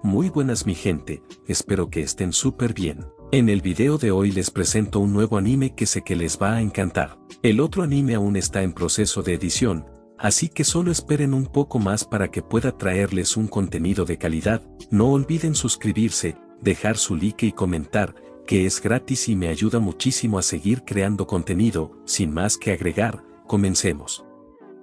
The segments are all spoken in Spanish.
Muy buenas mi gente, espero que estén súper bien. En el video de hoy les presento un nuevo anime que sé que les va a encantar. El otro anime aún está en proceso de edición, así que solo esperen un poco más para que pueda traerles un contenido de calidad. No olviden suscribirse, dejar su like y comentar, que es gratis y me ayuda muchísimo a seguir creando contenido. Sin más que agregar, comencemos.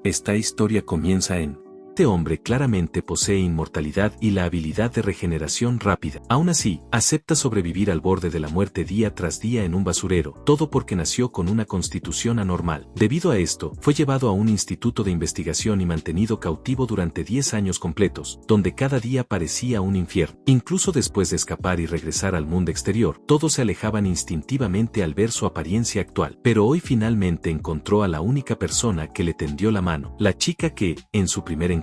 Esta historia comienza en... Este hombre claramente posee inmortalidad y la habilidad de regeneración rápida. Aún así, acepta sobrevivir al borde de la muerte día tras día en un basurero, todo porque nació con una constitución anormal. Debido a esto, fue llevado a un instituto de investigación y mantenido cautivo durante 10 años completos, donde cada día parecía un infierno. Incluso después de escapar y regresar al mundo exterior, todos se alejaban instintivamente al ver su apariencia actual. Pero hoy finalmente encontró a la única persona que le tendió la mano, la chica que, en su primer encuentro,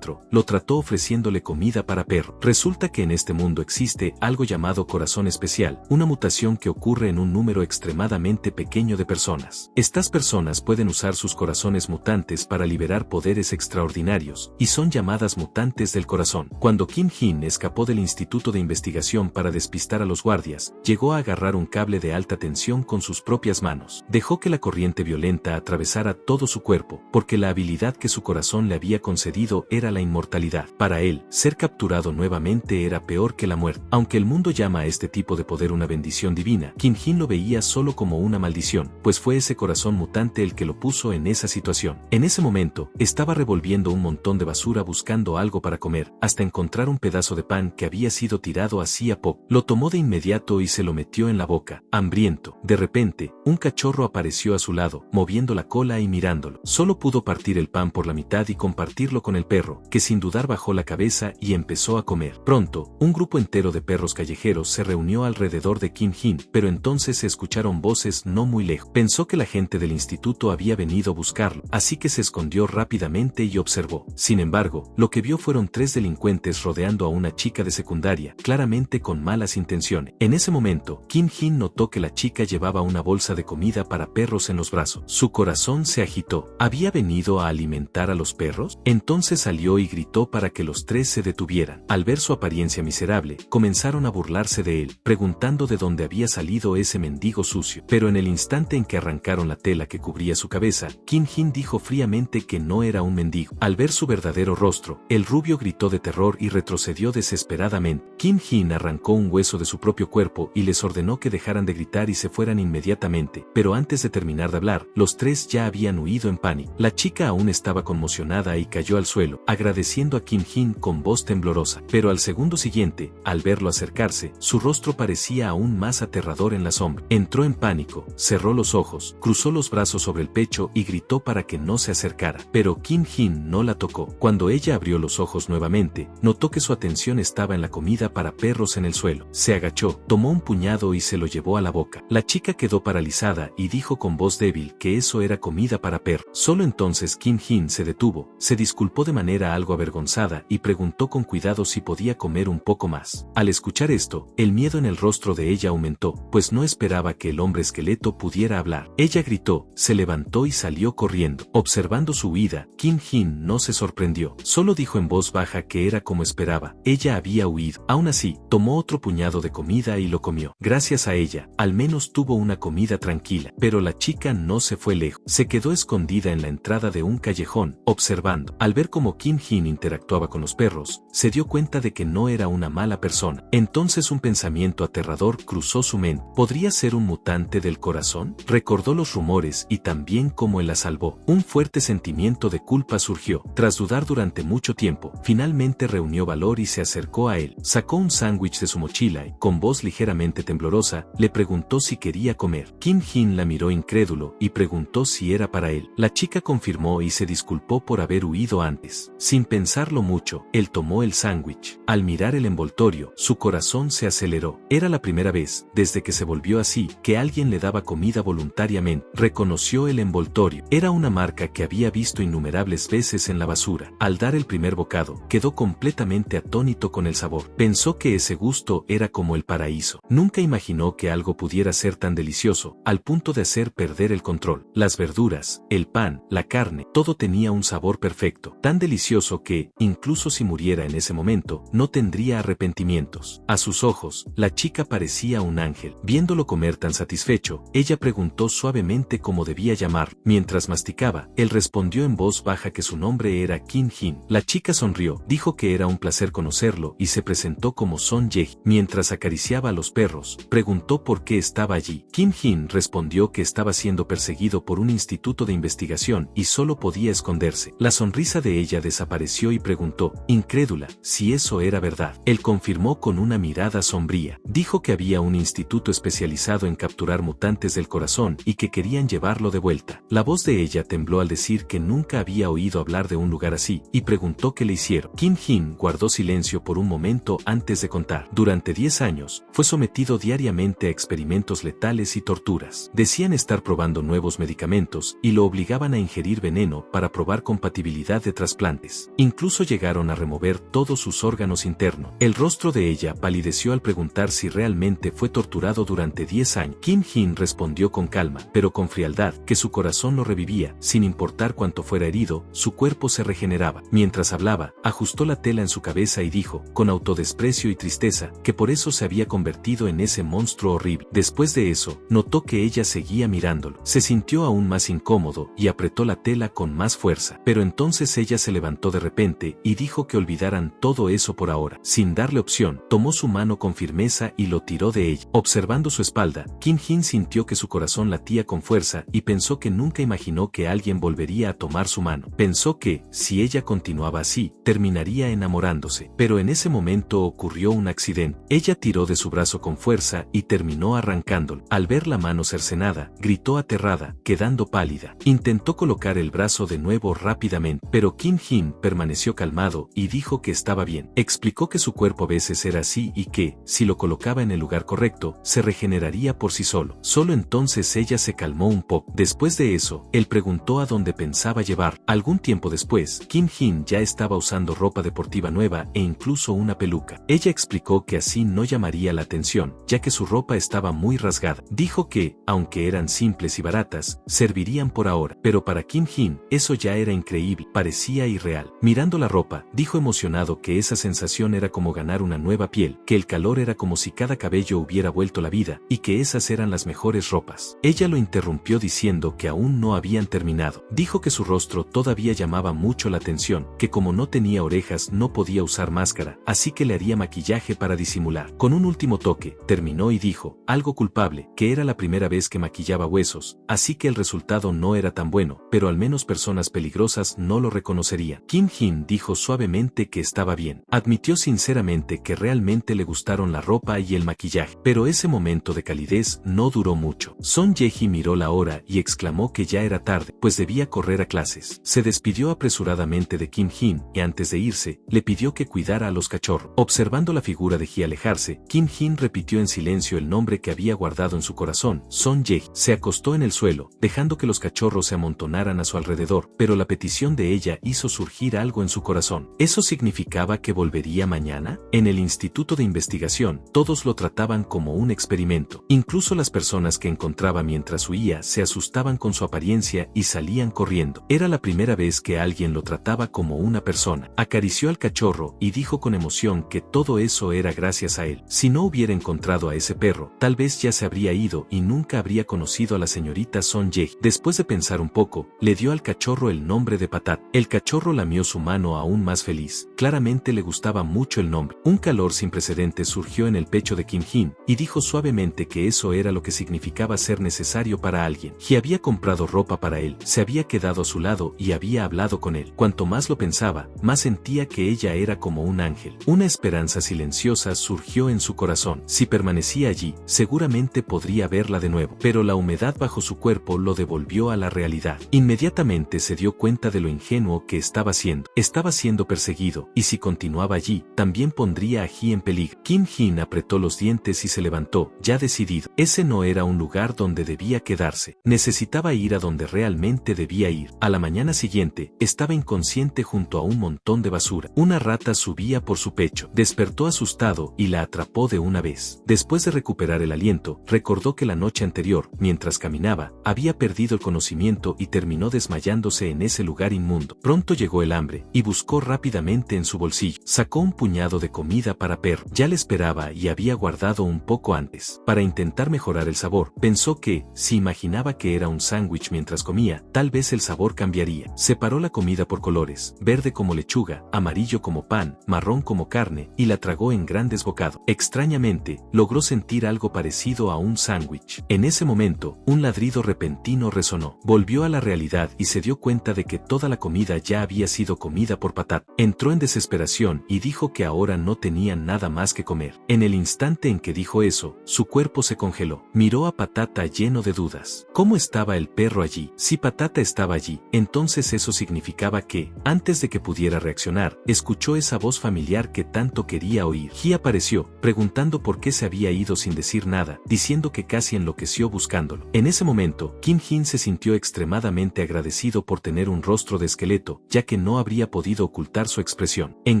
lo trató ofreciéndole comida para perro. Resulta que en este mundo existe algo llamado corazón especial, una mutación que ocurre en un número extremadamente pequeño de personas. Estas personas pueden usar sus corazones mutantes para liberar poderes extraordinarios, y son llamadas mutantes del corazón. Cuando Kim Jin escapó del instituto de investigación para despistar a los guardias, llegó a agarrar un cable de alta tensión con sus propias manos. Dejó que la corriente violenta atravesara todo su cuerpo, porque la habilidad que su corazón le había concedido era la inmortalidad. Para él, ser capturado nuevamente era peor que la muerte. Aunque el mundo llama a este tipo de poder una bendición divina, Kim Jin lo veía solo como una maldición, pues fue ese corazón mutante el que lo puso en esa situación. En ese momento, estaba revolviendo un montón de basura buscando algo para comer, hasta encontrar un pedazo de pan que había sido tirado hacía poco. Lo tomó de inmediato y se lo metió en la boca, hambriento. De repente, un cachorro apareció a su lado, moviendo la cola y mirándolo. Solo pudo partir el pan por la mitad y compartirlo con el perro, que sin dudar bajó la cabeza y empezó a comer. Pronto, un grupo entero de perros callejeros se reunió alrededor de Kim Jin, pero entonces se escucharon voces no muy lejos. Pensó que la gente del instituto había venido a buscarlo, así que se escondió rápidamente y observó. Sin embargo, lo que vio fueron 3 delincuentes rodeando a una chica de secundaria, claramente con malas intenciones. En ese momento, Kim Jin notó que la chica llevaba una bolsa de comida para perros en los brazos. Su corazón se agitó. ¿Había venido a alimentar a los perros? Entonces salió y gritó para que los 3 se detuvieran. Al ver su apariencia miserable, comenzaron a burlarse de él, preguntando de dónde había salido ese mendigo sucio. Pero en el instante en que arrancaron la tela que cubría su cabeza, Kim Jin dijo fríamente que no era un mendigo. Al ver su verdadero rostro, el rubio gritó de terror y retrocedió desesperadamente. Kim Jin arrancó un hueso de su propio cuerpo y les ordenó que dejaran de gritar y se fueran inmediatamente, pero antes de terminar de hablar, los 3 ya habían huido en pánico. La chica aún estaba conmocionada y cayó al suelo, agradeciendo a Kim Jin con voz temblorosa. Pero al segundo siguiente, al verlo acercarse, su rostro parecía aún más aterrador en la sombra. Entró en pánico, cerró los ojos, cruzó los brazos sobre el pecho y gritó para que no se acercara. Pero Kim Jin no la tocó. Cuando ella abrió los ojos nuevamente, notó que su atención estaba en la comida para perros en el suelo. Se agachó, tomó un puñado y se lo llevó a la boca. La chica quedó paralizada y dijo con voz débil que eso era comida para perro. Solo entonces Kim Jin se detuvo, se disculpó de manera algo avergonzada y preguntó con cuidado si podía comer un poco más. Al escuchar esto, el miedo en el rostro de ella aumentó, pues no esperaba que el hombre esqueleto pudiera hablar. Ella gritó, se levantó y salió corriendo. Observando su huida, Kim Jin no se sorprendió, solo dijo en voz baja que era como esperaba, ella había huido. Aún así, tomó otro puñado de comida y lo comió. Gracias a ella, al menos tuvo una comida tranquila. Pero la chica no se fue lejos, se quedó escondida en la entrada de un callejón, observando. Al ver cómo Kim Jin interactuaba con los perros, se dio cuenta de que no era una mala persona. Entonces un pensamiento aterrador cruzó su mente. ¿Podría ser un mutante del corazón? Recordó los rumores y también cómo él la salvó. Un fuerte sentimiento de culpa surgió. Tras dudar durante mucho tiempo, finalmente reunió valor y se acercó a él. Sacó un sándwich de su mochila y, con voz ligeramente temblorosa, le preguntó si quería comer. Kim Jin la miró incrédulo y preguntó si era para él. La chica confirmó y se disculpó por haber huido antes. Sin pensarlo mucho, él tomó el sándwich. Al mirar el envoltorio, su corazón se aceleró. Era la primera vez, desde que se volvió así, que alguien le daba comida voluntariamente. Reconoció el envoltorio. Era una marca que había visto innumerables veces en la basura. Al dar el primer bocado, quedó completamente atónito con el sabor. Pensó que ese gusto era como el paraíso. Nunca imaginó que algo pudiera ser tan delicioso, al punto de hacer perder el control. Las verduras, el pan, la carne, todo tenía un sabor perfecto, tan delicioso que, incluso si muriera en ese momento, no tendría arrepentimientos. A sus ojos, la chica parecía un ángel. Viéndolo comer tan satisfecho, ella preguntó suavemente cómo debía llamar. Mientras masticaba, él respondió en voz baja que su nombre era Kim Jin. La chica sonrió, dijo que era un placer conocerlo y se presentó como Son Ye-ji. Mientras acariciaba a los perros, preguntó por qué estaba allí. Kim Jin respondió que estaba siendo perseguido por un instituto de investigación y solo podía esconderse. La sonrisa de ella desapareció y preguntó, incrédula, si eso era verdad. Él confirmó con una mirada sombría. Dijo que había un instituto especializado en capturar mutantes del corazón y que querían llevarlo de vuelta. La voz de ella tembló al decir que nunca había oído hablar de un lugar así, y preguntó qué le hicieron. Kim Jin guardó silencio por un momento antes de contar. Durante 10 años, fue sometido diariamente a experimentos letales y torturas. Decían estar probando nuevos medicamentos y lo obligaban a ingerir veneno para probar compatibilidad de trasplantes. Incluso llegaron a remover todos sus órganos internos. El rostro de ella palideció al preguntar si realmente fue torturado durante 10 años. Kim Jin respondió con calma, pero con frialdad, que su corazón lo revivía, sin importar cuánto fuera herido, su cuerpo se regeneraba. Mientras hablaba, ajustó la tela en su cabeza y dijo, con autodesprecio y tristeza, que por eso se había convertido en ese monstruo horrible. Después de eso, notó que ella seguía mirándolo. Se sintió aún más incómodo y apretó la tela con más fuerza. Pero entonces ella se levantó de repente y dijo que olvidaran todo eso por ahora. Sin darle opción, tomó su mano con firmeza y lo tiró de ella. Observando su espalda, Kim Jin sintió que su corazón latía con fuerza y pensó que nunca imaginó que alguien volvería a tomar su mano. Pensó que, si ella continuaba así, terminaría enamorándose. Pero en ese momento ocurrió un accidente. Ella tiró de su brazo con fuerza y terminó arrancándolo. Al ver la mano cercenada, gritó aterrada, quedando pálida. Intentó colocar el brazo de nuevo rápidamente, pero Kim Jin permaneció calmado y dijo que estaba bien. Explicó que su cuerpo a veces era así y que, si lo colocaba en el lugar correcto, se regeneraría por sí solo. Solo entonces ella se calmó un poco. Después de eso, él preguntó a dónde pensaba llevar. Algún tiempo después, Kim Jin ya estaba usando ropa deportiva nueva e incluso una peluca. Ella explicó que así no llamaría la atención, ya que su ropa estaba muy rasgada. Dijo que, aunque eran simples y baratas, servirían por ahora. Pero para Kim Jin, eso ya era increíble, parecía irreal. Mirando la ropa, dijo emocionado que esa sensación era como ganar una nueva piel, que el calor era como si cada cabello hubiera vuelto la vida, y que esas eran las mejores ropas. Ella lo interrumpió diciendo que aún no habían terminado. Dijo que su rostro todavía llamaba mucho la atención, que como no tenía orejas no podía usar máscara, así que le haría maquillaje para disimular. Con un último toque, terminó y dijo, algo culpable, que era la primera vez que maquillaba huesos, así que el resultado no era tan bueno, pero al menos personas peligrosas no lo reconocerían. Kim Jin dijo suavemente que estaba bien. Admitió sinceramente que realmente le gustaron la ropa y el maquillaje, pero ese momento de calidez no duró mucho. Son Ye-ji miró la hora y exclamó que ya era tarde, pues debía correr a clases. Se despidió apresuradamente de Kim Jin y antes de irse, le pidió que cuidara a los cachorros. Observando la figura de Ji alejarse, Kim Jin repitió en silencio el nombre que había guardado en su corazón, Son Ye-ji. Se acostó en el suelo, dejando que los cachorros se amontonaran a su alrededor, pero la petición de ella hizo surgir algo en su corazón. ¿Eso significaba que volvería mañana? En el instituto de investigación, todos lo trataban como un experimento. Incluso las personas que encontraba mientras huía se asustaban con su apariencia y salían corriendo. Era la primera vez que alguien lo trataba como una persona. Acarició al cachorro y dijo con emoción que todo eso era gracias a él. Si no hubiera encontrado a ese perro, tal vez ya se habría ido y nunca habría conocido a la señorita Son Ye-ji. Después de pensar un poco, le dio al cachorro el nombre de Patat. El cachorro lamió su mano aún más feliz. Claramente le gustaba mucho el nombre. Un calor sin precedentes surgió en el pecho de Kim Jin y dijo suavemente que eso era lo que significaba ser necesario para alguien. Ji había comprado ropa para él, se había quedado a su lado y había hablado con él. Cuanto más lo pensaba, más sentía que ella era como un ángel. Una esperanza silenciosa surgió en su corazón. Si permanecía allí, seguramente podría verla de nuevo. Pero la humedad bajo su cuerpo lo devolvió a la realidad. Inmediatamente se dio cuenta de lo ingenuo que estaba siendo. Estaba siendo perseguido, y si continuaba allí, también pondría a Ji en peligro. Kim Jin apretó los dientes y se levantó, ya decidido. Ese no era un lugar donde debía quedarse. Necesitaba ir a donde realmente debía ir. A la mañana siguiente, estaba inconsciente junto a un montón de basura. Una rata subía por su pecho. Despertó asustado y la atrapó de una vez. Después de recuperar el aliento, recordó que la noche anterior, mientras caminaba, había perdido el conocimiento y terminó desmayándose en ese lugar inmundo. Pronto Pronto llegó el hambre, y buscó rápidamente en su bolsillo. Sacó un puñado de comida para perro. Ya le esperaba y había guardado un poco antes. Para intentar mejorar el sabor, pensó que, si imaginaba que era un sándwich mientras comía, tal vez el sabor cambiaría. Separó la comida por colores, verde como lechuga, amarillo como pan, marrón como carne, y la tragó en grandes bocados. Extrañamente, logró sentir algo parecido a un sándwich. En ese momento, un ladrido repentino resonó. Volvió a la realidad y se dio cuenta de que toda la comida ya había sido comida por Patata. Entró en desesperación y dijo que ahora no tenía nada más que comer. En el instante en que dijo eso, su cuerpo se congeló. Miró a Patata lleno de dudas. ¿Cómo estaba el perro allí? Si Patata estaba allí, entonces eso significaba que, antes de que pudiera reaccionar, escuchó esa voz familiar que tanto quería oír. Ji apareció, preguntando por qué se había ido sin decir nada, diciendo que casi enloqueció buscándolo. En ese momento, Kim Jin se sintió extremadamente agradecido por tener un rostro de esqueleto, ya que no habría podido ocultar su expresión. En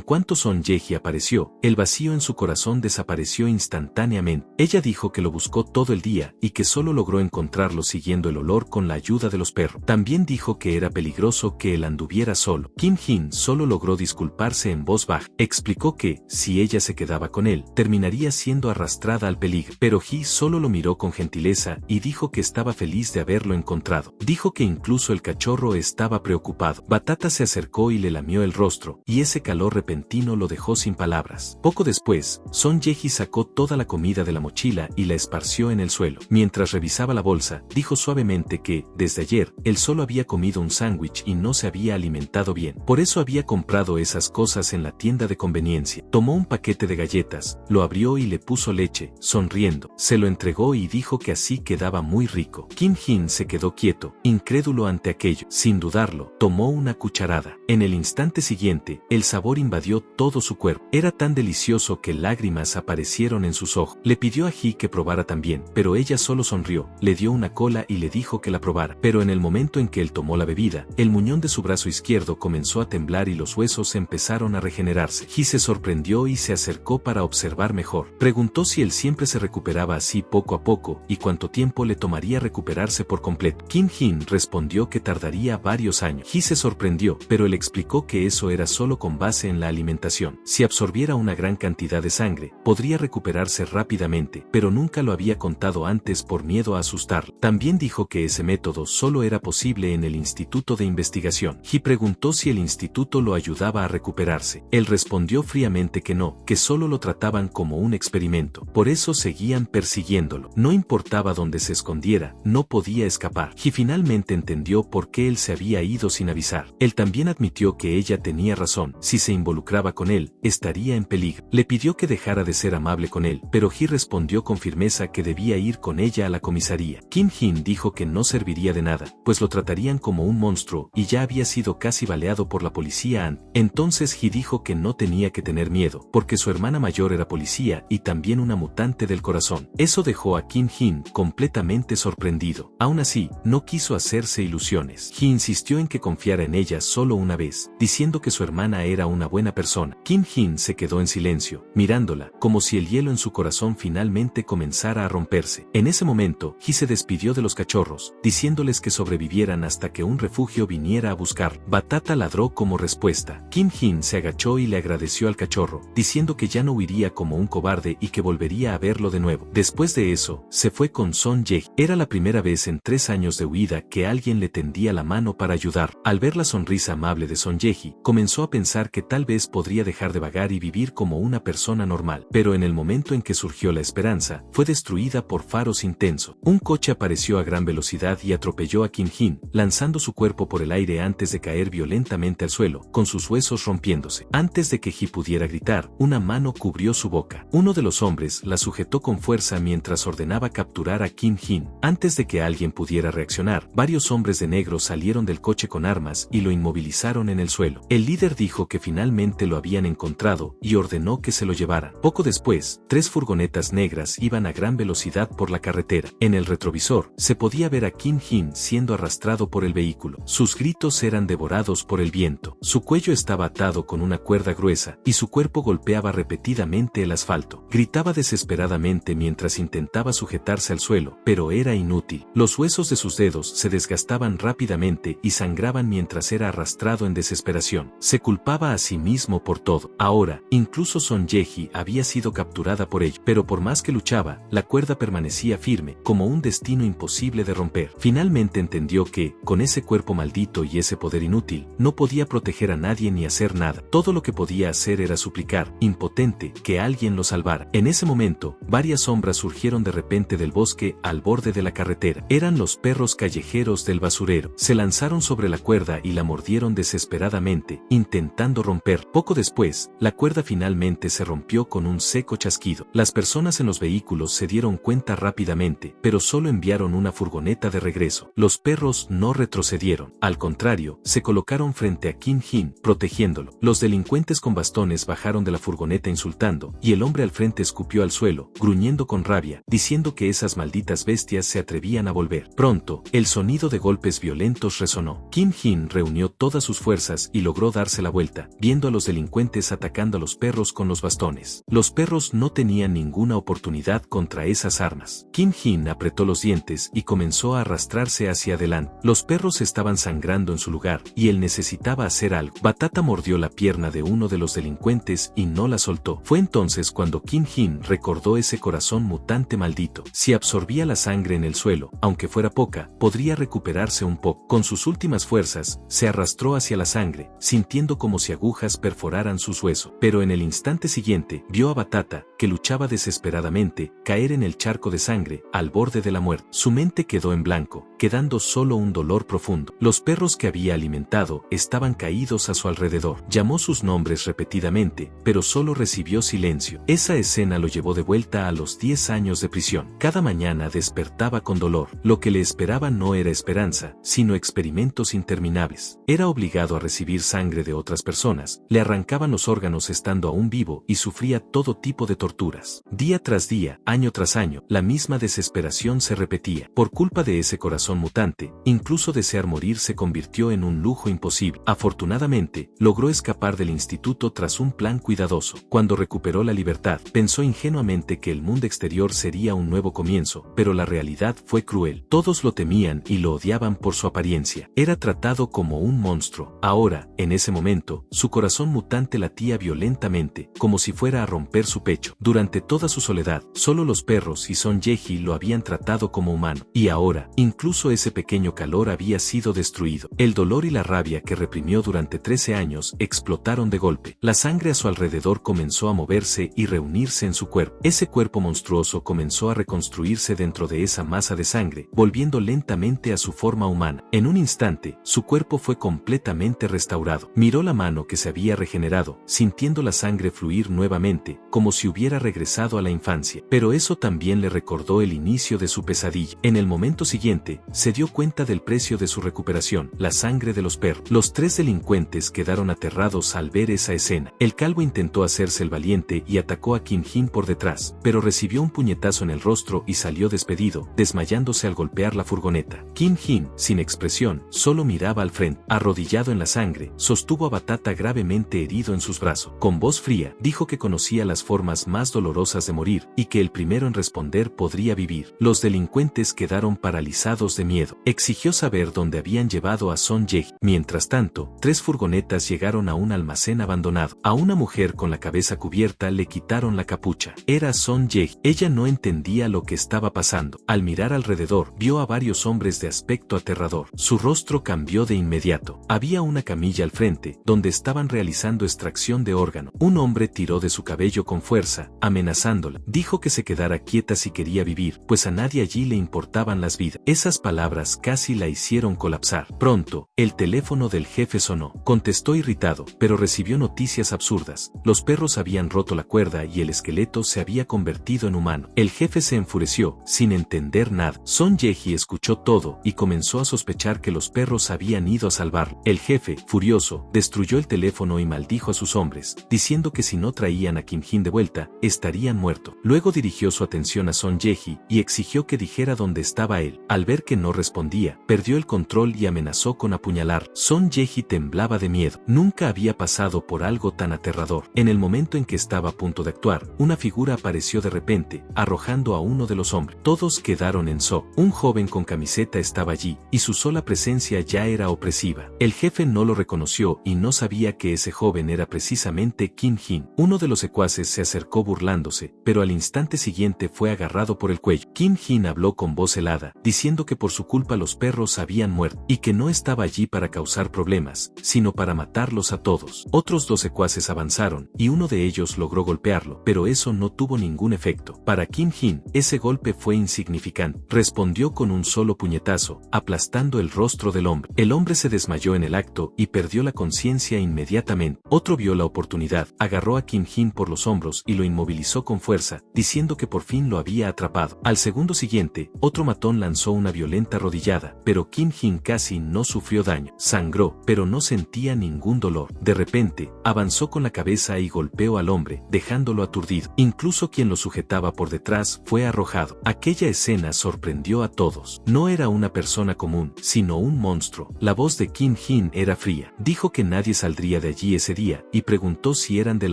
cuanto Son Ye-ji apareció, el vacío en su corazón desapareció instantáneamente. Ella dijo que lo buscó todo el día y que solo logró encontrarlo siguiendo el olor con la ayuda de los perros. También dijo que era peligroso que él anduviera solo. Kim Jin solo logró disculparse en voz baja. Explicó que, si ella se quedaba con él, terminaría siendo arrastrada al peligro. Pero Ji solo lo miró con gentileza y dijo que estaba feliz de haberlo encontrado. Dijo que incluso el cachorro estaba preocupado. Patata se acercó y le lamió el rostro, y ese calor repentino lo dejó sin palabras. Poco después, Son Ye-ji sacó toda la comida de la mochila y la esparció en el suelo. Mientras revisaba la bolsa, dijo suavemente que, desde ayer, él solo había comido un sándwich y no se había alimentado bien. Por eso había comprado esas cosas en la tienda de conveniencia. Tomó un paquete de galletas, lo abrió y le puso leche, sonriendo. Se lo entregó y dijo que así quedaba muy rico. Kim Jin se quedó quieto, incrédulo ante aquello. Sin dudarlo, tomó una cucharada. En el instante siguiente, el sabor invadió todo su cuerpo. Era tan delicioso que lágrimas aparecieron en sus ojos. Le pidió a Ji que probara también, pero ella solo sonrió, le dio una cola y le dijo que la probara. Pero en el momento en que él tomó la bebida, el muñón de su brazo izquierdo comenzó a temblar y los huesos empezaron a regenerarse. Ji se sorprendió y se acercó para observar mejor. Preguntó si él siempre se recuperaba así poco a poco y cuánto tiempo le tomaría recuperarse por completo. Kim Jin respondió que tardaría varios años. Ji se sorprendió, pero él explicó que eso era solo con base en la alimentación. Si absorbiera una gran cantidad de sangre, podría recuperarse rápidamente, pero nunca lo había contado antes por miedo a asustarlo. También dijo que ese método solo era posible en el Instituto de Investigación. Ji preguntó si el instituto lo ayudaba a recuperarse. Él respondió fríamente que no, que solo lo trataban como un experimento. Por eso seguían persiguiéndolo. No importaba dónde se escondiera, no podía escapar. Ji finalmente entendió por qué él se había ido sin avisar. Él también admitió que ella tenía razón. Si se involucraba con él, estaría en peligro. Le pidió que dejara de ser amable con él, pero Ji respondió con firmeza que debía ir con ella a la comisaría. Kim Jin dijo que no serviría de nada, pues lo tratarían como un monstruo y ya había sido casi baleado por la policía antes. Entonces Ji dijo que no tenía que tener miedo, porque su hermana mayor era policía y también una mutante del corazón. Eso dejó a Kim Jin completamente sorprendido. Aún así, no quiso hacerse ilusiones. Ji insistió en que confiara en ella solo una vez, diciendo que su hermana era una buena persona. Kim Jin se quedó en silencio, mirándola, como si el hielo en su corazón finalmente comenzara a romperse. En ese momento, Ji se despidió de los cachorros, diciéndoles que sobrevivieran hasta que un refugio viniera a buscar. Patata ladró como respuesta. Kim Jin se agachó y le agradeció al cachorro, diciendo que ya no huiría como un cobarde y que volvería a verlo de nuevo. Después de eso, se fue con Son Ye-ji. Era la primera vez en 3 años de huida que alguien le tendía la mano para ayudar. Al ver la sonrisa amable de Son Ye-ji, comenzó a pensar que tal vez podría dejar de vagar y vivir como una persona normal. Pero en el momento en que surgió la esperanza, fue destruida por faros intensos. Un coche apareció a gran velocidad y atropelló a Kim Jin, lanzando su cuerpo por el aire antes de caer violentamente al suelo, con sus huesos rompiéndose. Antes de que Ji pudiera gritar, una mano cubrió su boca. Uno de los hombres la sujetó con fuerza mientras ordenaba capturar a Kim Jin. Antes de que alguien pudiera reaccionar, varios hombres de negro salieron del coche con armas y lo inmovilizaron en el suelo. El líder dijo que finalmente lo habían encontrado y ordenó que se lo llevaran. Poco después, 3 furgonetas negras iban a gran velocidad por la carretera. En el retrovisor, se podía ver a Kim Jin siendo arrastrado por el vehículo. Sus gritos eran devorados por el viento. Su cuello estaba atado con una cuerda gruesa y su cuerpo golpeaba repetidamente el asfalto. Gritaba desesperadamente mientras intentaba sujetarse al suelo, pero era inútil. Los huesos de sus dedos se desgastaban rápidamente y sangraban mientras era arrastrado arrastrado en desesperación. Se culpaba a sí mismo por todo. Ahora, incluso Son Ye-ji había sido capturada por ello, pero por más que luchaba, la cuerda permanecía firme, como un destino imposible de romper. Finalmente entendió que, con ese cuerpo maldito y ese poder inútil, no podía proteger a nadie ni hacer nada. Todo lo que podía hacer era suplicar, impotente, que alguien lo salvara. En ese momento, varias sombras surgieron de repente del bosque al borde de la carretera. Eran los perros callejeros del basurero. Se lanzaron sobre la cuerda y la mordieron desesperadamente, intentando romper. Poco después, la cuerda finalmente se rompió con un seco chasquido. Las personas en los vehículos se dieron cuenta rápidamente, pero solo enviaron una furgoneta de regreso. Los perros no retrocedieron. Al contrario, se colocaron frente a Kim Jin, protegiéndolo. Los delincuentes con bastones bajaron de la furgoneta insultando, y el hombre al frente escupió al suelo, gruñendo con rabia, diciendo que esas malditas bestias se atrevían a volver. Pronto, el sonido de golpes violentos resonó. Kim Jin reunió todas sus fuerzas y logró darse la vuelta, viendo a los delincuentes atacando a los perros con los bastones. Los perros no tenían ninguna oportunidad contra esas armas. Kim Jin apretó los dientes y comenzó a arrastrarse hacia adelante. Los perros estaban sangrando en su lugar, y él necesitaba hacer algo. Batata mordió la pierna de uno de los delincuentes y no la soltó. Fue entonces cuando Kim Jin recordó ese corazón mutante maldito. Si absorbía la sangre en el suelo, aunque fuera poca, podría recuperarse un poco. Con sus últimas fuerzas, se arrastró hacia la sangre, sintiendo como si agujas perforaran sus huesos. Pero en el instante siguiente, vio a Batata, que luchaba desesperadamente, caer en el charco de sangre, al borde de la muerte. Su mente quedó en blanco, quedando solo un dolor profundo. Los perros que había alimentado estaban caídos a su alrededor. Llamó sus nombres repetidamente, pero solo recibió silencio. Esa escena lo llevó de vuelta a los 10 años de prisión. Cada mañana despertaba con dolor. Lo que le esperaba no era esperanza, sino experimentos interminables. Era obligado a recibir sangre de otras personas, le arrancaban los órganos estando aún vivo y sufría todo tipo de torturas. Día tras día, año tras año, la misma desesperación se repetía. Por culpa de ese corazón mutante, incluso desear morir se convirtió en un lujo imposible. Afortunadamente, logró escapar del instituto tras un plan cuidadoso. Cuando recuperó la libertad, pensó ingenuamente que el mundo exterior sería un nuevo comienzo, pero la realidad fue cruel. Todos lo temían y lo odiaban por su apariencia. Era tratado como un monstruo. Ahora, en ese momento, su corazón mutante latía violentamente, como si fuera a romper su pecho. Durante toda su soledad, solo los perros y Son Ye-ji lo habían tratado como humano. Y ahora, incluso ese pequeño calor había sido destruido. El dolor y la rabia que reprimió durante 13 años explotaron de golpe. La sangre a su alrededor comenzó a moverse y reunirse en su cuerpo. Ese cuerpo monstruoso comenzó a reconstruirse dentro de esa masa de sangre, volviendo lentamente a su forma humana. En un instante, su cuerpo fue completamente restaurado. Miró la mano que se había regenerado, sintiendo la sangre fluir nuevamente, como si hubiera regresado a la infancia. Pero eso también le recordó el inicio de su pesadilla. En el momento siguiente, se dio cuenta del precio de su recuperación, la sangre de los perros. Los 3 delincuentes quedaron aterrados al ver esa escena. El calvo intentó hacerse el valiente y atacó a Kim Jin por detrás, pero recibió un puñetazo en el rostro y salió despedido, desmayándose al golpear la furgoneta. Kim Jin, sin expresión, solo miraba al frente. Arrodillado en la sangre, sostuvo a Batata gravemente herido en sus brazos. Con voz fría, dijo que conocía las formas más dolorosas de morir, y que el primero en responder podría vivir. Los delincuentes quedaron paralizados de miedo. Exigió saber dónde habían llevado a Son Ye-ji. Mientras tanto, 3 furgonetas llegaron a un almacén abandonado. A una mujer con la cabeza cubierta le quitaron la capucha. Era Son Ye-ji. Ella no entendía lo que estaba pasando. Al mirar alrededor, vio a varios hombres de aspecto aterrador. Su rostro cambió de inmediato. Había una camilla al frente, donde estaban realizando extracción de órgano. Un hombre tiró de su cabello con fuerza, amenazándola. Dijo que se quedara quieta si quería vivir, pues a nadie allí le importaban las vidas. Esas palabras casi la hicieron colapsar. Pronto, el teléfono del jefe sonó. Contestó irritado, pero recibió noticias absurdas. Los perros habían roto la cuerda y el esqueleto se había convertido en humano. El jefe se enfureció, sin entender nada. Son Ye-ji escuchó todo y comenzó a sospechar que los perros habían ido a salvarlo. El jefe, furioso, destruyó el teléfono y maldijo a sus hombres, diciendo que si no traían a Kim Jin de vuelta, estarían muertos. Luego dirigió su atención a Son Ye-ji y exigió que dijera dónde estaba él. Al ver que no respondía, perdió el control y amenazó con apuñalar. Son Ye-ji temblaba de miedo. Nunca había pasado por algo tan aterrador. En el momento en que estaba a punto de actuar, una figura apareció de repente, arrojando a uno de los hombres. Todos quedaron en shock. Un joven con camiseta estaba allí, y su sola presencia ya era opresiva. El jefe no lo reconoció y no sabía que ese joven era precisamente Kim Jin. Uno de los secuaces se acercó burlándose, pero al instante siguiente fue agarrado por el cuello. Kim Jin habló con voz helada, diciendo que por su culpa los perros habían muerto, y que no estaba allí para causar problemas, sino para matarlos a todos. Otros 2 secuaces avanzaron, y uno de ellos logró golpearlo, pero eso no tuvo ningún efecto. Para Kim Jin, ese golpe fue insignificante. Respondió con un solo puñetazo, aplastando el rostro del hombre. El hombre se desmayó en el acto y perdió la conciencia inmediatamente. Otro vio la oportunidad, agarró a Kim Jin por los hombros y lo inmovilizó con fuerza, diciendo que por fin lo había atrapado. Al segundo siguiente, otro matón lanzó una violenta rodillada, pero Kim Jin casi no sufrió daño. Sangró, pero no sentía ningún dolor. De repente, avanzó con la cabeza y golpeó al hombre, dejándolo aturdido. Incluso quien lo sujetaba por detrás fue arrojado. Aquella escena sorprendió a todos. No era una persona común, sino un monstruo. La voz de Kim Jin era fría. Dijo que nadie saldría de allí ese día, y preguntó si eran del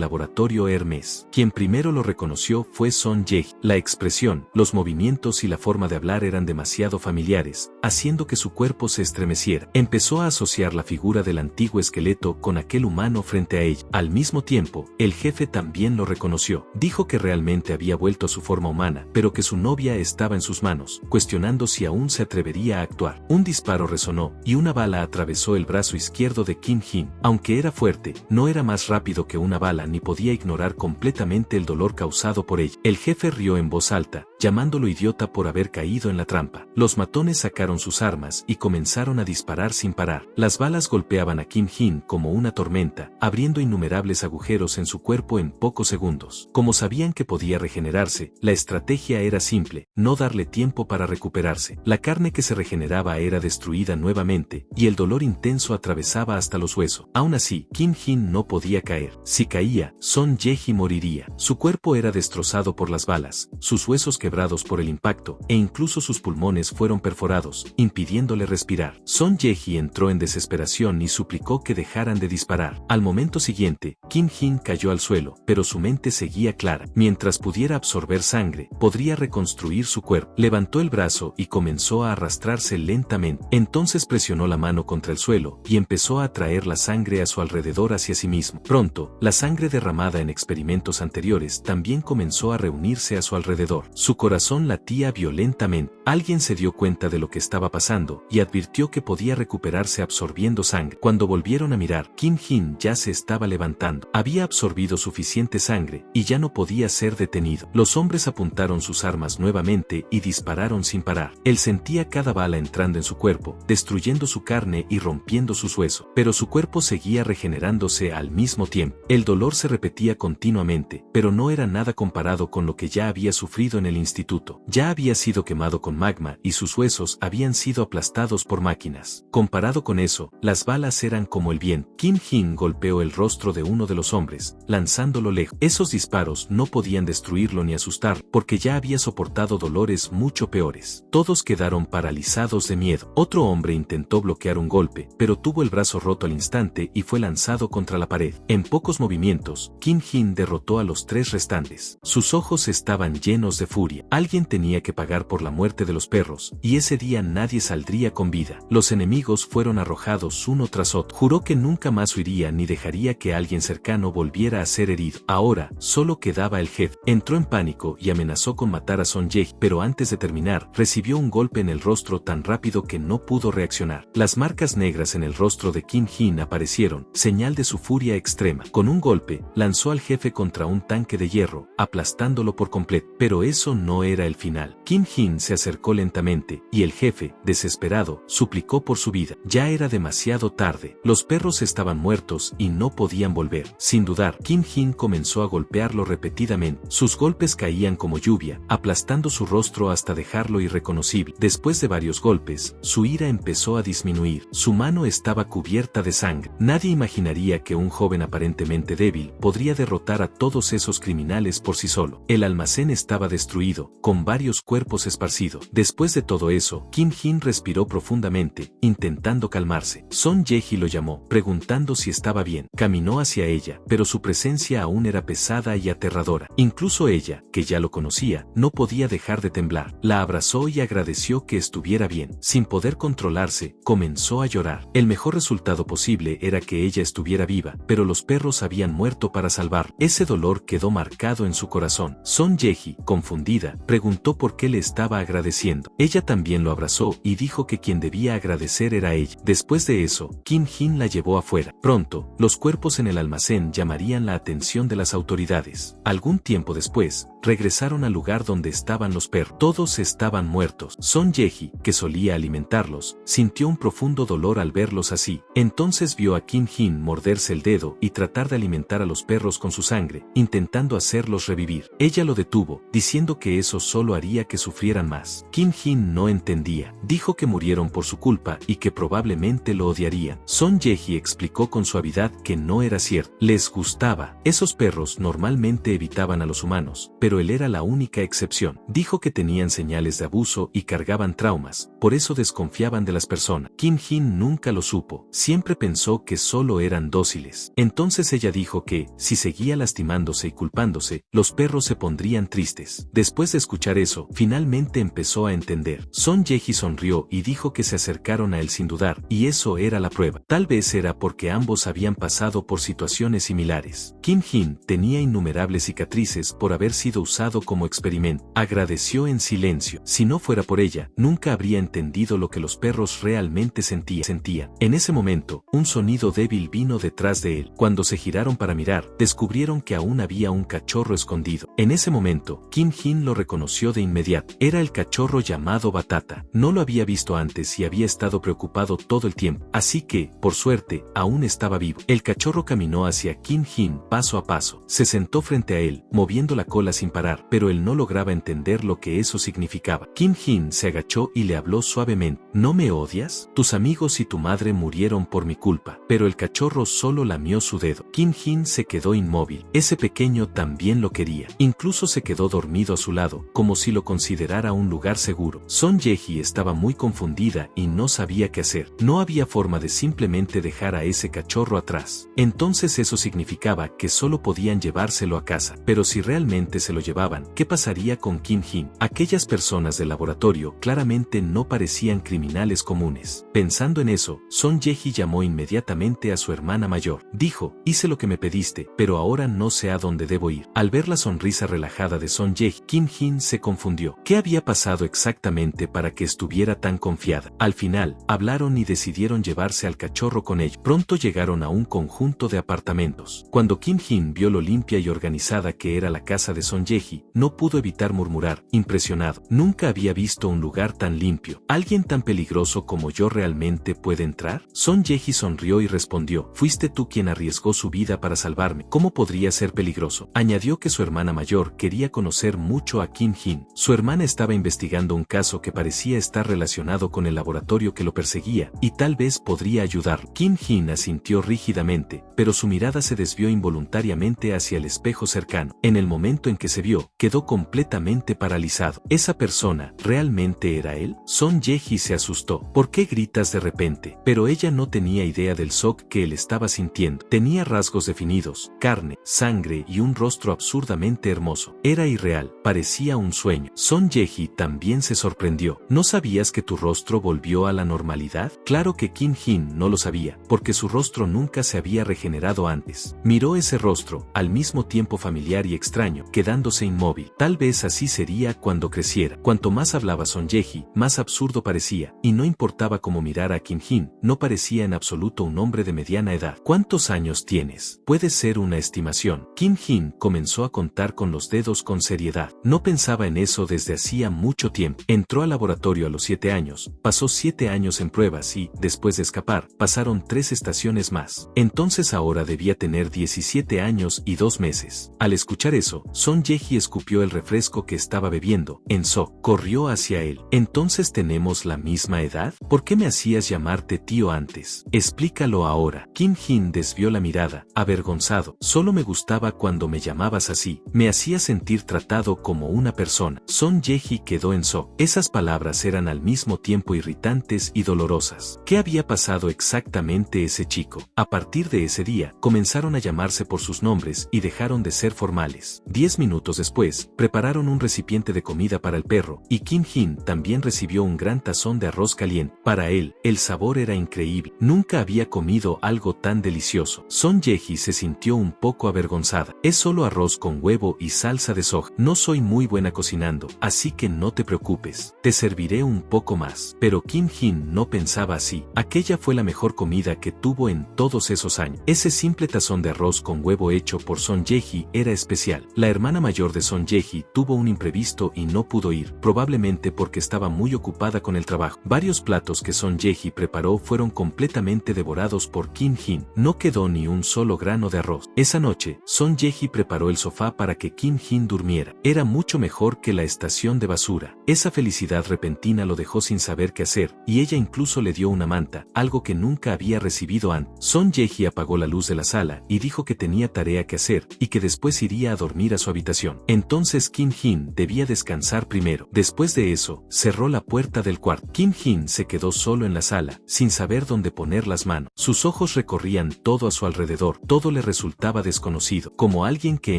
laboratorio Hermes. Quien primero lo reconoció fue Son Ye-ji. La expresión, los movimientos y la forma de hablar eran demasiado familiares, haciendo que su cuerpo se estremeciera. Empezó a asociar la figura del antiguo esqueleto con aquel humano frente a ella. Al mismo tiempo, el jefe también lo reconoció. Dijo que realmente había vuelto a su forma humana, pero que su novia estaba en sus manos, cuestionando si aún se atrevería a actuar. Un disparo resonó, y una bala atravesó el brazo izquierdo de Kim Jin. Aunque era fuerte, no era más rápido que una bala ni podía ignorar completamente el dolor causado por ella. El jefe rió en voz alta, llamándolo idiota por haber caído en la trampa. Los matones sacaron sus armas y comenzaron a disparar sin parar. Las balas golpeaban a Kim Jin como una tormenta, abriendo innumerables agujeros en su cuerpo en pocos segundos. Como sabían que podía regenerarse, la estrategia era simple, no darle tiempo para recuperarse. La carne que se regeneraba era destruida nuevamente, y el dolor intenso atravesaba hasta los huesos. Aún así, Kim Jin no podía caer. Si caía, Son Ye-ji moriría. Su cuerpo era destrozado por las balas, sus huesos quebrados por el impacto, e incluso sus pulmones fueron perforados, impidiéndole respirar. Son Ye-ji entró en desesperación y suplicó que dejaran de disparar. Al momento siguiente, Kim Jin cayó al suelo, pero su mente seguía clara. Mientras pudiera absorber sangre, podría reconstruir su cuerpo. Levantó el brazo y comenzó a arrastrarse lentamente. Entonces presionó la mano contra el suelo y empezó a atraer la sangre a su alrededor hacia sí mismo. Pronto, la sangre derramada en experimentos anteriores también comenzó a reunirse a su alrededor. Su corazón latía violentamente. Alguien se dio cuenta de lo que estaba pasando y advirtió que podía recuperarse absorbiendo sangre. Cuando volvieron a mirar, Kim Jin ya se estaba levantando. Había absorbido suficiente sangre y ya no podía ser detenido. Los hombres apuntaron sus armas nuevamente y dispararon sin parar. Él sentía cada bala entrando en su cuerpo, destruyendo su carne y rompiendo sus huesos, pero su cuerpo seguía regenerándose al mismo tiempo. El dolor se repetía continuamente, pero no era nada comparado con lo que ya había sufrido en el instituto. Ya había sido quemado con magma y sus huesos habían sido aplastados por máquinas. Comparado con eso, las balas eran como el viento. Kim Jin golpeó el rostro de uno de los hombres, lanzándolo lejos. Esos disparos no podían destruirlo ni asustarlo, porque ya había soportado dolores mucho peores. Todos quedaron paralizados de miedo. Otro hombre intentó bloquear un golpe, pero tuvo el brazo roto al instante y fue lanzado contra la pared. En pocos movimientos, Kim Jin derrotó a los 3 restantes. Sus ojos estaban llenos de furia. Alguien tenía que pagar por la muerte de los perros, y ese día nadie saldría con vida. Los enemigos fueron arrojados uno tras otro. Juró que nunca más huiría ni dejaría que alguien cercano volviera a ser herido. Ahora, solo quedaba el jefe. Entró en pánico y amenazó con matar a Son Ye-ji, pero antes de terminar, recibió un golpe en el rostro tan rápido que no pudo reaccionar. Las marcas negras en el rostro de Kim Jin aparecieron, señal de su furia extrema. Con un golpe, lanzó al jefe contra un tanque de hierro, aplastándolo por completo. Pero eso no era el final. Kim Jin se acercó lentamente, y el jefe, desesperado, suplicó por su vida. Ya era demasiado tarde. Los perros estaban muertos y no podían volver. Sin dudar, Kim Jin comenzó a golpearlo repetidamente. Sus golpes caían como lluvia, aplastando su rostro hasta dejarlo irreconocible. Después de varios golpes, su ira empezó a disminuir. Su mano estaba cubierta de sangre. Nadie imaginaría que un joven aparentemente débil podría derrotar a todos esos criminales por sí solo. El almacén estaba destruido, con varios cuerpos esparcidos. Después de todo eso, Kim Jin respiró profundamente, intentando calmarse. Son Ye-ji lo llamó, preguntando si estaba bien. Caminó hacia ella, pero su presencia aún era pesada y aterradora. Incluso ella, que ya lo conocía, no podía dejar de temblar. La abrazó y agradeció que estuviera bien. Sin poder controlarse, comenzó a llorar. parar. El mejor resultado posible era que ella estuviera viva, pero los perros habían muerto para salvar. Ese dolor quedó marcado en su corazón. Son Ye-hee, confundida, preguntó por qué le estaba agradeciendo. Ella también lo abrazó y dijo que quien debía agradecer era ella. Después de eso, Kim-jin la llevó afuera. Pronto, los cuerpos en el almacén llamarían la atención de las autoridades. Algún tiempo después, regresaron al lugar donde estaban los perros. Todos estaban muertos. Son Ye-hee, que solía alimentarlos, sintió un profundo dolor al verlos así. Entonces vio a Kim-jin morderse el dedo y tratar de alimentar a los perros con su sangre, intentando hacerlos revivir. Ella lo detuvo, diciendo que eso solo haría que sufrieran más. Kim-jin no entendía. Dijo que murieron por su culpa y que probablemente lo odiarían. Son Ye-hee explicó con suavidad que no era cierto. Les gustaba. Esos perros normalmente evitaban a los humanos, pero él era la única excepción. Dijo que tenían señales de abuso y cargaban traumas, por eso desconfiaban de las personas. Kim-jin nunca lo supo, siempre pensó que solo eran dóciles. Entonces ella dijo que, si seguía lastimándose y culpándose, los perros se pondrían tristes. Después de escuchar eso, finalmente empezó a entender. Son Ye-hee sonrió y dijo que se acercaron a él sin dudar, y eso era la prueba. Tal vez era porque ambos habían pasado por situaciones similares. Kim-jin tenía innumerables cicatrices por haber sido usado como experimento. Agradeció en silencio. Si no fuera por ella, nunca habría entendido lo que los perros realmente sentían. En ese momento, un sonido débil vino detrás de él. Cuando se giraron para mirar, descubrieron que aún había un cachorro escondido. En ese momento, Kim-jin lo reconoció de inmediato. Era el cachorro llamado Batata. No lo había visto antes y había estado preocupado todo el tiempo, así que, por suerte, aún estaba vivo. El cachorro caminó hacia Kim-jin paso a paso. Se sentó frente a él, moviendo la cola sin parar, pero él no lograba entender lo que eso significaba. Kim-jin se agachó y le habló suavemente. ¿No me odias? Tus amigos y tu madre murieron por mi culpa. Pero el cachorro solo lamió su dedo. Kim-jin se quedó inmóvil. Ese pequeño también lo quería. Incluso se quedó dormido a su lado, como si lo considerara un lugar seguro. Son Ye-hee estaba muy confundida y no sabía qué hacer. No había forma de simplemente dejar a ese cachorro atrás. Entonces eso significaba que solo podían llevárselo a casa. Pero si realmente se lo llevaban, ¿qué pasaría con Kim-jin? Aquellas personas del laboratorio claramente no parecían criminales comunes. Pensando en eso, Son Ye-hee llamó inmediatamente a su hermana mayor. Dijo, hice lo que me pediste, pero ahora no sé a dónde debo ir. Al ver la sonrisa relajada de Son Ye-hee, Kim-jin se confundió. ¿Qué había pasado exactamente para que estuviera tan confiada? Al final, hablaron y decidieron llevarse al cachorro con ellos. Pronto llegaron a un conjunto de apartamentos. Cuando Kim-jin vio lo limpia y organizada que era la casa de Son Ye-hee, no pudo evitar murmurar, impresionado. Nunca había visto un lugar tan limpio. ¿Alguien tan peligroso como yo realmente puede entrar? Son Ye-hee sonrió y respondió, fuiste tú quien arriesgó su vida para salvarme. ¿Cómo podría ser peligroso? Añadió que su hermana mayor quería conocer mucho a Kim-jin. Su hermana estaba investigando un caso que parecía estar relacionado con el laboratorio que lo perseguía, y tal vez podría ayudar. Kim-jin asintió rígidamente, pero su mirada se desvió involuntariamente hacia el espejo cercano. En el momento en que se vio, quedó completamente paralizado. ¿Esa persona realmente era él? Son Ye-hee se asustó. ¿Por qué gritas de repente? Pero ella no tenía idea del shock que él estaba sintiendo. Tenía rasgos definidos, carne, sangre y un rostro absurdamente hermoso. Era irreal, parecía un sueño. Son Ye-hee también se sorprendió. ¿No sabías que tu rostro volvió a la normalidad? Claro que Kim-jin no lo sabía, porque su rostro nunca se había regenerado antes. Miró ese rostro, al mismo tiempo familiar y extraño, quedándose inmóvil. Tal vez así sería cuando creciera. Cuanto más hablaba Son Ye-hee, más absurdo parecía, y no importaba cómo mirara a Kim-jin, no parecía en absoluto un hombre de mediana edad. ¿Cuántos años tienes? Puede ser una estimación. Kim-jin comenzó a contar con los dedos con seriedad. No pensaba en eso desde hacía mucho tiempo. Entró al laboratorio a los 7 años, pasó 7 años en pruebas y, después de escapar, pasaron 3 estaciones más. Entonces ahora debía tener 17 años y 2 meses. Al escuchar eso, Son Ye-hee escupió el refresco que estaba bebiendo. En shock, corrió hacia él. ¿Entonces tenemos la misma edad? ¿Por qué me hacías llamarte tío antes? Explícalo ahora. Kim-jin desvió la mirada, avergonzado. Solo me gustaba cuando me llamabas así. Me hacía sentir tratado como una persona. Son Ye-hee quedó en shock. Esas palabras eran al mismo tiempo irritantes y dolorosas. ¿Qué había pasado exactamente ese chico? A partir de ese día, comenzaron a llamarse por sus nombres y dejaron de ser formales. 10 minutos minutos después, prepararon un recipiente de comida para el perro, y Kim Jin también recibió un gran tazón de arroz caliente. Para él, el sabor era increíble. Nunca había comido algo tan delicioso. Son Ye-hee se sintió un poco avergonzada. Es solo arroz con huevo y salsa de soja. No soy muy buena cocinando, así que no te preocupes. Te serviré un poco más. Pero Kim Jin no pensaba así. Aquella fue la mejor comida que tuvo en todos esos años. Ese simple tazón de arroz con huevo hecho por Son Ye-hee era especial. La hermana mayor de Son Ye-hee tuvo un imprevisto y no pudo ir, probablemente porque estaba muy ocupada con el trabajo. Varios platos que Son Ye-hee preparó fueron completamente devorados por Kim Jin. No quedó ni un solo grano de arroz. Esa noche, Son Ye-hee preparó el sofá para que Kim Jin durmiera. Era mucho mejor que la estación de basura. Esa felicidad repentina lo dejó sin saber qué hacer, y ella incluso le dio una manta, algo que nunca había recibido antes. Son Ye-hee apagó la luz de la sala y dijo que tenía tarea que hacer y que después iría a dormir a su habitación. Entonces Kim Jin debía descansar primero. Después de eso, cerró la puerta del cuarto. Kim Jin se quedó solo en la sala, sin saber dónde poner las manos. Sus ojos recorrían todo a su alrededor. Todo le resultaba desconocido. Como alguien que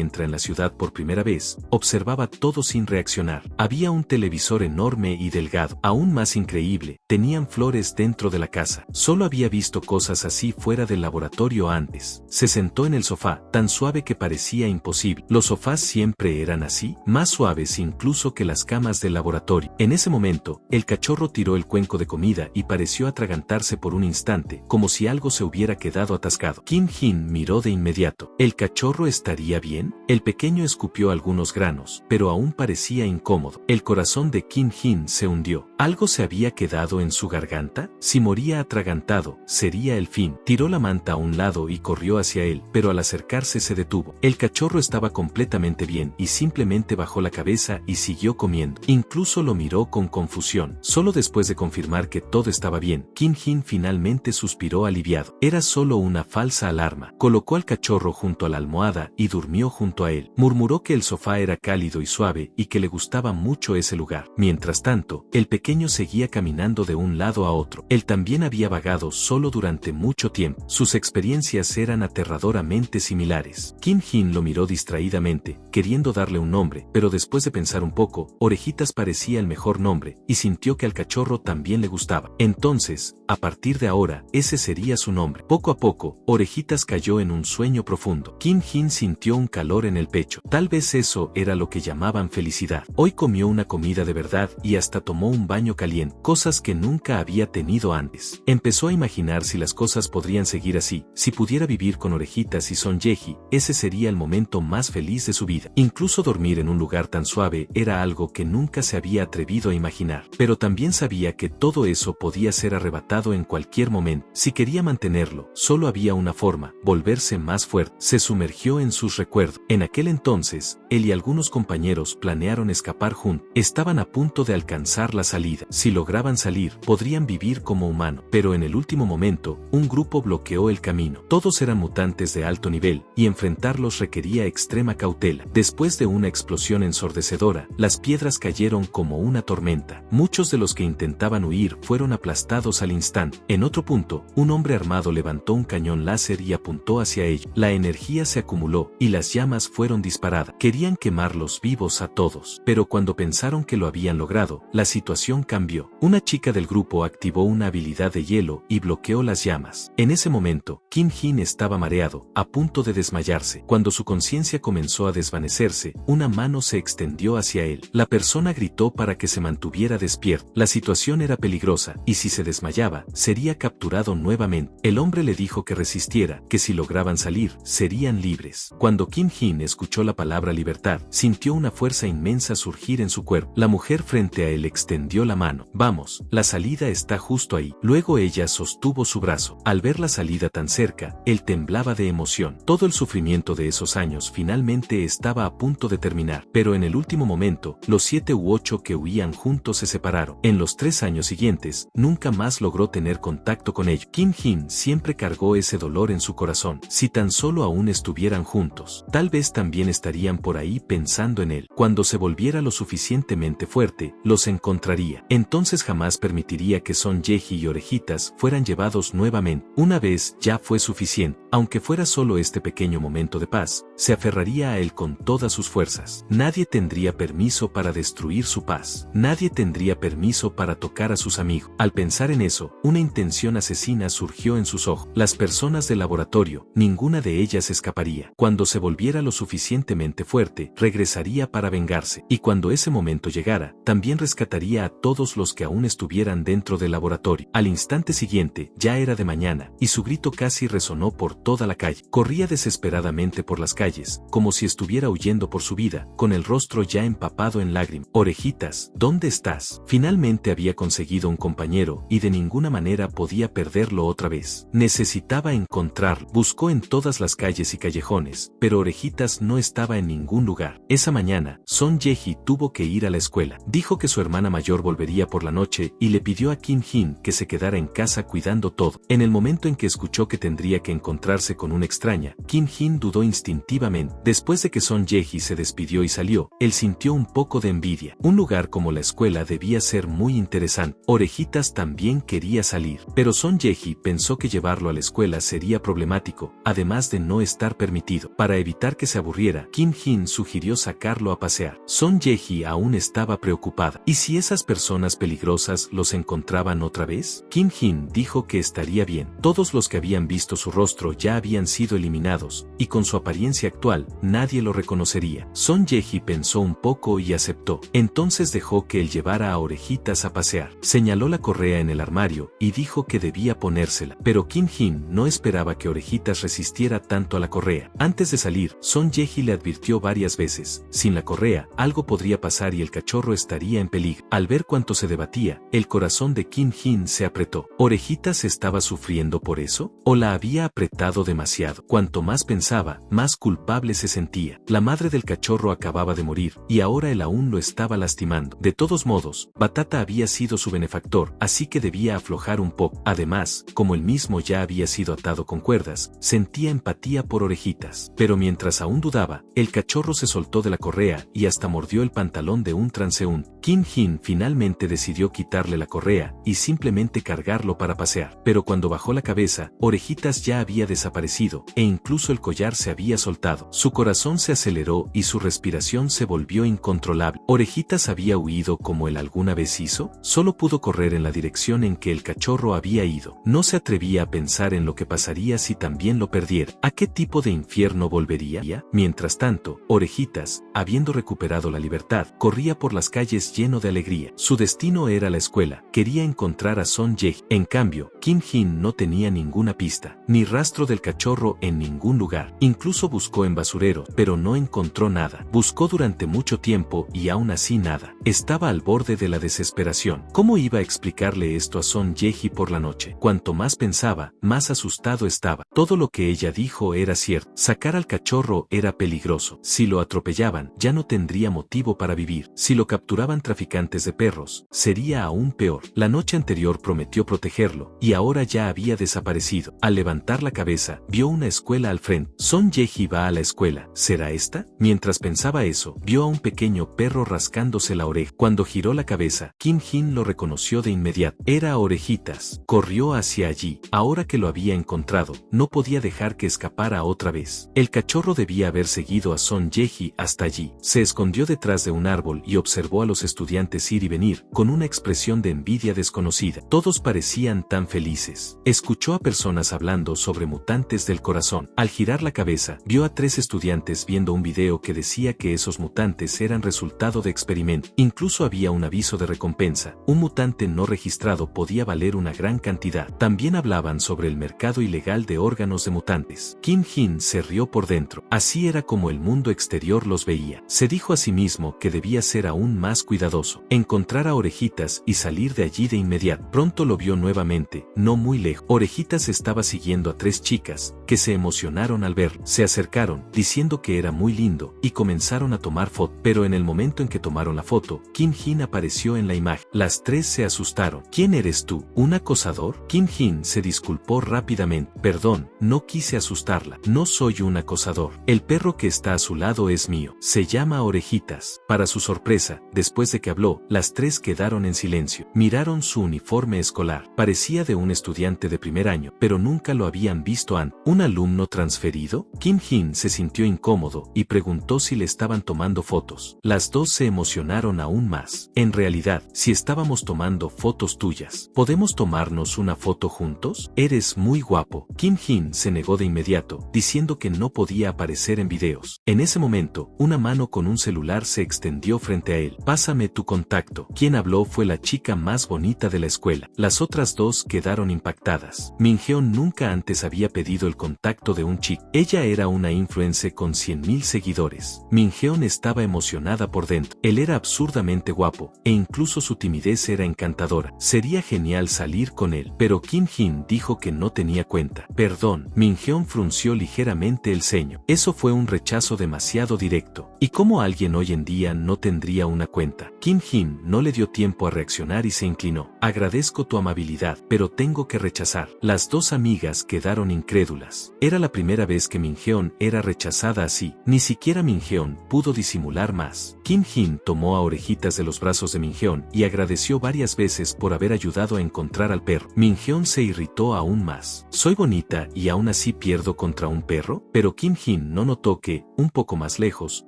entra en la ciudad por primera vez, observaba todo sin reaccionar. Había un televisor enorme y delgado. Aún más increíble, tenían flores dentro de la casa. Solo había visto cosas así fuera del laboratorio antes. Se sentó en el sofá, tan suave que parecía imposible. Los sofás siempre eran así, más suaves incluso que las camas del laboratorio. En ese momento, el cachorro tiró el cuenco de comida y pareció atragantarse por un instante, como si algo se hubiera quedado atascado. Kim Jin miró de inmediato. ¿El cachorro estaría bien? El pequeño escupió algunos granos, pero aún parecía incómodo. El corazón de Kim Jin se hundió. ¿Algo se había quedado en su garganta? Si moría atragantado, sería el fin. Tiró la manta a un lado y corrió hacia él, pero al acercarse se detuvo. El cachorro estaba completamente bien y simplemente bajó la cabeza y siguió comiendo. Incluso lo miró con confusión. Solo después de confirmar que todo estaba bien, Kim Jin finalmente suspiró aliviado. Era solo una falsa alarma. Colocó al cachorro junto a la almohada y durmió junto a él. Murmuró que el sofá era cálido y suave y que le gustaba mucho ese lugar. Mientras tanto, el pequeño seguía caminando de un lado a otro. Él también había vagado solo durante mucho tiempo. Sus experiencias eran aterradoramente similares. Kim Jin lo miró distraídamente, queriendo darle un nombre, pero después de pensar un poco, Orejitas parecía el mejor nombre, y sintió que al cachorro también le gustaba. Entonces, a partir de ahora, ese sería su nombre. Poco a poco, Orejitas cayó en un sueño profundo. Kim Jin sintió un calor en el pecho. Tal vez eso era lo que llamaban felicidad. Hoy comió una comida de verdad y hasta tomó un baño caliente, cosas que nunca había tenido antes. Empezó a imaginar si las cosas podrían seguir así. Si pudiera vivir con Orejitas y Son Ye-hee, ese sería el momento más feliz de su vida. Incluso dormir en un lugar tan suave era algo que nunca se había atrevido a imaginar. Pero también sabía que todo eso podía ser arrebatado en cualquier momento. Si quería mantenerlo, solo había una forma: volverse más fuerte. Se sumergió en sus recuerdos. En aquel entonces, él y algunos compañeros planearon escapar juntos. Estaban a punto de alcanzar la salida. Si lograban salir, podrían vivir como humanos. Pero en el último momento, un grupo bloqueó el camino. Todos eran mutantes de alto nivel, y enfrentarlos requería extrema cautela. Después de una explosión ensordecedora, las piedras cayeron como una tormenta. Muchos de los que intentaban huir fueron aplastados al instante. En otro punto, un hombre armado levantó un cañón láser y apuntó hacia ellos. La energía se acumuló, y las llamas fueron disparadas. Querían quemarlos vivos a todos. Pero cuando pensaron que lo habían logrado, la situación cambió. Una chica del grupo activó una habilidad de hielo y bloqueó las llamas. En ese momento, Kim Jin estaba mareado, a punto de desmayarse. Cuando su conciencia comenzó a desvanecerse, una mano se extendió hacia él. La persona gritó para que se mantuviera despierto. La situación era peligrosa, y si se desmayaba, sería capturado nuevamente. El hombre le dijo que resistiera, que si lograban salir, serían libres. Cuando Kim Jin escuchó la palabra libertad, sintió una fuerza inmensa surgir en su cuerpo. La mujer frente a él extendió la mano. Vamos, la salida está justo ahí. Luego ella sostuvo su brazo. Al ver la salida tan cerca, él temblaba de emoción. Todo el sufrimiento de esos años finalmente estaba a punto de terminar. Pero en el último momento, los 7 u 8 que huían juntos se separaron. En los 3 años siguientes, nunca más logró tener contacto con ellos. Kim Jin siempre cargó ese dolor en su corazón. Si tan solo aún estuvieran juntos, tal vez también estarían por ahí pensando en él. Cuando se volviera lo suficientemente fuerte, los encontraría. Entonces jamás permitiría que Son Ye-hee y Orejitas fueran llevados nuevamente. Una vez ya fue suficiente. Aunque fuera solo este pequeño momento de paz, se aferraría a él con todo todas sus fuerzas. Nadie tendría permiso para destruir su paz. Nadie tendría permiso para tocar a sus amigos. Al pensar en eso, una intención asesina surgió en sus ojos. Las personas del laboratorio, ninguna de ellas escaparía. Cuando se volviera lo suficientemente fuerte, regresaría para vengarse. Y cuando ese momento llegara, también rescataría a todos los que aún estuvieran dentro del laboratorio. Al instante siguiente, ya era de mañana, y su grito casi resonó por toda la calle. Corría desesperadamente por las calles, como si estuviera huyendo por su vida, con el rostro ya empapado en lágrimas. Orejitas, ¿dónde estás? Finalmente había conseguido un compañero, y de ninguna manera podía perderlo otra vez. Necesitaba encontrarlo. Buscó en todas las calles y callejones, pero Orejitas no estaba en ningún lugar. Esa mañana, Son Ye-hee tuvo que ir a la escuela. Dijo que su hermana mayor volvería por la noche y le pidió a Kim Jin que se quedara en casa cuidando todo. En el momento en que escuchó que tendría que encontrarse con una extraña, Kim Jin dudó instintivamente. Después de que Son Ye-hee se despidió y salió, él sintió un poco de envidia. Un lugar como la escuela debía ser muy interesante. Orejitas también quería salir, pero Son Ye-hee pensó que llevarlo a la escuela sería problemático, además de no estar permitido. Para evitar que se aburriera, Kim Jin sugirió sacarlo a pasear. Son Ye-hee aún estaba preocupada. ¿Y si esas personas peligrosas los encontraban otra vez? Kim Jin dijo que estaría bien. Todos los que habían visto su rostro ya habían sido eliminados, y con su apariencia actual, nadie lo reconocería. Son Ye-hee pensó un poco y aceptó. Entonces dejó que él llevara a Orejitas a pasear. Señaló la correa en el armario y dijo que debía ponérsela. Pero Kim Jin no esperaba que Orejitas resistiera tanto a la correa. Antes de salir, Son Ye-hee le advirtió varias veces: sin la correa, algo podría pasar y el cachorro estaría en peligro. Al ver cuánto se debatía, el corazón de Kim Jin se apretó. ¿Orejitas estaba sufriendo por eso? ¿O la había apretado demasiado? Cuanto más pensaba, más culpable se sentía. La madre del cachorro acababa de morir, y ahora él aún lo estaba lastimando. De todos modos, Batata había sido su benefactor, así que debía aflojar un poco. Además, como él mismo ya había sido atado con cuerdas, sentía empatía por Orejitas. Pero mientras aún dudaba, el cachorro se soltó de la correa y hasta mordió el pantalón de un transeúnte. Kim Jin finalmente decidió quitarle la correa y simplemente cargarlo para pasear. Pero cuando bajó la cabeza, Orejitas ya había desaparecido, e incluso el collar se había soltado. Su corazón se aceleró y su respiración se volvió incontrolable. ¿Orejitas había huido como él alguna vez hizo? Solo pudo correr en la dirección en que el cachorro había ido. No se atrevía a pensar en lo que pasaría si también lo perdiera. ¿A qué tipo de infierno volvería? Mientras tanto, Orejitas, habiendo recuperado la libertad, corría por las calles lleno de alegría. Su destino era la escuela. Quería encontrar a Son Ye-hee. En cambio, Kim Jin no tenía ninguna pista, ni rastro del cachorro en ningún lugar. Incluso buscó en basureros, pero no encontró nada. Buscó durante mucho tiempo y aún así nada. Estaba al borde de la desesperación. ¿Cómo iba a explicarle esto a Son Ye-hee por la noche? Cuanto más pensaba, más asustado estaba. Todo lo que ella dijo era cierto. Sacar al cachorro era peligroso. Si lo atropellaban, ya no tendría motivo para vivir. Si lo capturaban traficantes de perros, sería aún peor. La noche anterior prometió protegerlo, y ahora ya había desaparecido. Al levantar la cabeza, vio una escuela al frente. Son Ye-hee va a la escuela. ¿Será esta? Mientras pensaba eso, vio a un pequeño perro rascándose la oreja. Cuando giró la cabeza, Kim Jin lo reconoció de inmediato. Era Orejitas. Corrió hacia allí. Ahora que lo había encontrado, no podía dejar que escapara otra vez. El cachorro debía haber seguido a Son Ye-hee hasta allí. Se escondió detrás de un árbol y observó a los estudiantes ir y venir, con una expresión de envidia desconocida. Todos parecían tan felices. Escuchó a personas hablando sobre mutantes del corazón. Al girar la cabeza, vio a 3 estudiantes viendo un video que decía que esos mutantes eran resultado de experimento. Incluso había un aviso de recompensa. Un mutante no registrado podía valer una gran cantidad. También hablaban sobre el mercado ilegal de órganos de mutantes. Kim Jin se rió por dentro. Así era como el mundo exterior los veía. Se dijo a sí mismo que debía ser aún más cuidadoso. Encontrar a Orejitas y salir de allí de inmediato. Pronto lo vio nuevamente, no muy lejos. Orejitas estaba siguiendo a 3 chicas, que se emocionaron al verlo. Se acercaron, diciendo que era muy lindo, y comenzaron a tomar foto. Pero en el momento en que tomaron la foto, Kim Jin apareció en la imagen. Las 3 se asustaron. ¿Quién eres tú? ¿Un acosador? Kim Jin se disculpó rápidamente. Perdón, no quise asustarla. No soy un acosador. El perro que está a su lado es mío. Se llama Orejitas. Para su sorpresa, después de que habló, las tres quedaron en silencio. Miraron su uniforme escolar. Parecía de un estudiante de primer año, pero nunca lo habían visto antes. ¿Un alumno transferido? Kim Jin se sintió incómodo y preguntó si le estaban tomando fotos. Las dos se emocionaron aún más. En realidad, si estábamos tomando fotos tuyas, ¿podemos tomarnos una foto juntos? Eres muy guapo. Kim Jin se negó de inmediato, diciendo que no podía aparecer en videos. En ese momento, una mano con un celular se extendió frente a él. Pásame tu contacto. Quien habló fue la chica más bonita de la escuela. Las otras dos quedaron impactadas. Minjeon nunca antes había pedido el contacto de un chico. Ella era una influencer con 100.000 seguidores. Minjeon estaba emocionada por dentro. Él era absurdamente guapo, e incluso su timidez era encantadora. Sería genial salir con él. Pero Kim Jin dijo que no tenía cuenta. Perdón. Minjeon frunció ligeramente el ceño. Eso fue un rechazo demasiado directo. ¿Y cómo alguien hoy en día no tendría una cuenta? Kim Jin no le dio tiempo a reaccionar y se inclinó. Agradezco tu amabilidad, pero tengo que rechazar. Las dos amigas quedaron incrédulas. Era la primera vez que Minjeon era rechazada así. Ni siquiera Minjeon pudo disimular más. Kim Jin tomó a Orejitas de los brazos de Minjeon y agradeció varias veces por haber ayudado a encontrar al perro. Minjeon se irritó aún más. Soy bonita y aún así pierdo contra un perro, pero Kim Jin no notó que, un poco más lejos,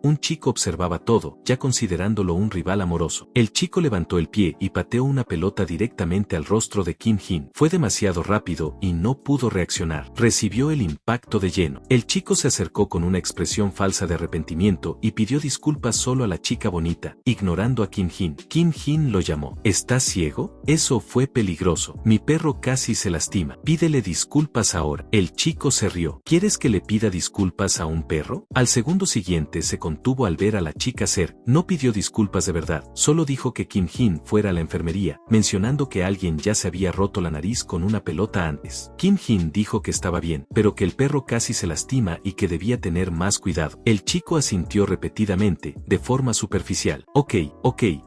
un chico observaba todo, ya considerándolo un rival amoroso. El chico levantó el pie y pateó una pelota directamente al rostro de Kim Jin. Fue demasiado rápido y no pudo reaccionar. Recibió el impacto de lleno. El chico se acercó con una expresión falsa de arrepentimiento y pidió disculpas solo a la chica bonita, ignorando a Kim Jin. Kim Jin lo llamó. ¿Estás ciego? Eso fue peligroso. Mi perro casi se lastima. Pídele disculpas ahora. El chico se rió. ¿Quieres que le pida disculpas a un perro? Al segundo siguiente se contuvo al ver a la chica ser. No pidió disculpas de verdad, solo dijo que Kim Jin fuera a la enfermería, mencionando que alguien ya se había roto la nariz con una pelota antes. Kim Jin dijo que estaba bien, pero que el perro casi se lastima y que debía tener más cuidado. El chico asintió repetidamente, de forma superficial. Ok,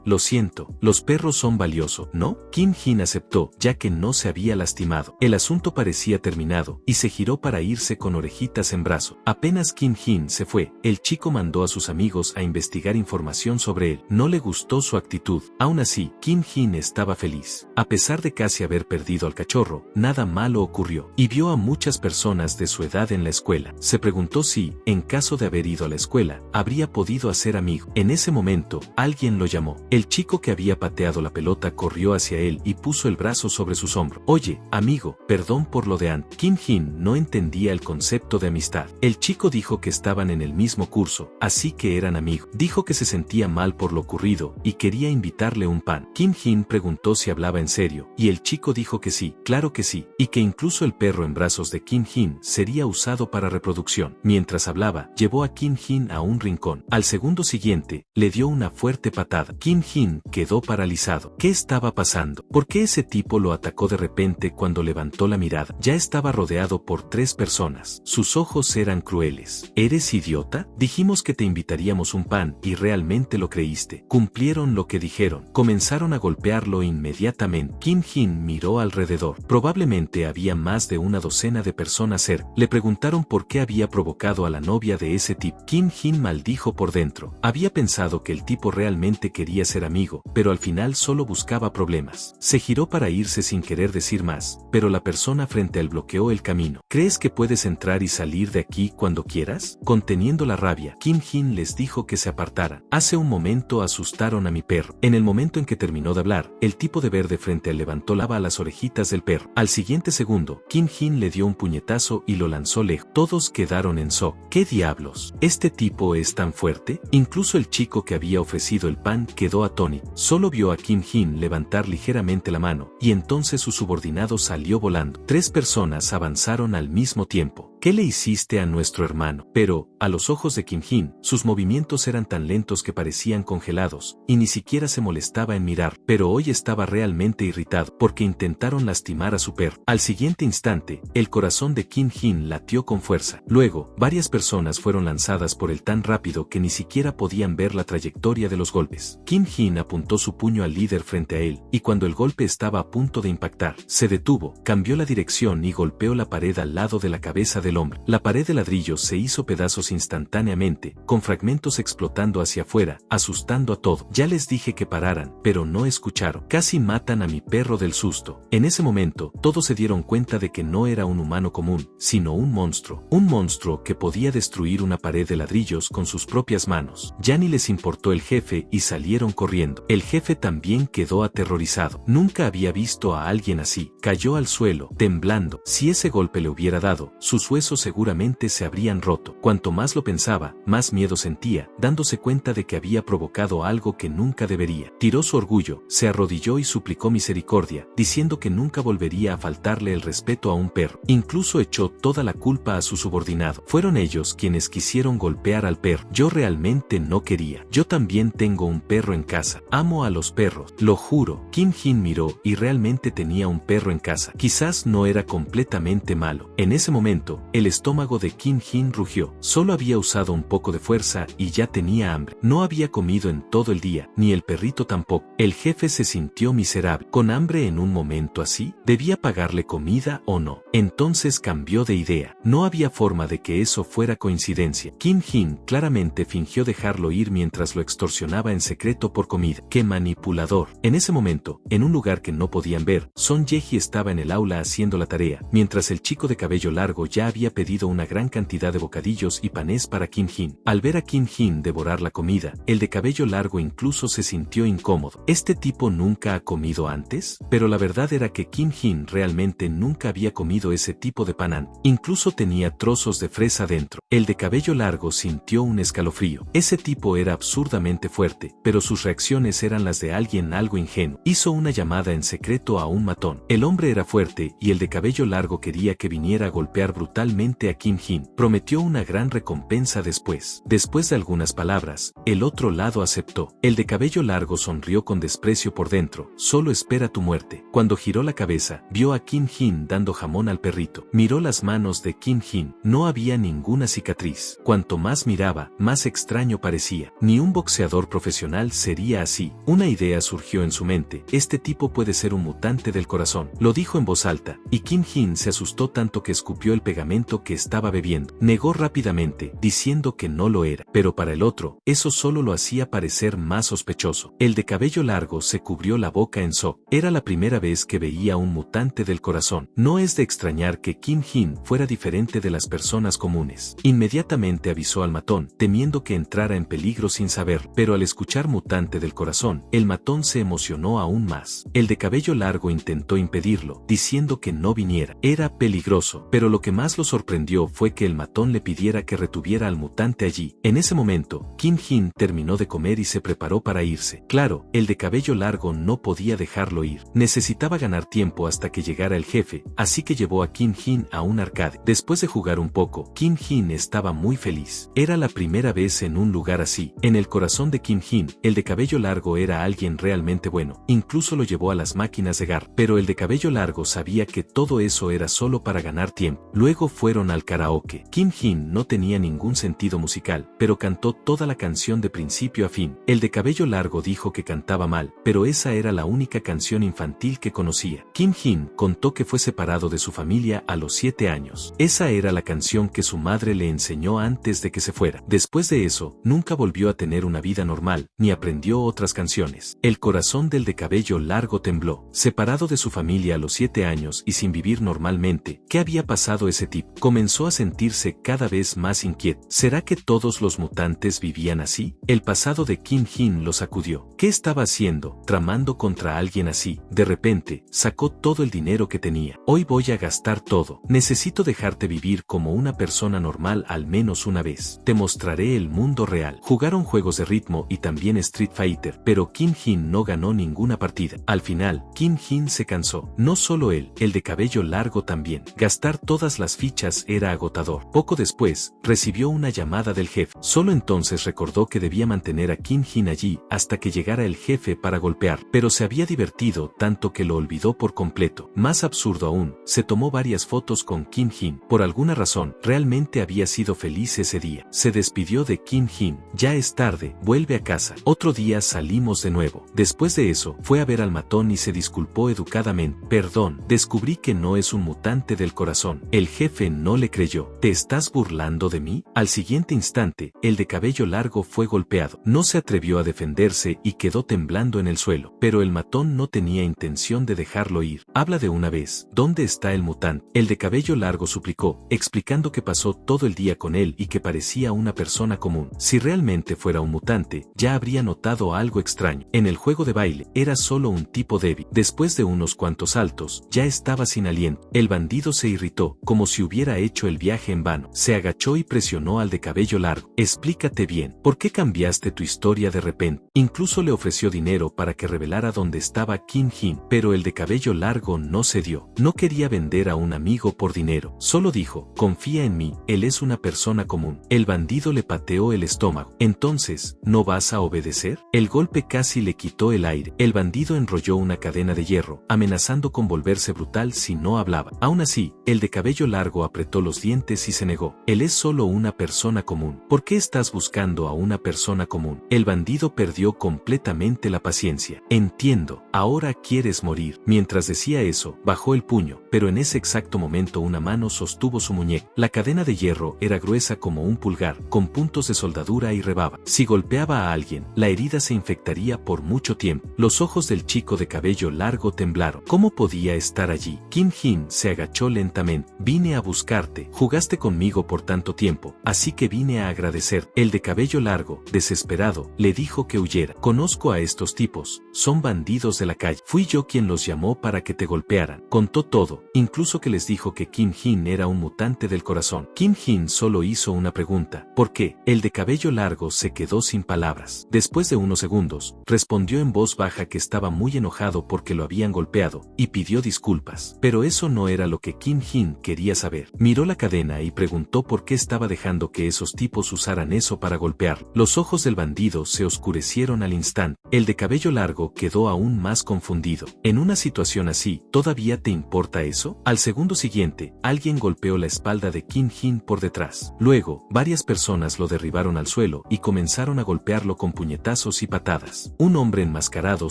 lo siento, los perros son valiosos, ¿no? Kim Jin aceptó, ya que no se había lastimado. El asunto parecía terminado, y se giró para irse con Orejitas en brazo. Apenas Kim Jin se fue, el chico mandó a sus amigos a investigar información sobre él. No le gustó su actitud. Aún así, Kim Jin estaba feliz. A pesar de casi haber perdido al cachorro, nada malo ocurrió, y vio a muchas personas de su edad en la escuela. Se preguntó si, en caso de haber ido a la escuela, habría podido hacer amigo. En ese momento, alguien lo llamó. El chico que había pateado la pelota corrió hacia él y puso el brazo sobre sus hombros. Oye, amigo, perdón por lo de antes. Kim Jin no entendía el concepto de amistad. El chico dijo que estaban en el mismo curso, así que eran amigos. Dijo que se sentía mal por lo ocurrido y quería invitarle un pan. Kim Jin preguntó si hablaba en serio, y el chico dijo que sí, claro que sí, y que incluso el perro en brazos de Kim Jin sería usado para reproducción. Mientras hablaba, llevó a Kim Jin a un rincón. Al segundo siguiente, le dio una fuerte patada. Kim Jin quedó paralizado. ¿Qué estaba pasando? ¿Por qué ese tipo lo atacó de repente cuando levantó la mirada? Ya estaba rodeado por 3 personas. Sus ojos eran crueles. ¿Eres idiota? Dijimos que te invitaríamos un pan y realmente lo creíste. Cumplieron lo que dijeron. Comenzaron a golpearlo inmediatamente. Kim Jin miró alrededor. Probablemente había más de una docena de personas cerca. Le preguntaron por qué había provocado a la novia de ese tipo. Kim Jin maldijo por dentro. Había pensado que el tipo realmente quería ser amigo, pero al final solo buscaba problemas. Se giró para irse sin querer decir más, pero la persona frente a él bloqueó el camino. ¿Crees que puedes entrar y salir de aquí cuando quieras? Conteniendo la rabia, Kim Jin les dijo que se apartaran. Hace un momento asustaron a mi perro. En el momento en que terminó de hablar, el tipo de verde frente a él levantó la bala a las orejitas del perro. Al siguiente segundo, Kim Jin le dio un puñetazo y lo lanzó lejos. Todos quedaron en shock. ¿Qué diablos? ¿Este tipo es tan fuerte? Incluso el chico que había ofrecido el pan quedó atónito. Solo vio a Kim Jin levantar ligeramente la mano, y entonces su subordinado salió volando. 3 personas avanzaron al mismo tiempo. ¿Qué le hiciste a nuestro hermano? Pero, a los ojos de Kim Jin, sus movimientos eran tan lentos que parecían congelados, y ni siquiera se molestaba en mirar, pero hoy estaba realmente irritado, porque intentaron lastimar a su perro. Al siguiente instante, el corazón de Kim Jin latió con fuerza. Luego, varias personas fueron lanzadas por él tan rápido que ni siquiera podían ver la trayectoria de los golpes. Kim Jin apuntó su puño al líder frente a él, y cuando el golpe estaba a punto de impactar, se detuvo, cambió la dirección y golpeó la pared al lado de la cabeza del del hombre. La pared de ladrillos se hizo pedazos instantáneamente, con fragmentos explotando hacia afuera, asustando a todo. Ya les dije que pararan, pero no escucharon. Casi matan a mi perro del susto. En ese momento, todos se dieron cuenta de que no era un humano común, sino un monstruo. Un monstruo que podía destruir una pared de ladrillos con sus propias manos. Ya ni les importó el jefe y salieron corriendo. El jefe también quedó aterrorizado. Nunca había visto a alguien así. Cayó al suelo, temblando. Si ese golpe le hubiera dado, sus huesos seguramente se habrían roto. Cuanto más lo pensaba, más miedo sentía, dándose cuenta de que había provocado algo que nunca debería. Tiró su orgullo, se arrodilló y suplicó misericordia, diciendo que nunca volvería a faltarle el respeto a un perro. Incluso echó toda la culpa a su subordinado. Fueron ellos quienes quisieron golpear al perro. Yo realmente no quería. Yo también tengo un perro en casa. Amo a los perros. Lo juro. Kim Jin miró y realmente tenía un perro en casa. Quizás no era completamente malo. En ese momento, el estómago de Kim Jin rugió. Solo había usado un poco de fuerza y ya tenía hambre. No había comido en todo el día, ni el perrito tampoco. El jefe se sintió miserable. Con hambre en un momento así, ¿debía pagarle comida o no? Entonces cambió de idea. No había forma de que eso fuera coincidencia. Kim Jin claramente fingió dejarlo ir mientras lo extorsionaba en secreto por comida. ¡Qué manipulador! En ese momento, en un lugar que no podían ver, Son Ye-ji estaba en el aula haciendo la tarea, mientras el chico de cabello largo ya había pedido una gran cantidad de bocadillos y panés para Kim Jin. Al ver a Kim Jin devorar la comida, el de cabello largo incluso se sintió incómodo. ¿Este tipo nunca ha comido antes? Pero la verdad era que Kim Jin realmente nunca había comido ese tipo de pan antes. Incluso tenía trozos de fresa dentro. El de cabello largo sintió un escalofrío. Ese tipo era absurdamente fuerte, pero sus reacciones eran las de alguien algo ingenuo. Hizo una llamada en secreto a un matón. El hombre era fuerte y el de cabello largo quería que viniera a golpear brutalmente a Kim Jin. Prometió una gran recompensa después. Después de algunas palabras, el otro lado aceptó. El de cabello largo sonrió con desprecio por dentro. Solo espera tu muerte. Cuando giró la cabeza, vio a Kim Jin dando jamón al perrito. Miró las manos de Kim Jin. No había ninguna cicatriz. Cuanto más miraba, más extraño parecía. Ni un boxeador profesional sería así. Una idea surgió en su mente. Este tipo puede ser un mutante del corazón. Lo dijo en voz alta, y Kim Jin se asustó tanto que escupió el pegamento que estaba bebiendo. Negó rápidamente, diciendo que no lo era. Pero para el otro, eso solo lo hacía parecer más sospechoso. El de cabello largo se cubrió la boca en shock. Era la primera vez que veía a un mutante del corazón. No es de extrañar que Kim Jin fuera diferente de las personas comunes. Inmediatamente avisó al matón, temiendo que entrara en peligro sin saber, pero al escuchar mutante del corazón, el matón se emocionó aún más. El de cabello largo intentó impedirlo, diciendo que no viniera. Era peligroso, pero lo que más lo sorprendió fue que el matón le pidiera que retuviera al mutante allí. En ese momento, Kim Jin terminó de comer y se preparó para irse. Claro, el de cabello largo no podía dejarlo ir. Necesitaba ganar tiempo hasta que llegara el jefe, así que llevó a Kim Jin a un arcade. Después de jugar un poco, Kim Jin estaba muy feliz. Era la primera vez en un lugar así. En el corazón de Kim Jin, el de cabello largo era alguien realmente bueno. Incluso lo llevó a las máquinas de gar. Pero el de cabello largo sabía que todo eso era solo para ganar tiempo. Luego fueron al karaoke. Kim Jin no tenía ningún sentido musical, pero cantó toda la canción de principio a fin. El de cabello largo dijo que cantaba mal, pero esa era la única canción infantil que conocía. Kim Jin contó que fue separado de su familia a los 7 años. Esa era la canción que su madre le enseñó antes de que se fuera. Después de eso, nunca volvió a tener una vida normal, ni aprendió otras canciones. El corazón del de cabello largo tembló. Separado de su familia a los 7 años y sin vivir normalmente, ¿qué había pasado ese tipo? Comenzó a sentirse cada vez más inquieto. ¿Será que todos los mutantes vivían así? El pasado de Kim Jin lo sacudió. ¿Qué estaba haciendo? Tramando contra alguien así. De repente, sacó todo el dinero que tenía. Hoy voy a gastar todo. Necesito dejarte vivir como una persona normal al menos una vez. Te mostraré el mundo real. Jugaron juegos de ritmo y también Street Fighter, pero Kim Jin no ganó ninguna partida. Al final, Kim Jin se cansó. No solo él, el de cabello largo también. Gastar todas las fichas era agotador. Poco después, recibió una llamada del jefe. Solo entonces recordó que debía mantener a Kim Jin allí hasta que llegara el jefe para golpear, pero se había divertido tanto que lo olvidó por completo. Más absurdo aún, se tomó varias fotos con Kim Jin. Por alguna razón, realmente había sido feliz ese día. Se despidió de Kim Jin. Ya es tarde, vuelve a casa. Otro día salimos de nuevo. Después de eso, fue a ver al matón y se disculpó educadamente. Perdón, descubrí que no es un mutante del corazón. El jefe jefe no le creyó. ¿Te estás burlando de mí? Al siguiente instante, el de cabello largo fue golpeado. No se atrevió a defenderse y quedó temblando en el suelo. Pero el matón no tenía intención de dejarlo ir. Habla de una vez. ¿Dónde está el mutante? El de cabello largo suplicó, explicando que pasó todo el día con él y que parecía una persona común. Si realmente fuera un mutante, ya habría notado algo extraño. En el juego de baile, era solo un tipo débil. Después de unos cuantos saltos, ya estaba sin aliento. El bandido se irritó, como si hubiera hecho el viaje en vano. Se agachó y presionó al de cabello largo. Explícate bien, ¿por qué cambiaste tu historia de repente? Incluso le ofreció dinero para que revelara dónde estaba Kim Jin, pero el de cabello largo no cedió. No quería vender a un amigo por dinero. Solo dijo, confía en mí, él es una persona común. El bandido le pateó el estómago. Entonces, ¿no vas a obedecer? El golpe casi le quitó el aire. El bandido enrolló una cadena de hierro, amenazando con volverse brutal si no hablaba. Aún así, el de cabello largo apretó los dientes y se negó. Él es solo una persona común. ¿Por qué estás buscando a una persona común? El bandido perdió completamente la paciencia. Entiendo, ahora quieres morir. Mientras decía eso, bajó el puño, pero en ese exacto momento una mano sostuvo su muñeca. La cadena de hierro era gruesa como un pulgar, con puntos de soldadura y rebaba. Si golpeaba a alguien, la herida se infectaría por mucho tiempo. Los ojos del chico de cabello largo temblaron. ¿Cómo podía estar allí? Kim Jin se agachó lentamente. Vine a buscarte. Jugaste conmigo por tanto tiempo, así que vine a agradecer. El de cabello largo, desesperado, le dijo que huyera. Conozco a estos tipos. Son bandidos de la calle. Fui yo quien los llamó para que te golpearan. Contó todo, incluso que les dijo que Kim Jin era un mutante del corazón. Kim Jin solo hizo una pregunta. ¿Por qué? El de cabello largo se quedó sin palabras. Después de unos segundos, respondió en voz baja que estaba muy enojado porque lo habían golpeado, y pidió disculpas. Pero eso no era lo que Kim Jin quería saber. Miró la cadena y preguntó por qué estaba dejando que esos tipos usaran eso para golpear. Los ojos del bandido se oscurecieron al instante. El de cabello largo quedó aún más confundido. En una situación así, ¿todavía te importa eso? Al segundo siguiente, alguien golpeó la espalda de Kim Jin por detrás. Luego, varias personas lo derribaron al suelo y comenzaron a golpearlo con puñetazos y patadas. Un hombre enmascarado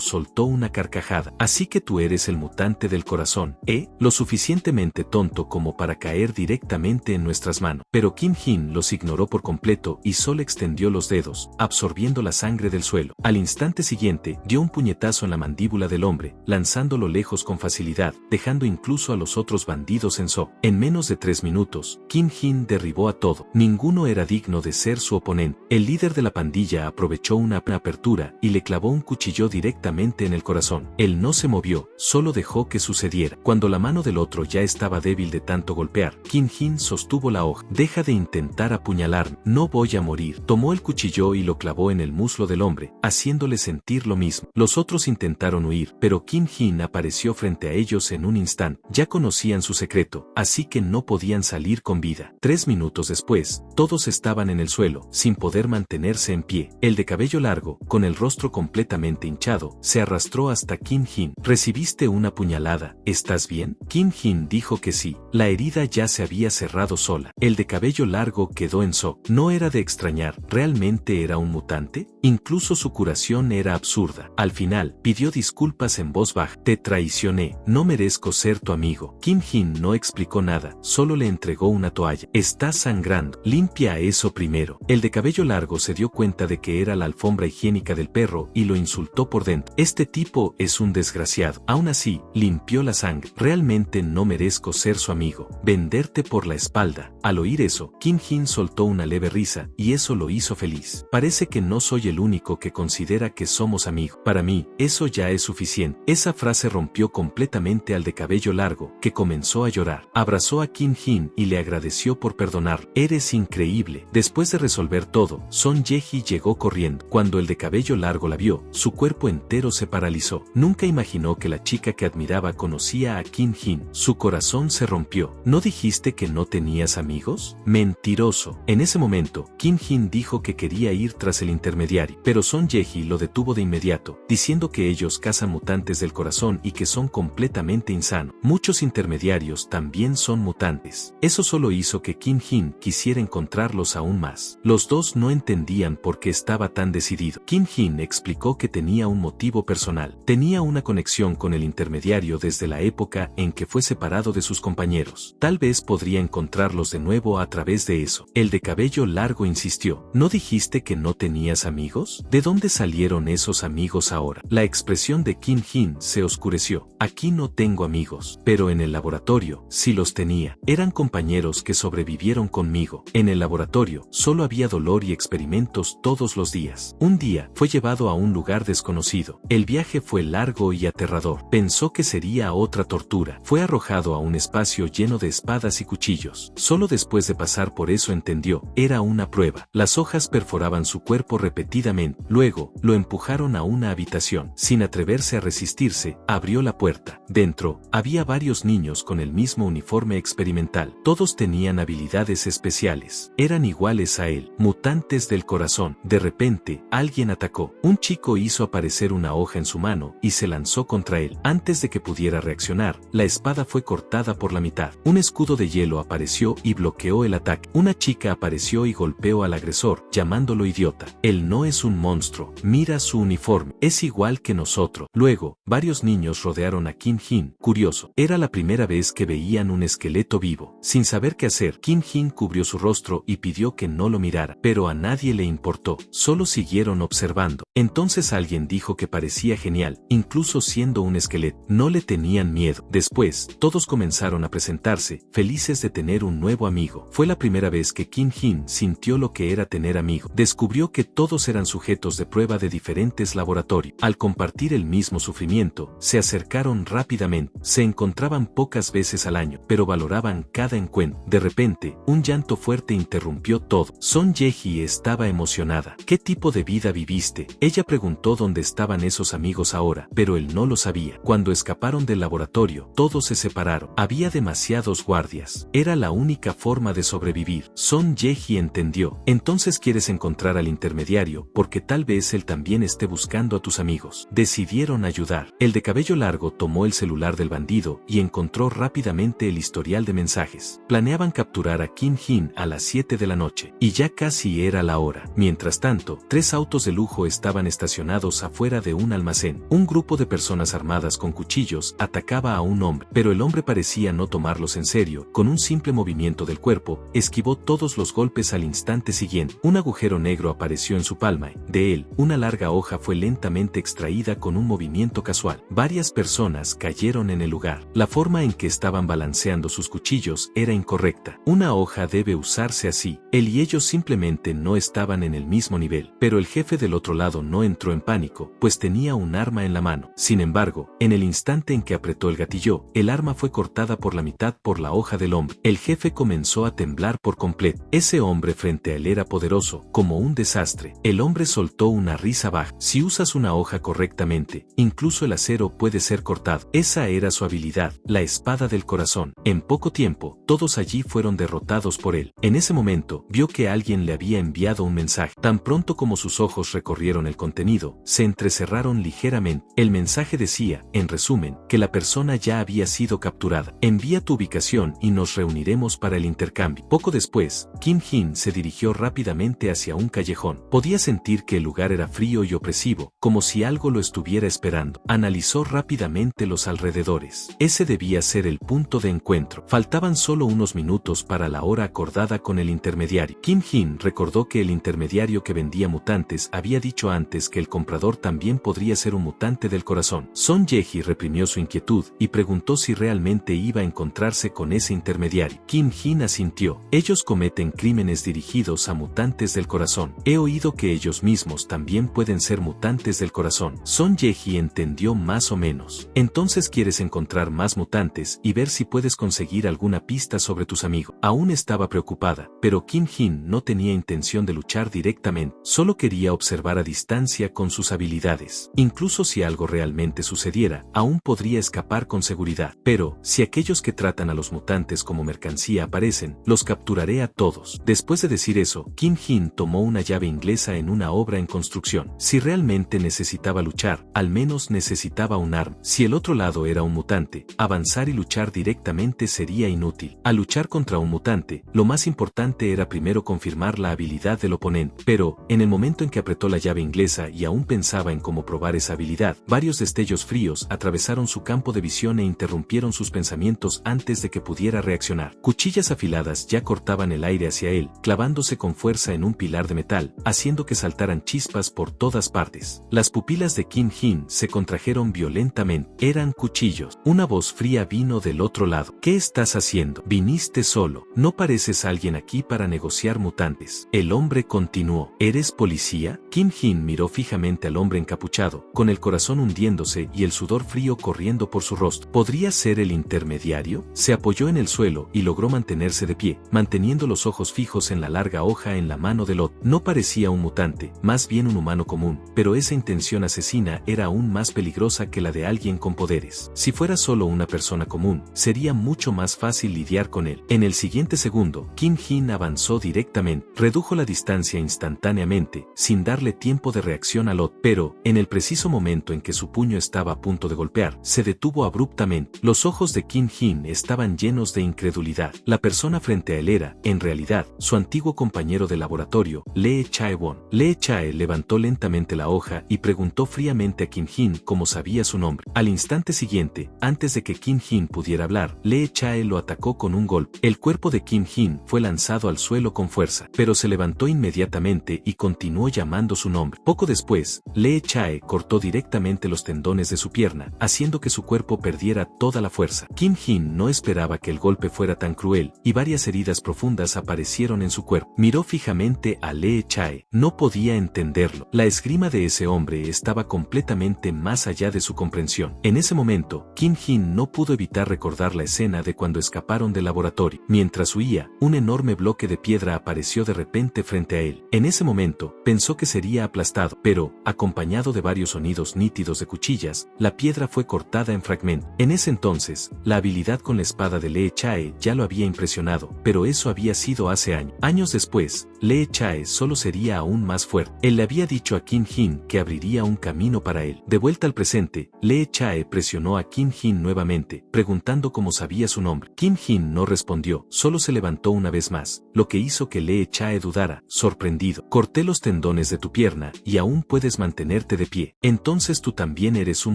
soltó una carcajada. Así que tú eres el mutante del corazón, ¿eh? Lo suficientemente tonto como para caer directamente en nuestras manos. Pero Kim Jin los ignoró por completo y solo extendió los dedos, absorbiendo la sangre del suelo. Al instante siguiente, dio un puñetazo en la mandíbula del hombre, lanzándolo lejos con facilidad, dejando incluso a los otros bandidos en shock. En menos de 3 minutos, Kim Jin derribó a todo. Ninguno era digno de ser su oponente. El líder de la pandilla aprovechó una apertura y le clavó un cuchillo directamente en el corazón. Él no se movió, solo dejó que sucediera. Cuando la mano del otro ya estaba débil de tanto golpear, Kim Jin sostuvo la hoja. Deja de intentar apuñalarme, no voy a morir. Tomó el cuchillo y lo clavó en el muslo del hombre, haciéndole sentir lo mismo. Los otros intentaron huir, pero Kim Jin apareció frente a ellos en un instante. Ya conocían su secreto, así que no podían salir con vida. 3 minutos después, todos estaban en el suelo, sin poder mantenerse en pie. El de cabello largo, con el rostro completamente hinchado, se arrastró hasta Kim Jin. ¿Recibiste una puñalada? ¿Estás bien? Kim Jin dijo que sí. La herida ya se había cerrado sola. El de cabello largo quedó en shock. No era de extrañar, ¿realmente era un mutante? Incluso su curación era absurda. Al final, pidió disculpas en voz baja. Te traicioné, no merezco ser tu amigo. Kim Jin no explicó nada, solo le entregó una toalla. Estás sangrando, limpia eso primero. El de cabello largo se dio cuenta de que era la alfombra higiénica del perro y lo insultó por dentro. Este tipo es un desgraciado. Aún así, limpió la sangre. Realmente no merezco ser su amigo. Venderte por la espalda. Al oír eso, Kim Jin soltó una leve risa, y eso lo hizo feliz. Parece que no soy el único que considera que somos amigos. Para mí, eso ya es suficiente. Esa frase rompió completamente al de cabello largo, que comenzó a llorar. Abrazó a Kim Jin y le agradeció por perdonar. Eres increíble. Después de resolver todo, Son Ye-ji llegó corriendo. Cuando el de cabello largo la vio, su cuerpo entero se paralizó. Nunca imaginó que la chica que admiraba conocía a Kim Jin. Su corazón se rompió. ¿No dijiste que no tenías amigos? Mentiroso. En ese momento, Kim Jin dijo que quería ir tras el intermediario, pero Son Ye-ji lo detuvo de inmediato, diciendo que ellos cazan mutantes del corazón y que son completamente insanos. Muchos intermediarios también son mutantes. Eso solo hizo que Kim Jin quisiera encontrarlos aún más. Los dos no entendían por qué estaba tan decidido. Kim Jin explicó que tenía un motivo personal. Tenía una conexión con el intermediario desde la época en que fue separado de sus compañeros. Tal vez podría encontrarlos de nuevo a través de eso. El de cabello largo insistió. ¿No dijiste que no tenías amigos? ¿De dónde salieron esos amigos ahora? La expresión de Kim Jin se oscureció. Aquí no tengo amigos, pero en el laboratorio sí los tenía. Eran compañeros que sobrevivieron conmigo. En el laboratorio solo había dolor y experimentos todos los días. Un día fue llevado a un lugar desconocido. El viaje fue largo y aterrador. Pensó que sería otra tortura. Fue arrojado a un espacio lleno de espadas y cuchillos. Solo después de pasar por eso entendió, era una prueba. Las hojas perforaban su cuerpo repetidamente. Luego, lo empujaron a una habitación. Sin atreverse a resistirse, abrió la puerta. Dentro, había varios niños con el mismo uniforme experimental. Todos tenían habilidades especiales. Eran iguales a él, mutantes del corazón. De repente, alguien atacó. Un chico hizo aparecer una hoja en su mano y se lanzó contra él. Antes de que pudiera reaccionar, la espada fue cortada por la mitad. Un escudo de hielo apareció y bloqueó el ataque. Una chica apareció y golpeó al agresor, llamándolo idiota. Él no es un monstruo. Mira su uniforme. Es igual que nosotros. Luego, varios niños rodearon a Kim Jin. Curioso. Era la primera vez que veían un esqueleto vivo. Sin saber qué hacer, Kim Jin cubrió su rostro y pidió que no lo mirara. Pero a nadie le importó. Solo siguieron observando. Entonces alguien dijo que parecía genial, incluso siendo un esqueleto. No le tenían miedo. Después, todos comenzaron a presentarse, felices de tener un nuevo amigo. Fue la primera vez que Kim Jin sintió lo que era tener amigo. Descubrió que todos eran sujetos de prueba de diferentes laboratorios. Al compartir el mismo sufrimiento, se acercaron rápidamente. Se encontraban pocas veces al año, pero valoraban cada encuentro. De repente, un llanto fuerte interrumpió todo. Son Ye-Ji estaba emocionada. ¿Qué tipo de vida viviste? Ella preguntó dónde estaban esos amigos ahora, pero él no lo sabía. Cuando escaparon del laboratorio, todos se separaron. Había demasiados guardias. Era la única forma de sobrevivir. Son Ye-Ji entendió. Entonces quieres encontrar al intermediario, porque tal vez él también esté buscando a tus amigos. Decidieron ayudar. El de cabello largo tomó el celular del bandido y encontró rápidamente el historial de mensajes. Planeaban capturar a Kim Jin a las 7 de la noche, y ya casi era la hora. Mientras tanto, 3 autos de lujo estaban estacionados afuera de un almacén. Un grupo de personas armadas con cuchillos atacaba a un hombre, pero el hombre parecía no tomarlos en serio. Con un simple movimiento del cuerpo, esquivó todos los golpes al instante siguiente. Un agujero negro apareció en su palma. De él, una larga hoja fue lentamente extraída con un movimiento casual. Varias personas cayeron en el lugar. La forma en que estaban balanceando sus cuchillos era incorrecta. Una hoja debe usarse así. Él y ellos simplemente no estaban en el mismo nivel. Pero el jefe del otro lado no entró en pánico, pues tenía un arma en la mano. Sin embargo, en el instante en que apretó el gatillo, el arma fue cortada por la mitad por la hoja del hombre. El jefe comenzó a temblar por completo. Ese hombre frente a él era poderoso, como un desastre. El hombre soltó una risa baja. Si usas una hoja correctamente, incluso el acero puede ser cortado. Esa era su habilidad, la espada del corazón. En poco tiempo, todos allí fueron derrotados por él. En ese momento, vio que alguien le había enviado un mensaje. Tan pronto como sus ojos recorrieron el contenido, se entrecerraron ligeramente. El mensaje decía, en resumen, que la persona ya había sido capturada. Envía tu ubicación y nos reuniremos para el intercambio. Poco después, Kim Jin se dirigió rápidamente hacia un callejón. Podía sentir que el lugar era frío y opresivo, como si algo lo estuviera esperando. Analizó rápidamente los alrededores. Ese debía ser el punto de encuentro. Faltaban solo unos minutos para la hora acordada con el intermediario. Kim Jin recordó que el intermediario que vendía mutantes había dicho antes que el comprador también podría ser un mutante del corazón. Son Ye-Ji reprimió su inquietud y preguntó si realmente iba a encontrarse con ese intermediario. Kim Jin asintió. Ellos cometen crímenes dirigidos a mutantes del corazón. He oído que ellos mismos también pueden ser mutantes del corazón. Son Ye-Ji entendió más o menos. Entonces quieres encontrar más mutantes y ver si puedes conseguir alguna pista sobre tus amigos. Aún estaba preocupada, pero Kim Jin no tenía intención de luchar directamente. Solo quería observar a distancia con sus habilidades. Incluso si algo realmente sucediera, aún podría escapar con seguridad. Pero, si aquellos que tratan a los mutantes como mercancía aparecen, los capturaré a todos. Después de decir eso, Kim Jin tomó una llave inglesa en una obra en construcción. Si realmente necesitaba luchar, al menos necesitaba un arma. Si el otro lado era un mutante, avanzar y luchar directamente sería inútil. Al luchar contra un mutante, lo más importante era primero confirmar la habilidad del oponente. Pero, en el momento en que apretó la llave inglesa y aún pensaba en cómo probar esa habilidad, varios destellos fríos atravesaron su campo de visión e interrumpieron sus pensamientos antes de que pudiera pudiera reaccionar. Cuchillas afiladas ya cortaban el aire hacia él, clavándose con fuerza en un pilar de metal, haciendo que saltaran chispas por todas partes. Las pupilas de Kim Jin se contrajeron violentamente. Eran cuchillos. Una voz fría vino del otro lado. ¿Qué estás haciendo? Viniste solo. No pareces alguien aquí para negociar mutantes. El hombre continuó. ¿Eres policía? Kim Jin miró fijamente al hombre encapuchado, con el corazón hundiéndose y el sudor frío corriendo por su rostro. ¿Podría ser el intermediario? Se apoyó en el suelo y logró mantenerse de pie, manteniendo los ojos fijos en la larga hoja en la mano del otro. No parecía un mutante, más bien un humano común, pero esa intención asesina era aún más peligrosa que la de alguien con poderes. Si fuera solo una persona común, sería mucho más fácil lidiar con él. En el siguiente segundo, Kim Jin avanzó directamente, redujo la distancia instantáneamente, sin darle tiempo de reacción al otro, pero, en el preciso momento en que su puño estaba a punto de golpear, se detuvo abruptamente. Los ojos de Kim Jin estaban llenos de incredulidad. La persona frente a él era, en realidad, su antiguo compañero de laboratorio, Lee Chae-won. Lee Chae levantó lentamente la hoja y preguntó fríamente a Kim Jin cómo sabía su nombre. Al instante siguiente, antes de que Kim Jin pudiera hablar, Lee Chae lo atacó con un golpe. El cuerpo de Kim Jin fue lanzado al suelo con fuerza, pero se levantó inmediatamente y continuó llamando su nombre. Poco después, Lee Chae cortó directamente los tendones de su pierna, haciendo que su cuerpo perdiera toda la fuerza. Kim Jin no esperaba que el golpe fuera tan cruel, y varias heridas profundas aparecieron en su cuerpo. Miró fijamente a Lee Chae. No podía entenderlo. La esgrima de ese hombre estaba completamente más allá de su comprensión. En ese momento, Kim Jin no pudo evitar recordar la escena de cuando escaparon del laboratorio. Mientras huía, un enorme bloque de piedra apareció de repente frente a él. En ese momento, pensó que sería aplastado, pero, acompañado de varios sonidos nítidos de cuchillas, la piedra fue cortada en fragmentos. En ese entonces, la habilidad con la espada de Lee Chae ya lo había impresionado, pero eso había sido hace años. Años después, Lee Chae solo sería aún más fuerte. Él le había dicho a Kim Jin que abriría un camino para él. De vuelta al presente, Lee Chae presionó a Kim Jin nuevamente, preguntando cómo sabía su nombre. Kim Jin no respondió, solo se levantó una vez más, lo que hizo que Lee Chae dudara, sorprendido. Corté los tendones de tu pierna y aún puedes mantenerte de pie. Entonces tú también eres un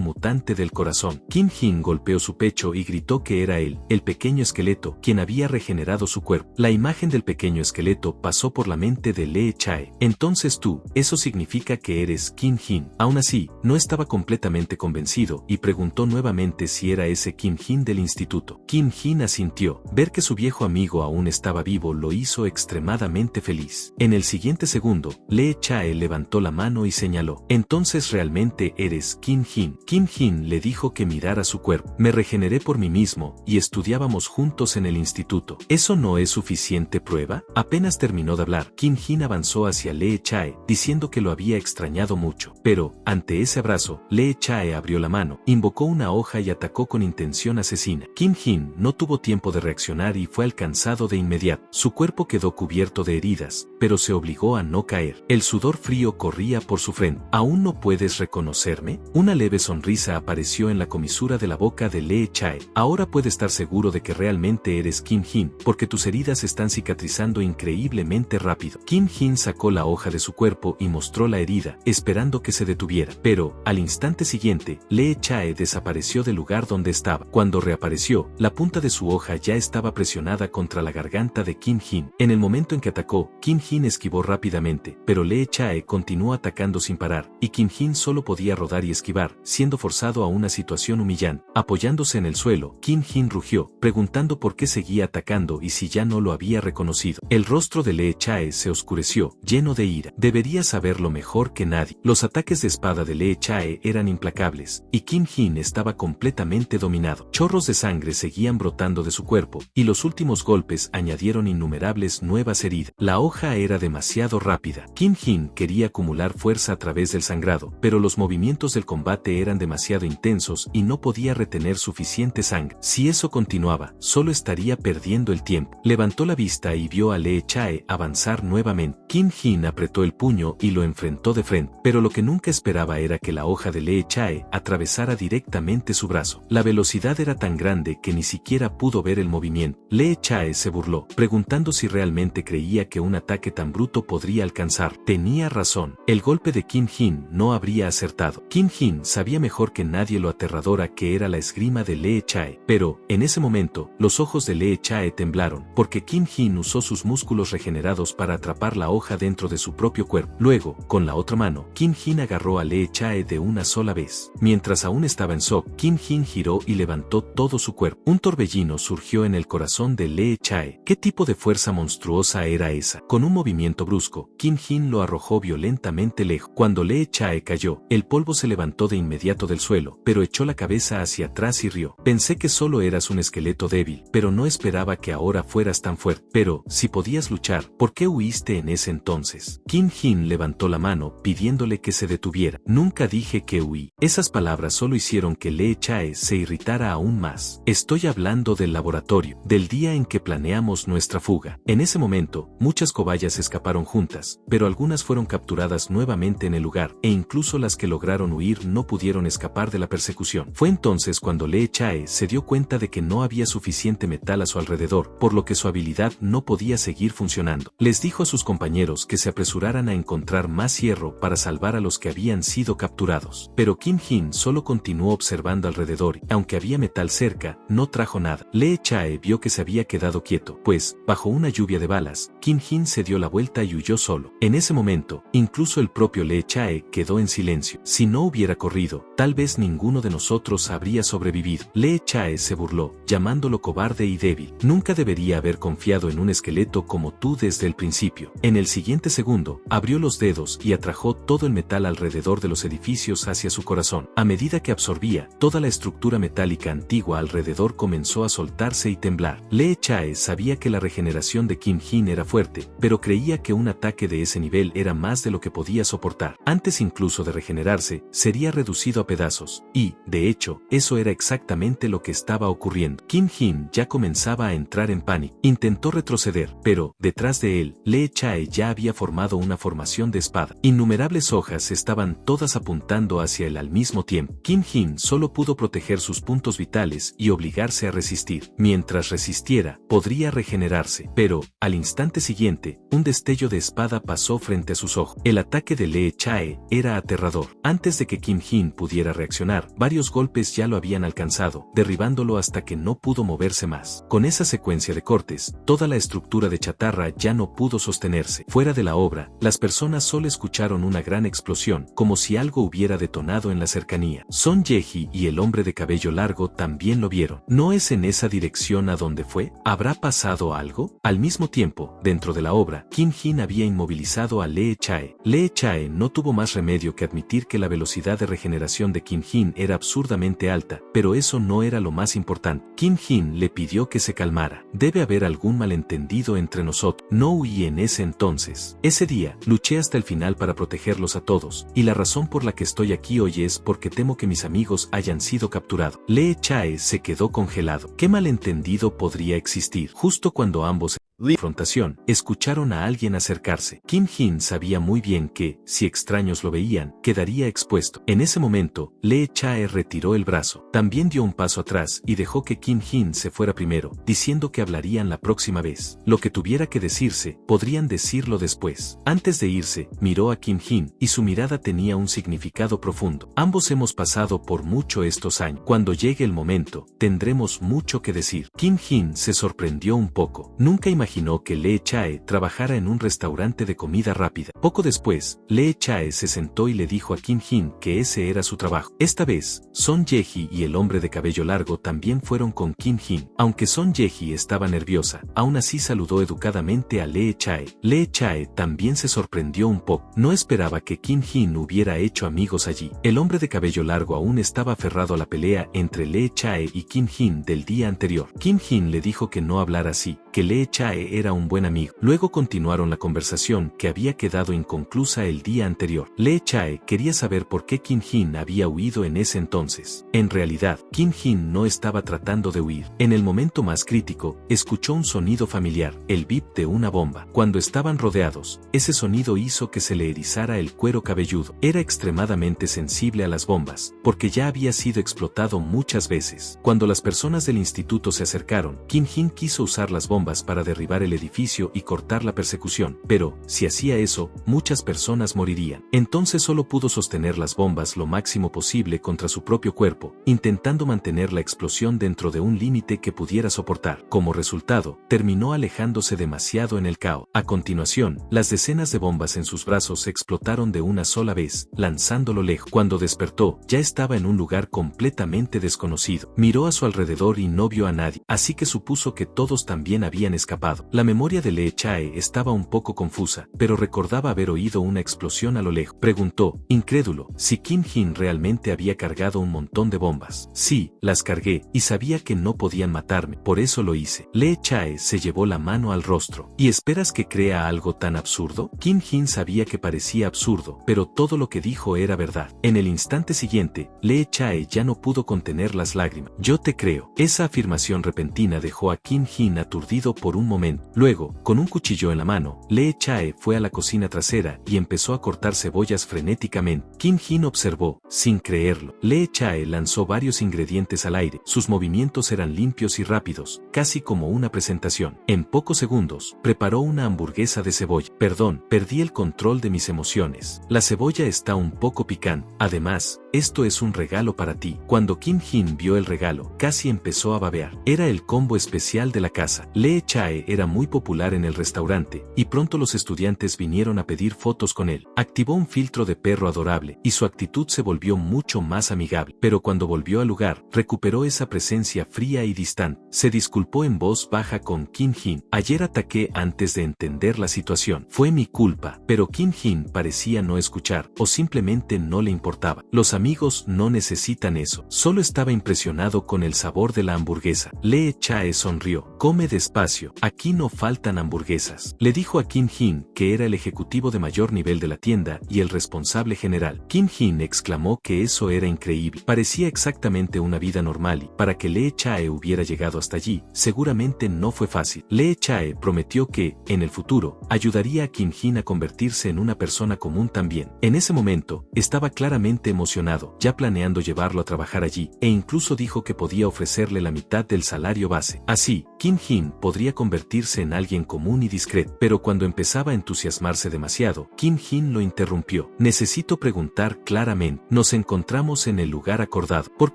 mutante del corazón. Kim Jin golpeó su pecho y gritó que era él, el pequeño esqueleto, quien había regenerado su cuerpo. La imagen del pequeño esqueleto pasó por la mente de Lee Chae. Entonces tú, eso significa que eres Kim Jin. Aún así, no estaba completamente convencido y preguntó nuevamente si era ese Kim Jin del instituto. Kim Jin asintió. Ver que su viejo amigo aún estaba vivo lo hizo extremadamente feliz. En el siguiente segundo, Lee Chae levantó la mano y señaló. Entonces realmente eres Kim Jin. Kim Jin le dijo que mirara su cuerpo. Me regeneré por mí mismo y estudiábamos juntos en el instituto. ¿Eso no es suficiente prueba? Apenas terminó de hablar, Kim Jin avanzó hacia Lee Chae, diciendo que lo había extrañado mucho. Pero, ante ese abrazo, Lee Chae abrió la mano, invocó una hoja y atacó con intención asesina. Kim Jin no tuvo tiempo de reaccionar y fue alcanzado de inmediato. Su cuerpo quedó cubierto de heridas, pero se obligó a no caer. El sudor frío corría por su frente. ¿Aún no puedes reconocerme? Una leve sonrisa apareció en la comisura de la boca de Lee Chae. Ahora puede estar seguro de que realmente eres Kim Jin, porque tus heridas están cicatrizando increíblemente rápido. Kim Jin sacó la hoja de su cuerpo y mostró la herida, esperando que se detuviera. Pero, al instante siguiente, Lee Chae desapareció del lugar donde estaba. Cuando reapareció, la punta de su hoja ya estaba presionada contra la garganta de Kim Jin. En el momento en que atacó, Kim Jin esquivó rápidamente, pero Lee Chae continuó atacando sin parar, y Kim Jin solo podía rodar y esquivar, siendo forzado a una situación humillante. Apoyándose en el suelo, Kim Jin rugió, preguntando por qué seguía atacando y si ya no lo había reconocido. El rostro de Lee Chae se oscureció, lleno de ira. Debería saberlo mejor que nadie. Los ataques de espada de Lee Chae eran implacables, y Kim Jin estaba completamente dominado. Chorros de sangre seguían brotando de su cuerpo, y los últimos golpes añadieron innumerables nuevas heridas. La hoja era demasiado rápida. Kim Jin quería acumular fuerza a través del sangrado, pero los movimientos del combate eran demasiado intensos y no podía retener suficiente sangre. Si eso continuaba, solo estaría perdiendo el tiempo. Levantó la vista y vio a Lee Chae avanzar empezar nuevamente. Kim Jin apretó el puño y lo enfrentó de frente, pero lo que nunca esperaba era que la hoja de Lee Chae atravesara directamente su brazo. La velocidad era tan grande que ni siquiera pudo ver el movimiento. Lee Chae se burló, preguntando si realmente creía que un ataque tan bruto podría alcanzar. Tenía razón, el golpe de Kim Jin no habría acertado. Kim Jin sabía mejor que nadie lo aterradora que era la esgrima de Lee Chae, pero, en ese momento, los ojos de Lee Chae temblaron, porque Kim Jin usó sus músculos regenerados para atrapar la hoja dentro de su propio cuerpo. Luego, con la otra mano, Kim Jin agarró a Lee Chae de una sola vez. Mientras aún estaba en shock, Kim Jin giró y levantó todo su cuerpo. Un torbellino surgió en el corazón de Lee Chae. ¿Qué tipo de fuerza monstruosa era esa? Con un movimiento brusco, Kim Jin lo arrojó violentamente lejos. Cuando Lee Chae cayó, el polvo se levantó de inmediato del suelo, pero echó la cabeza hacia atrás y rió. Pensé que solo eras un esqueleto débil, pero no esperaba que ahora fueras tan fuerte. Pero, si podías luchar, ¿por qué huiste en ese entonces? Kim Jin levantó la mano, pidiéndole que se detuviera. Nunca dije que huí. Esas palabras solo hicieron que Lee Chae se irritara aún más. Estoy hablando del laboratorio, del día en que planeamos nuestra fuga. En ese momento, muchas cobayas escaparon juntas, pero algunas fueron capturadas nuevamente en el lugar, e incluso las que lograron huir no pudieron escapar de la persecución. Fue entonces cuando Lee Chae se dio cuenta de que no había suficiente metal a su alrededor, por lo que su habilidad no podía seguir funcionando. Les dijo a sus compañeros que se apresuraran a encontrar más hierro para salvar a los que habían sido capturados. Pero Kim Jin solo continuó observando alrededor y, aunque había metal cerca, no trajo nada. Lee Chae vio que se había quedado quieto, pues, bajo una lluvia de balas, Kim Jin se dio la vuelta y huyó solo. En ese momento, incluso el propio Lee Chae quedó en silencio. Si no hubiera corrido, tal vez ninguno de nosotros habría sobrevivido. Lee Chae se burló, llamándolo cobarde y débil. Nunca debería haber confiado en un esqueleto como tú desde el principio. En el siguiente segundo, abrió los dedos y atrajo todo el metal alrededor de los edificios hacia su corazón. A medida que absorbía, toda la estructura metálica antigua alrededor comenzó a soltarse y temblar. Lee Chae sabía que la regeneración de Kim Jin era fuerte, pero creía que un ataque de ese nivel era más de lo que podía soportar. Antes incluso de regenerarse, sería reducido a pedazos, y, de hecho, eso era exactamente lo que estaba ocurriendo. Kim Jin ya comenzaba a entrar en pánico. Intentó retroceder, pero, detrás de él, Lee Chae ya había formado una formación de espada. Innumerables hojas estaban todas apuntando hacia él al mismo tiempo. Kim Jin solo pudo proteger sus puntos vitales y obligarse a resistir. Mientras resistiera, podría regenerarse, pero, al instante siguiente, un destello de espada pasó frente a sus ojos. El ataque de Lee Chae era aterrador. Antes de que Kim Jin pudiera reaccionar, varios golpes ya lo habían alcanzado, derribándolo hasta que no pudo moverse más. Con esa secuencia de cortes, toda la estructura de chatarra ya no pudo sostenerse. Fuera de la obra, las personas solo escucharon una gran explosión, como si algo hubiera detonado en la cercanía. Son Ye-Ji y el hombre de cabello largo también lo vieron. ¿No es en esa dirección a donde fue? ¿Habrá pasado algo? Al mismo tiempo, dentro de la obra, Kim Jin había inmovilizado a Lee Chae. Lee Chae no tuvo más remedio que admitir que la velocidad de regeneración de Kim Jin era absurdamente alta, pero eso no era lo más importante. Kim Jin le pidió que se calmara. Debe haber algún malentendido entre nosotros. No huí en ese entonces. Ese día, luché hasta el final para protegerlos a todos, y la razón por la que estoy aquí hoy es porque temo que mis amigos hayan sido capturados. Lee Chae se quedó congelado. ¿Qué malentendido podría existir? Justo cuando ambos confrontación, escucharon a alguien acercarse. Kim Jin sabía muy bien que, si extraños lo veían, quedaría expuesto. En ese momento, Lee Chae retiró el brazo. También dio un paso atrás y dejó que Kim Jin se fuera primero, diciendo que hablarían la próxima vez. Lo que tuviera que decirse, podrían decirlo después. Antes de irse, miró a Kim Jin, y su mirada tenía un significado profundo. Ambos hemos pasado por mucho estos años. Cuando llegue el momento, tendremos mucho que decir. Kim Jin se sorprendió un poco. Nunca imaginó que Lee Chae trabajara en un restaurante de comida rápida. Poco después, Lee Chae se sentó y le dijo a Kim Jin que ese era su trabajo. Esta vez, Son Ye-Ji y el hombre de cabello largo también fueron con Kim Jin. Aunque Son Ye-Ji estaba nerviosa, aún así saludó educadamente a Lee Chae. Lee Chae también se sorprendió un poco. No esperaba que Kim Jin hubiera hecho amigos allí. El hombre de cabello largo aún estaba aferrado a la pelea entre Lee Chae y Kim Jin del día anterior. Kim Jin le dijo que no hablara así, que Lee Chae Chae era un buen amigo. Luego continuaron la conversación que había quedado inconclusa el día anterior. Lee Chae quería saber por qué Kim Jin había huido en ese entonces. En realidad, Kim Jin no estaba tratando de huir. En el momento más crítico, escuchó un sonido familiar, el bip de una bomba. Cuando estaban rodeados, ese sonido hizo que se le erizara el cuero cabelludo. Era extremadamente sensible a las bombas, porque ya había sido explotado muchas veces. Cuando las personas del instituto se acercaron, Kim Jin quiso usar las bombas para derribar el edificio y cortar la persecución, pero, si hacía eso, muchas personas morirían. Entonces solo pudo sostener las bombas lo máximo posible contra su propio cuerpo, intentando mantener la explosión dentro de un límite que pudiera soportar. Como resultado, terminó alejándose demasiado en el caos. A continuación, las decenas de bombas en sus brazos explotaron de una sola vez, lanzándolo lejos. Cuando despertó, ya estaba en un lugar completamente desconocido. Miró a su alrededor y no vio a nadie, así que supuso que todos también habían escapado. La memoria de Lee Chae estaba un poco confusa, pero recordaba haber oído una explosión a lo lejos. Preguntó, incrédulo, si Kim Jin realmente había cargado un montón de bombas. Sí, las cargué, y sabía que no podían matarme, por eso lo hice. Lee Chae se llevó la mano al rostro. ¿Y esperas que crea algo tan absurdo? Kim Jin sabía que parecía absurdo, pero todo lo que dijo era verdad. En el instante siguiente, Lee Chae ya no pudo contener las lágrimas. Yo te creo. Esa afirmación repentina dejó a Kim Jin aturdido por un momento. Luego, con un cuchillo en la mano, Lee Chae fue a la cocina trasera y empezó a cortar cebollas frenéticamente. Kim Jin observó, sin creerlo. Lee Chae lanzó varios ingredientes al aire. Sus movimientos eran limpios y rápidos, casi como una presentación. En pocos segundos, preparó una hamburguesa de cebolla. Perdón, perdí el control de mis emociones. La cebolla está un poco picante. Además, esto es un regalo para ti. Cuando Kim Jin vio el regalo, casi empezó a babear. Era el combo especial de la casa. Lee Chae era muy popular en el restaurante, y pronto los estudiantes vinieron a pedir fotos con él. Activó un filtro de perro adorable, y su actitud se volvió mucho más amigable. Pero cuando volvió al lugar, recuperó esa presencia fría y distante. Se disculpó en voz baja con Kim Jin. Ayer ataqué antes de entender la situación. Fue mi culpa. Pero Kim Jin parecía no escuchar, o simplemente no le importaba. Los amigos no necesitan eso. Solo estaba impresionado con el sabor de la hamburguesa. Lee Chae sonrió. Come despacio. Aquí no faltan hamburguesas. Le dijo a Kim Jin que era el ejecutivo de mayor nivel de la tienda y el responsable general. Kim Jin exclamó que eso era increíble. Parecía exactamente una vida normal y, para que Lee Chae hubiera llegado hasta allí, seguramente no fue fácil. Lee Chae prometió que, en el futuro, ayudaría a Kim Jin a convertirse en una persona común también. En ese momento, estaba claramente emocionado, ya planeando llevarlo a trabajar allí, e incluso dijo que podía ofrecerle la mitad del salario base. Así, Kim Jin podría convertirse en alguien común y discreto. Pero cuando empezaba a entusiasmarse demasiado, Kim Jin lo interrumpió. Necesito preguntar claramente. Nos encontramos en el lugar acordado. ¿Por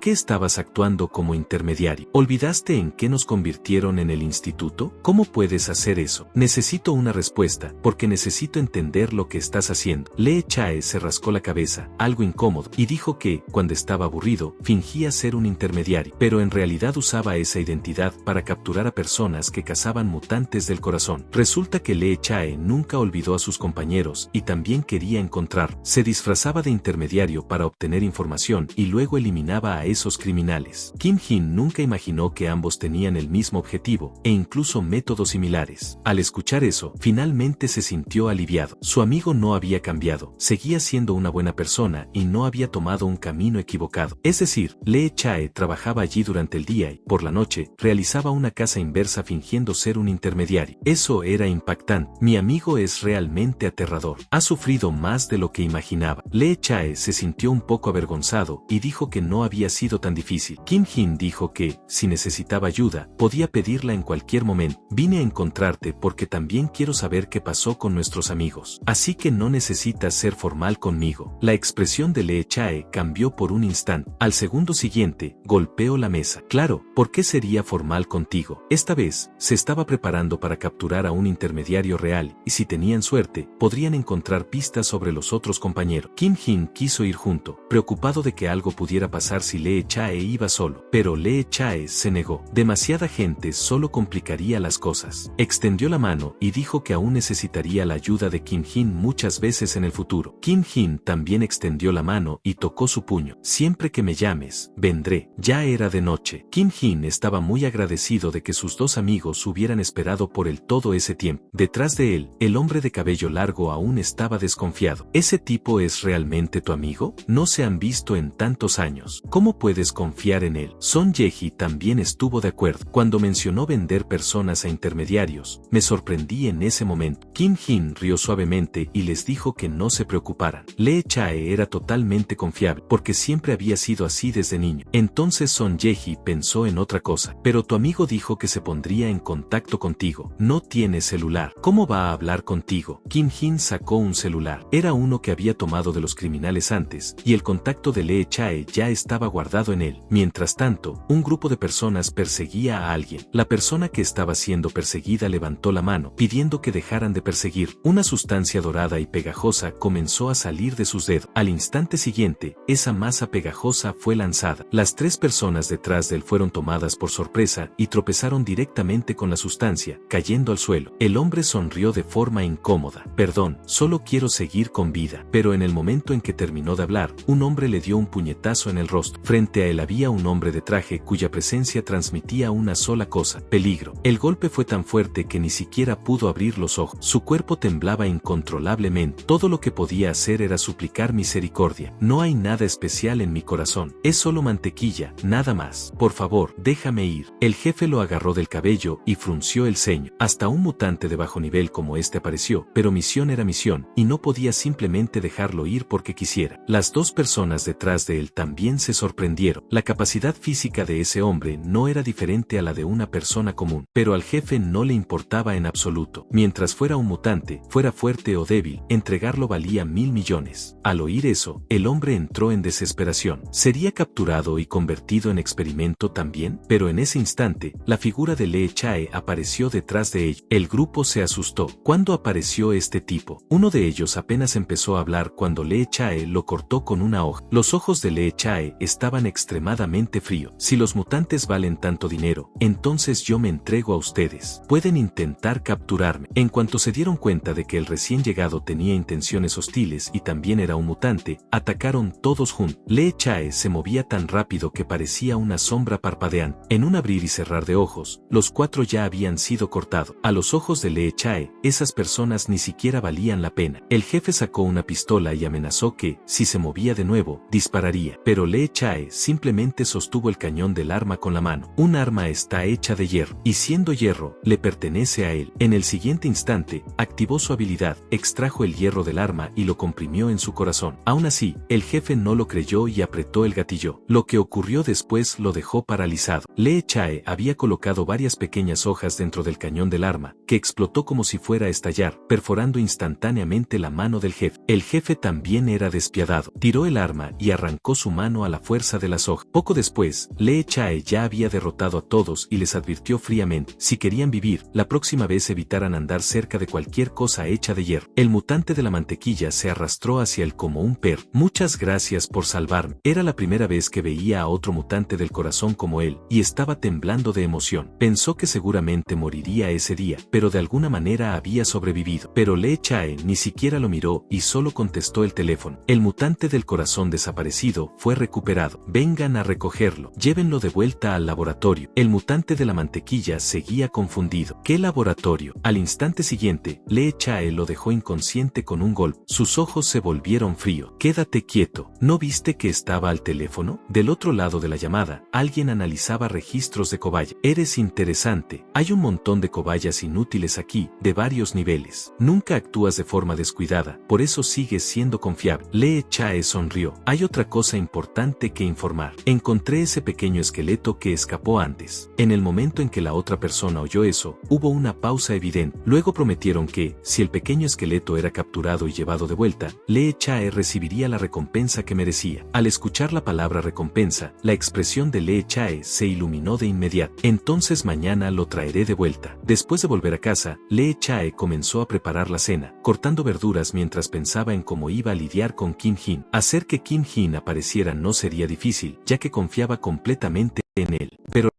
qué estabas actuando como intermediario? ¿Olvidaste en qué nos convirtieron en el instituto? ¿Cómo puedes hacer eso? Necesito una respuesta, porque necesito entender lo que estás haciendo. Lee Chae se rascó la cabeza, algo incómodo, y dijo que, cuando estaba aburrido, fingía ser un intermediario, pero en realidad usaba esa identidad para capturar a personas que cazaban mutantes del corazón. Resulta que Lee Chae nunca olvidó a sus compañeros y también quería encontrar. Se disfrazaba de intermediario para obtener información y luego eliminaba a esos criminales. Kim Jin nunca imaginó que ambos tenían el mismo objetivo e incluso métodos similares. Al escuchar eso, finalmente se sintió aliviado. Su amigo no había cambiado, seguía siendo una buena persona y no había tomado un camino equivocado. Es decir, Lee Chae trabajaba allí durante el día y, por la noche, realizaba una caza inversa fingiendo ser un intermediario. Eso era impactante. Mi amigo es realmente aterrador. Ha sufrido más de lo que imaginaba. Lee Chae se sintió un poco avergonzado y dijo que no había sido tan difícil. Kim Jin dijo que, si necesitaba ayuda, podía pedirla en cualquier momento. Vine a encontrarte porque también quiero saber qué pasó con nuestros amigos. Así que no necesitas ser formal conmigo. La expresión de Lee Chae cambió por un instante. Al segundo siguiente, golpeó la mesa. Claro, ¿por qué sería formal contigo? Esta vez, se estaba preparando para capturar a un intermediario real, y si tenían suerte, podrían encontrar pistas sobre los otros compañeros. Kim Jin quiso ir junto, preocupado de que algo pudiera pasar si Lee Chae iba solo, pero Lee Chae se negó. Demasiada gente solo complicaría las cosas. Extendió la mano y dijo que aún necesitaría la ayuda de Kim Jin muchas veces en el futuro. Kim Jin también extendió la mano y tocó tocó su puño. Siempre que me llames, vendré. Ya era de noche. Kim Jin estaba muy agradecido de que sus dos amigos hubieran esperado por él todo ese tiempo. Detrás de él, el hombre de cabello largo aún estaba desconfiado. ¿Ese tipo es realmente tu amigo? No se han visto en tantos años. ¿Cómo puedes confiar en él? Son Ye-ji también estuvo de acuerdo. Cuando mencionó vender personas a intermediarios, me sorprendí en ese momento. Kim Jin rió suavemente y les dijo que no se preocuparan. Lee Chae era totalmente confiable, porque siempre había sido así desde niño. Entonces Son Ye-ji pensó en otra cosa. Pero tu amigo dijo que se pondría en contacto contigo. No tiene celular. ¿Cómo va a hablar contigo? Kim Jin sacó un celular. Era uno que había tomado de los criminales antes, y el contacto de Lee Chae ya estaba guardado en él. Mientras tanto, un grupo de personas perseguía a alguien. La persona que estaba siendo perseguida levantó la mano, pidiendo que dejaran de perseguir. Una sustancia dorada y pegajosa comenzó a salir de sus dedos. Al instante siguiente, esa masa pegajosa fue lanzada. Las tres personas detrás de él fueron tomadas por sorpresa y tropezaron directamente con la sustancia, cayendo al suelo. El hombre sonrió de forma incómoda. Perdón, solo quiero seguir con vida. Pero en el momento en que terminó de hablar, un hombre le dio un puñetazo en el rostro. Frente a él había un hombre de traje cuya presencia transmitía una sola cosa: peligro. El golpe fue tan fuerte que ni siquiera pudo abrir los ojos. Su cuerpo temblaba incontrolablemente. Todo lo que podía hacer era suplicar misericordia. No hay nada especial en mi corazón. Es solo mantequilla, nada más. Por favor, déjame ir. El jefe lo agarró del cabello y frunció el ceño. Hasta un mutante de bajo nivel como este apareció, pero misión era misión, y no podía simplemente dejarlo ir porque quisiera. Las dos personas detrás de él también se sorprendieron. La capacidad física de ese hombre no era diferente a la de una persona común, pero al jefe no le importaba en absoluto. Mientras fuera un mutante, fuera fuerte o débil, entregarlo valía 1000 millones. Al oír eso, el hombre entró en desesperación. ¿Sería capturado y convertido en experimento también? Pero en ese instante, la figura de Lee Chae apareció detrás de ellos. El grupo se asustó. ¿Cuándo apareció este tipo? Uno de ellos apenas empezó a hablar cuando Lee Chae lo cortó con una hoja. Los ojos de Lee Chae estaban extremadamente fríos. Si los mutantes valen tanto dinero, entonces yo me entrego a ustedes. Pueden intentar capturarme. En cuanto se dieron cuenta de que el recién llegado tenía intenciones hostiles y también era un mutante, atacaron todos juntos. Lee Chae se movía tan rápido que parecía una sombra parpadeante. En un abrir y cerrar de ojos, los cuatro ya habían sido cortados. A los ojos de Lee Chae, esas personas ni siquiera valían la pena. El jefe sacó una pistola y amenazó que, si se movía de nuevo, dispararía. Pero Lee Chae simplemente sostuvo el cañón del arma con la mano. Un arma está hecha de hierro, y siendo hierro, le pertenece a él. En el siguiente instante, activó su habilidad, extrajo el hierro del arma y lo comprimió en su corazón. Aún así, el jefe no lo creyó y apretó el gatillo. Lo que ocurrió después lo dejó paralizado. Lee Chae había colocado varias pequeñas hojas dentro del cañón del arma, que explotó como si fuera a estallar, perforando instantáneamente la mano del jefe. El jefe también era despiadado. Tiró el arma y arrancó su mano a la fuerza de las hojas. Poco después, Lee Chae ya había derrotado a todos y les advirtió fríamente: si querían vivir, la próxima vez evitaran andar cerca de cualquier cosa hecha de hierro. El mutante de la mantequilla se arrastró hacia él como un perro. Muchas gracias por salvarme. Era la primera vez que veía a otro mutante del corazón como él, y estaba temblando de emoción. Pensó que seguramente moriría ese día, pero de alguna manera había sobrevivido. Pero Lee Chae ni siquiera lo miró y solo contestó el teléfono. El mutante del corazón desaparecido fue recuperado. Vengan a recogerlo. Llévenlo de vuelta al laboratorio. El mutante de la mantequilla seguía confundido. ¿Qué laboratorio? Al instante siguiente, Lee Chae lo dejó inconsciente con un golpe. Sus ojos se volvieron fríos. Quédate quieto. ¿No viste que estaba al teléfono? Del otro lado de la llamada, alguien analizaba registros de cobaya. Eres interesante. Hay un montón de cobayas inútiles aquí, de varios niveles. Nunca actúas de forma descuidada, por eso sigues siendo confiable. Lee Chae sonrió. Hay otra cosa importante que informar. Encontré ese pequeño esqueleto que escapó antes. En el momento en que la otra persona oyó eso, hubo una pausa evidente. Luego prometieron que, si el pequeño esqueleto era capturado y llevado de vuelta, Lee Chae recibiría la recompensa que merecía. Al escuchar la palabra recompensa, la expresión de Lee Chae se iluminó de inmediato. Entonces mañana lo traeré de vuelta. Después de volver a casa, Lee Chae comenzó a preparar la cena, cortando verduras mientras pensaba en cómo iba a lidiar con Kim Jin. Hacer que Kim Jin apareciera no sería difícil, ya que confiaba completamente en él. Pero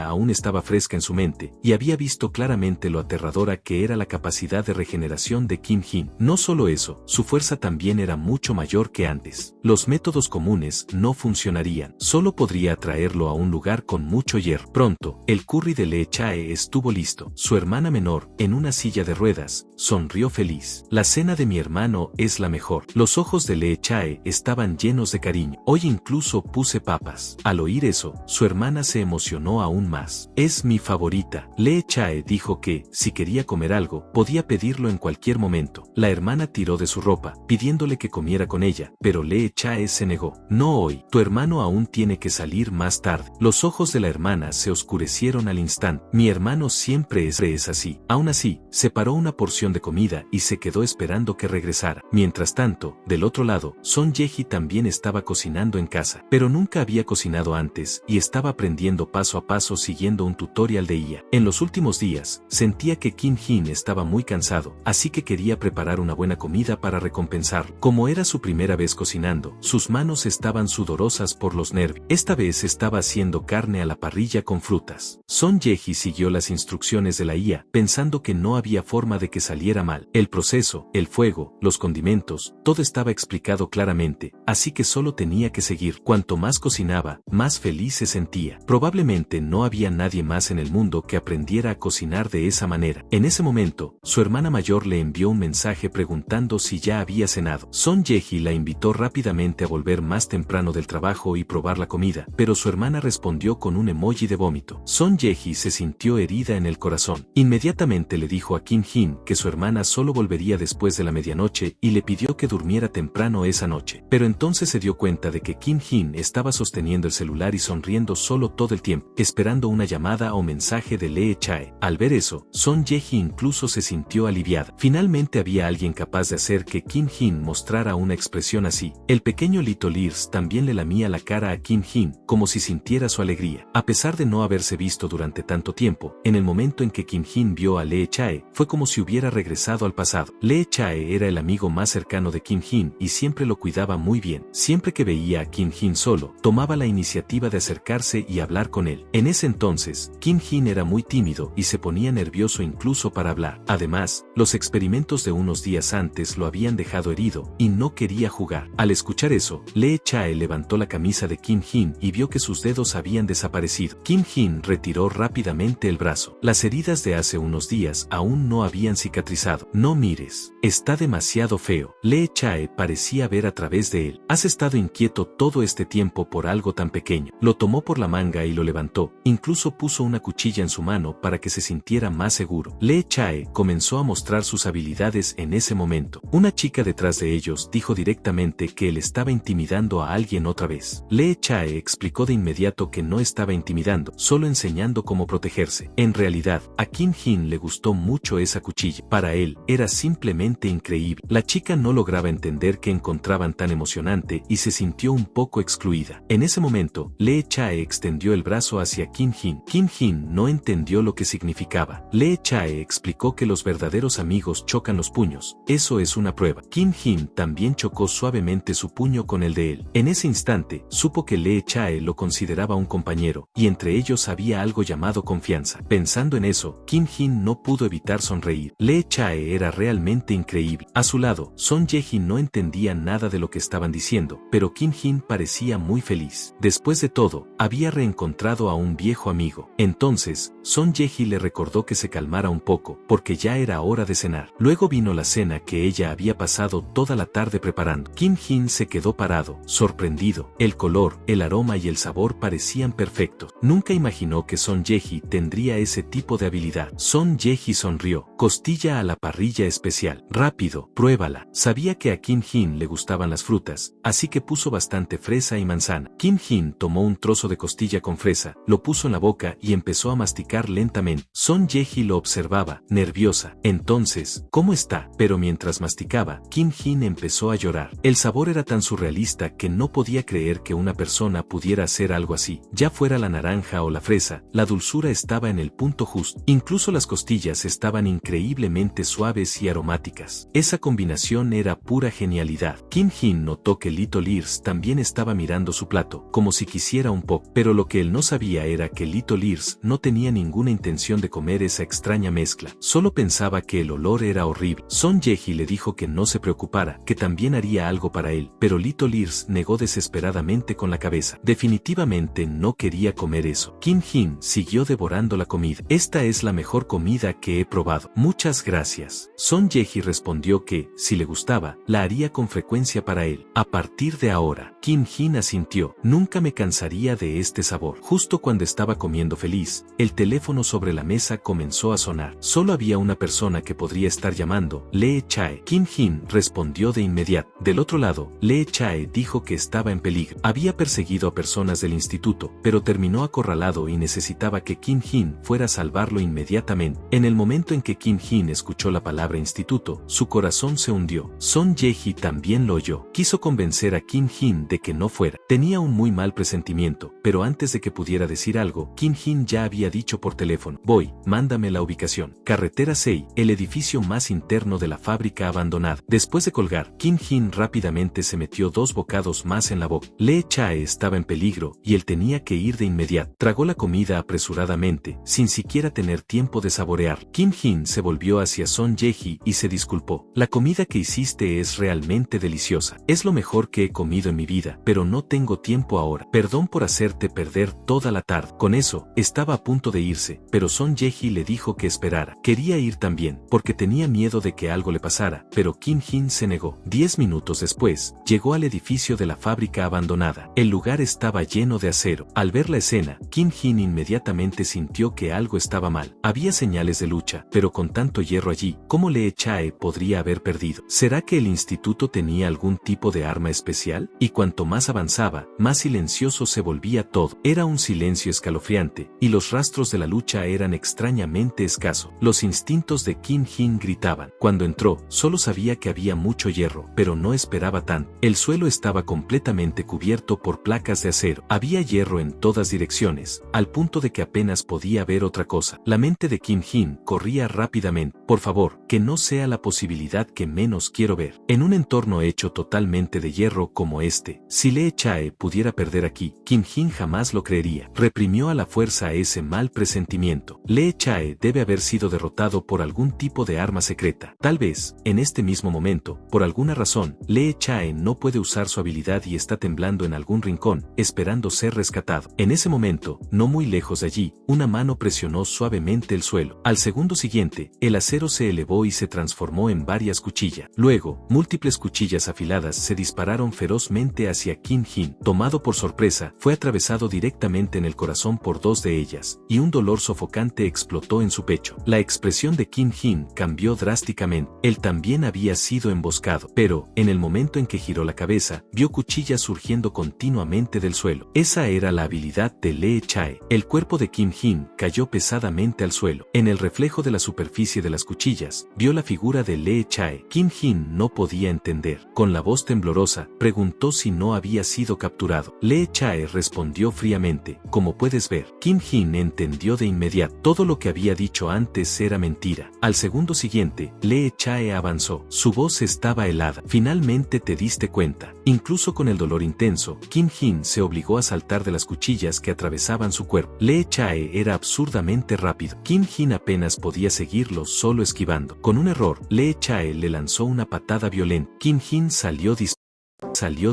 aún estaba fresca en su mente, y había visto claramente lo aterradora que era la capacidad de regeneración de Kim Jin. No solo eso, su fuerza también era mucho mayor que antes. Los métodos comunes no funcionarían. Solo podría atraerlo a un lugar con mucho hierro. Pronto, el curry de Lee Chae estuvo listo. Su hermana menor, en una silla de ruedas, sonrió feliz. La cena de mi hermano es la mejor. Los ojos de Lee Chae estaban llenos de cariño. Hoy incluso puse papas. Al oír eso, su hermana se emocionó aún más. Es mi favorita. Lee Chae dijo que, si quería comer algo, podía pedirlo en cualquier momento. La hermana tiró de su ropa, pidiéndole que comiera con ella, pero Lee Chae se negó. No hoy, tu hermano aún tiene que salir más tarde. Los ojos de la hermana se oscurecieron al instante. Mi hermano siempre es así. Aún así, separó una porción de comida y se quedó esperando que regresara. Mientras tanto, del otro lado, Son Ye-ji también estaba cocinando en casa, pero nunca había cocinado antes y estaba aprendiendo paso a paso siguiendo un tutorial de IA. En los últimos días, sentía que Kim Jin estaba muy cansado, así que quería preparar una buena comida para recompensarlo. Como era su primera vez cocinando, sus manos estaban sudorosas por los nervios. Esta vez estaba haciendo carne a la parrilla con frutas. Son Ye-ji siguió las instrucciones de la IA, pensando que no había forma de que saliera mal. El proceso, el fuego, los condimentos, todo estaba explicado claramente, así que solo tenía que seguir. Cuanto más cocinaba, más feliz se sentía. Probablemente no había nadie más en el mundo que aprendiera a cocinar de esa manera. En ese momento, su hermana mayor le envió un mensaje preguntando si ya había cenado. Son Ye-ji la invitó rápidamente a volver más temprano del trabajo y probar la comida, pero su hermana respondió con un emoji de vómito. Son Ye-ji se sintió herida en el corazón. Inmediatamente le dijo a Kim Jin que su hermana solo volvería después de la medianoche y le pidió que durmiera temprano esa noche. Pero entonces se dio cuenta de que Kim Jin estaba sosteniendo el celular y sonriendo solo todo el tiempo, esperando una llamada o mensaje de Lee Chae. Al ver eso, Son Ye-ji incluso se sintió aliviada. Finalmente había alguien capaz de hacer que Kim Jin mostrara una expresión así. El pequeño Little Ears también le lamía la cara a Kim Jin, como si sintiera su alegría. A pesar de no haberse visto durante tanto tiempo, en el momento en que Kim Jin vio a Lee Chae, fue como si hubiera regresado al pasado. Lee Chae era el amigo más cercano de Kim Jin y siempre lo cuidaba muy bien. Siempre que veía a Kim Jin solo, tomaba la iniciativa de acercarse y hablar con él. En ese entonces, Kim Jin era muy tímido y se ponía nervioso incluso para hablar. Además, los experimentos de unos días antes lo habían dejado herido y no quería jugar. Al escuchar eso, Lee Chae levantó la camisa de Kim Jin y vio que sus dedos habían desaparecido. Kim Jin retiró rápidamente el brazo. Las heridas de hace unos días aún no habían cicatrizado. No mires, está demasiado feo. Lee Chae parecía ver a través de él. Has estado inquieto todo este tiempo por algo tan pequeño. Lo tomó por la manga y lo levantó. Incluso puso una cuchilla en su mano para que se sintiera más seguro. Lee Chae comenzó a mostrar sus habilidades en ese momento. Una chica detrás de ellos dijo directamente que él estaba intimidando a alguien otra vez. Lee Chae explicó de inmediato que no estaba intimidando, solo enseñando cómo protegerse. En realidad, a Kim Jin le gustó mucho esa cuchilla. Para él, era simplemente increíble. La chica no lograba entender qué encontraban tan emocionante y se sintió un poco excluida. En ese momento, Lee Chae extendió el brazo hacia Kim Jin. Kim Jin no entendió lo que significaba. Lee Chae explicó que los verdaderos amigos chocan los puños. Eso es una prueba. Kim Jin también chocó suavemente su puño con el de él. En ese instante, supo que Lee Chae lo consideraba un compañero, y entre ellos había algo llamado confianza. Pensando en eso, Kim Jin no pudo evitar sonreír. Lee Chae era realmente increíble. A su lado, Son Ye-ji no entendía nada de lo que estaban diciendo, pero Kim Jin parecía muy feliz. Después de todo, había reencontrado a un viejo amigo. Entonces, Son Ye-ji le recordó que se calmara un poco, porque ya era hora de cenar. Luego vino la cena que ella había pasado toda la tarde preparando. Kim Jin se quedó parado, sorprendido. El color, el aroma y el sabor parecían perfectos. Nunca imaginó que Son Ye-ji tendría ese tipo de habilidad. Son Ye-ji sonrió. Costilla a la parrilla especial. Rápido, pruébala. Sabía que a Kim Jin le gustaban las frutas, así que puso bastante fresa y manzana. Kim Jin tomó un trozo de costilla con fresa, lo puso en la boca y empezó a masticar lentamente. Son Ye-ji lo observaba, nerviosa. Entonces, ¿cómo está? Pero mientras masticaba, Kim Jin empezó a llorar. El sabor era tan surrealista que no podía creer que una persona pudiera hacer algo así. Ya fuera la naranja o la fresa, la dulzura estaba en el punto justo. Incluso las costillas estaban increíblemente suaves y aromáticas. Esa combinación era pura genialidad. Kim Jin notó que Little Ears también estaba mirando su plato, como si quisiera un poco. Pero lo que él no sabía era era que Little Ears no tenía ninguna intención de comer esa extraña mezcla, solo pensaba que el olor era horrible. Son Ye-hee le dijo que no se preocupara, que también haría algo para él, pero Little Ears negó desesperadamente con la cabeza. Definitivamente no quería comer eso. Kim-hee siguió devorando la comida. Esta es la mejor comida que he probado. Muchas gracias. Son Ye-hee respondió que, si le gustaba, la haría con frecuencia para él. A partir de ahora, Kim-hee asintió. Nunca me cansaría de este sabor. Justo cuando estaba comiendo feliz, el teléfono sobre la mesa comenzó a sonar. Solo había una persona que podría estar llamando, Lee Chae. Kim-hee respondió de inmediato. Del otro lado, Lee Chae dijo que estaba en peligro. Había perseguido a personas del instituto, pero terminó acorralado y necesitaba que Kim-hee fuera a salvarlo inmediatamente. En el momento en que Kim-hee escuchó la palabra instituto, su corazón se hundió. Son Ye-hee también lo oyó. Quiso convencer a Kim-hee de que no fuera. Tenía un muy mal presentimiento, pero antes de que pudiera decir algo, Kim-hee ya había dicho por teléfono: voy, mándame la ubicación. Carretera 6, el edificio más interno de la fábrica abandonada. Después de colgar, Kim-hee rápidamente se metió 2 bocados más en la boca. Lee Chae estaba en peligro, y él tenía que ir de inmediato. Tragó la comida apresuradamente, sin siquiera tener tiempo de saborear. Kim-hee se volvió hacia Son Ye-hee y se disculpó. La comida que hiciste es realmente deliciosa. Es lo mejor que he comido en mi vida, pero no tengo tiempo ahora. Perdón por hacerte perder toda la tarde. Con eso, estaba a punto de irse, pero Son Ye-hee le dijo que esperara. Quería ir también, porque tenía miedo de que algo le pasara, pero Kim-hee se negó. 10 minutos después, llegó al edificio de la fábrica abandonada. El lugar estaba lleno de acero. Al ver la escena, Kim-hee inmediatamente sintió que algo estaba mal. Había señales de lucha, pero con tanto hierro allí, ¿cómo Lee Chae podría haber perdido? ¿Será que el instituto tenía algún tipo de arma especial? Y cuanto más avanzaba, más silencioso se volvía todo. Era un silencio escalofriante, y los rastros de la lucha eran extrañamente escasos. Los instintos de Kim-hee gritaban. Cuando entró, solo sabía que había mucho hierro, pero no esperaba tanto. El suelo estaba completamente cubierto por placas de acero. Había hierro en todas direcciones, al punto de que apenas podía ver otra cosa. La mente de Kim-hee corría rápidamente. Por favor, que no sea la posibilidad que menos quiero ver. En un entorno hecho totalmente de hierro como este, si Lee Chae pudiera perder aquí, Kim-hee jamás lo creería. Reprimió a la fuerza ese mal presentimiento. Lee Chae debe haber sido derrotado por algún tipo de arma secreta. Tal vez, en este mismo momento, por alguna razón, Lee Chae no puede usar su habilidad y está temblando en algún rincón, esperando ser rescatado. En ese momento, no muy lejos de allí, una mano presionó suavemente el suelo. Al segundo siguiente, el acero se elevó y se transformó en varias cuchillas. Luego, múltiples cuchillas afiladas se dispararon ferozmente hacia Kim-hee. Tomado por sorpresa, fue atravesado directamente en el corazón por 2 de ellas, y un dolor sofocante explotó en su pecho. La expresión de Kim-hee cambió drásticamente. Él también había sido emboscado, pero, en el momento en que giró la cabeza, vio cuchillas surgiendo continuamente del suelo. Esa era la habilidad de Lee Chae. El cuerpo de Kim-hee cayó pesadamente al suelo. En el reflejo de la superficie de las cuchillas, vio la figura de Lee Chae. Kim-hee no podía entender. Con la voz temblorosa, preguntó si no había sido capturado. Lee Chae respondió fríamente: como puedes ver. Kim-hee entendió de inmediato. Todo lo que había dicho antes era mentira. Al segundo siguiente, Lee Chae avanzó. Su voz estaba helada. Finalmente te diste cuenta. Incluso con el dolor intenso, Kim-hee se obligó a saltar de las cuchillas que atravesaban su cuerpo. Lee Chae era absurdamente rápido. Kim-hee apenas podía seguirlo solo esquivando. Con un error, Lee Chae le lanzó una patada violenta. Kim-hee salió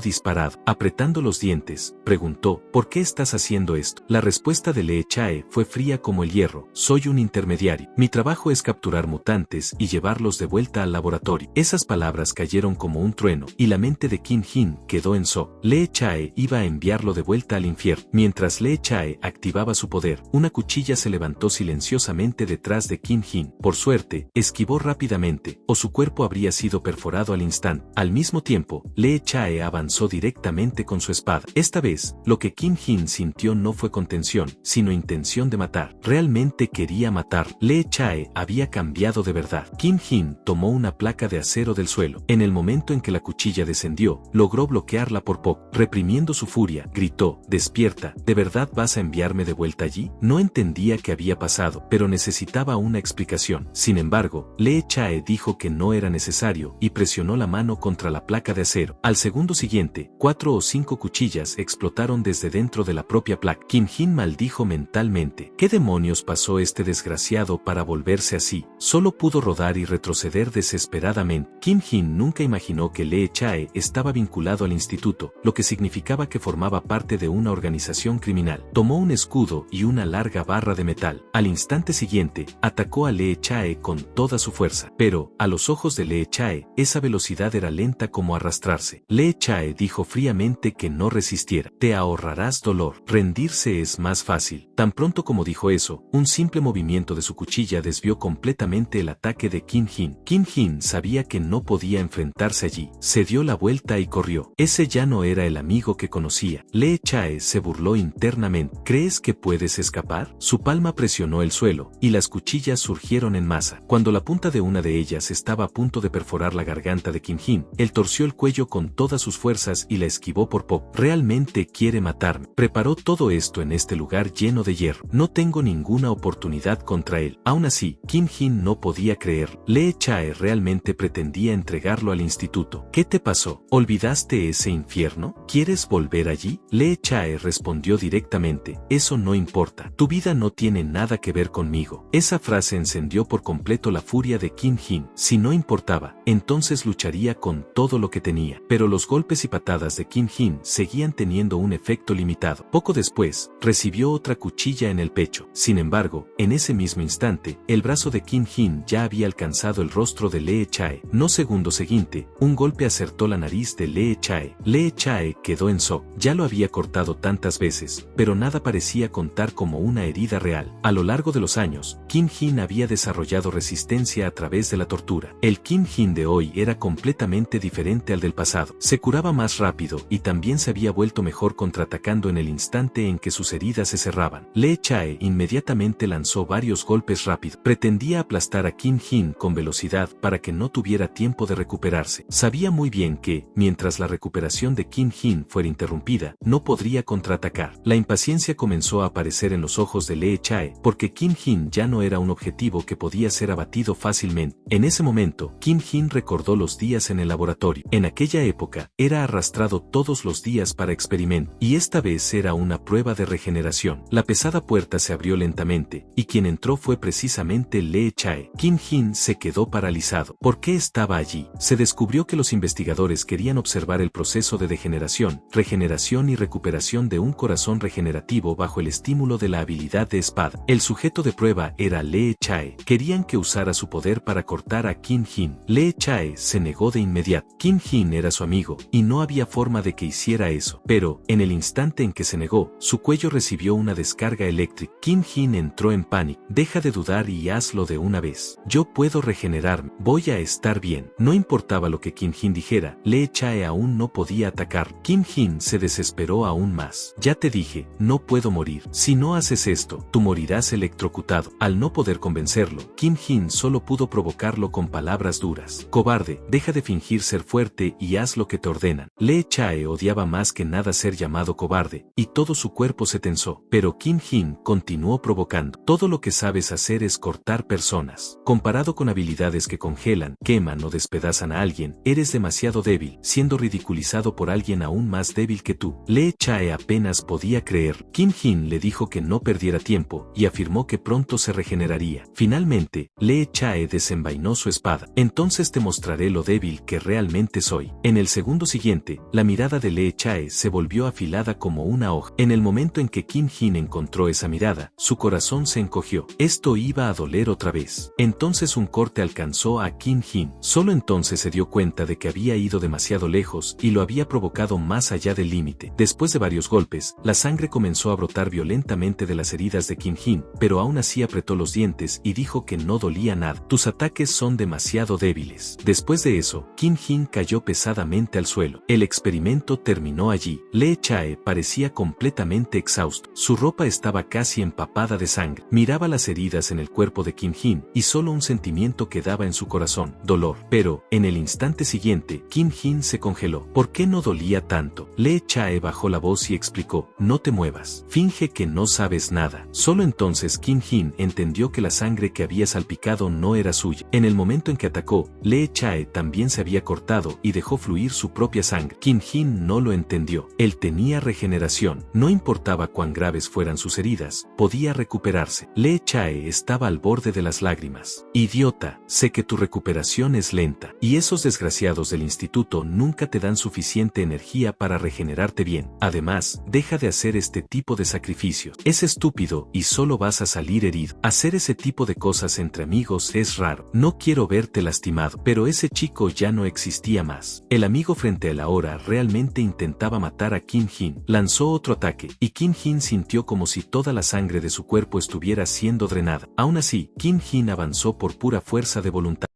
disparado. Apretando los dientes, preguntó: ¿por qué estás haciendo esto? La respuesta de Lee Chae fue fría como el hierro: soy un intermediario. Mi trabajo es capturar mutantes y llevarlos de vuelta al laboratorio. Esas palabras cayeron como un trueno, y la mente de Kim-hee quedó en shock. Lee Chae iba a enviarlo de vuelta al infierno. Mientras Lee Chae activaba su poder, una cuchilla se levantó silenciosamente detrás de Kim-hee. Por suerte, esquivó rápidamente, o su cuerpo habría sido perforado al instante. Al mismo tiempo, Lee Chae avanzó directamente con su espada. Esta vez, lo que Kim-hee sintió no fue contención, sino intención de matar. Realmente quería matar. Lee Chae había cambiado de verdad. Kim-hee tomó una placa de acero del suelo. En el momento en que la cuchilla descendió, logró bloquearla por poco. Reprimiendo su furia, gritó: despierta, ¿de verdad vas a enviarme de vuelta allí? No entendía qué había pasado, pero necesitaba una explicación. Sin embargo, Lee Chae dijo que no era necesario, y presionó la mano contra la placa de acero. Al segundo siguiente, 4 o 5 cuchillas explotaron desde dentro de la propia placa. Kim Jin maldijo mentalmente. ¿Qué demonios pasó este desgraciado para volverse así? Solo pudo rodar y retroceder desesperadamente. Kim Jin nunca imaginó que Lee Chae estaba vinculado al instituto, lo que significaba que formaba parte de una organización criminal. Tomó un escudo y una larga barra de metal. Al instante siguiente, atacó a Lee Chae con toda su fuerza. Pero, a los ojos de Lee Chae, esa velocidad era lenta como arrastrarse. Lee Chae dijo fríamente que no resistiera. Te ahorrarás dolor. Rendirse es más fácil. Tan pronto como dijo eso, un simple movimiento de su cuchilla desvió completamente el ataque de Kim Jin. Kim Jin sabía que no podía enfrentarse allí. Se dio la vuelta y corrió. Ese ya no era el amigo que conocía. Lee Chae se burló internamente. ¿Crees que puedes escapar? Su palma presionó el suelo, y las cuchillas surgieron en masa. Cuando la punta de una de ellas estaba a punto de perforar la garganta de Kim Jin, él torció el cuello con todas sus fuerzas y la esquivó por poco. Realmente quiere matarme. Preparó todo esto en este lugar lleno de hierro. No tengo ninguna oportunidad contra él. Aún así, Kim Jin no podía creer. Lee Chae realmente pretendía entregarlo al instituto. ¿Qué te pasó? ¿Olvidaste ese infierno? ¿Quieres volver allí? Lee Chae respondió directamente. Eso no importa. Tu vida no tiene nada que ver conmigo. Esa frase encendió por completo la furia de Kim Jin. Si no importaba, entonces lucharía con todo lo que tenía. Pero los golpes y patadas de Kim Jin seguían teniendo un efecto limitado. Poco después, recibió otra cuchilla en el pecho. Sin embargo, en ese mismo instante, el brazo de Kim Jin ya había alcanzado el rostro de Lee Chae. No segundo siguiente, un golpe acertó la nariz de Lee Chae. Lee Chae quedó en shock. Ya lo había cortado tantas veces, pero nada parecía contar como una herida real. A lo largo de los años, Kim Jin había desarrollado resistencia a través de la tortura. El Kim Jin de hoy era completamente diferente al del pasado. Se curaba más rápido y también se había vuelto mejor contraatacando en el instante en que sus heridas se cerraban. Lee Chae inmediatamente lanzó varios golpes rápidos. Pretendía aplastar a Kim Jin con velocidad para que no tuviera tiempo de recuperarse. Sabía muy bien que, mientras la recuperación de Kim Jin fuera interrumpida, no podría contraatacar. La impaciencia comenzó a aparecer en los ojos de Lee Chae, porque Kim Jin ya no era un objetivo que podía ser abatido fácilmente. En ese momento, Kim Jin recordó los días en el laboratorio. En aquella época, era arrastrado todos los días para experimentar, y esta vez era una prueba de regeneración. La pesada puerta se abrió lentamente, y quien entró fue precisamente Lee Chae. Kim Jin se quedó paralizado. ¿Por qué estaba allí? Se descubrió que los investigadores querían observar el proceso de degeneración, regeneración y recuperación de un corazón regenerativo bajo el estímulo de la habilidad de espada. El sujeto de prueba era Lee Chae. Querían que usara su poder para cortar a Kim Jin. Lee Chae se negó de inmediato. Kim Jin era su amigo, y no había forma de que hiciera eso. Pero, en el instante en que se negó, su cuello recibió una descarga eléctrica. Kim Jin entró en pánico. Deja de dudar y hazlo de una vez. Yo puedo regenerarme. Voy a estar bien. No importaba lo que Kim Jin dijera, Lee Chae aún no podía atacar. Kim Jin se desesperó aún más. Ya te dije, no puedo morir. Si no haces esto, tú morirás electrocutado. Al no poder convencerlo, Kim Jin solo pudo provocarlo con palabras duras. Cobarde, deja de fingir ser fuerte y haz lo que te ordenan. Lee Chae odiaba más que nada ser llamado cobarde, y todo su cuerpo se tensó. Pero Kim Jin continuó provocando. Todo lo que sabes hacer es cortar personas. Comparado con habilidades que congelan, queman o despedazan a alguien, eres demasiado débil, siendo ridiculizado por alguien aún más débil que tú. Lee Chae apenas podía creer. Kim Jin le dijo que no perdiera tiempo, y afirmó que pronto se regeneraría. Finalmente, Lee Chae desenvainó su espada. Entonces te mostraré lo débil que realmente soy. En el segundo siguiente, la mirada de Lee Chae se volvió afilada como una hoja. En el momento en que Kim Jin encontró esa mirada, su corazón se encogió. Esto iba a doler otra vez. Entonces un corte alcanzó a Kim Jin. Solo entonces se dio cuenta de que había ido demasiado lejos y lo había provocado más allá del límite. Después de varios golpes, la sangre comenzó a brotar violentamente de las heridas de Kim Jin, pero aún así apretó los dientes y dijo que no dolía nada. Tus ataques son demasiado débiles. Después de eso, Kim Jin cayó pesadamente al suelo. El experimento terminó allí. Lee Chae parecía completamente exhausto. Su ropa estaba casi empapada de sangre. Miraba las heridas en el cuerpo de Kim Jin y solo un sentimiento quedaba en su corazón: dolor. Pero, en el instante siguiente, Kim Jin se congeló. ¿Por qué no dolía tanto? Lee Chae bajó la voz y explicó: no te muevas. Finge que no sabes nada. Solo entonces Kim Jin entendió que la sangre que había salpicado no era suya. En el momento en que atacó, Lee Chae también se había cortado y dejó fluir su propia sangre. Kim Jin no lo entendió. Él tenía regeneración. No importaba cuán graves fueran sus heridas, podía recuperarse. Lee Chae estaba al borde de las lágrimas. Idiota, sé que tu recuperación es lenta, y esos desgraciados del instituto nunca te dan suficiente energía para regenerarte bien. Además, deja de hacer este tipo de sacrificios. Es estúpido y solo vas a salir herido. Hacer ese tipo de cosas entre amigos es raro. No quiero verte lastimado. Pero ese chico ya no existía más. El amigo frente a él ahora realmente intentaba matar a Kim Jin. Lanzó otro ataque, y Kim Jin sintió como si toda la sangre de su cuerpo estuviera siendo drenada. Aún así, Kim Jin avanzó por pura fuerza de voluntad.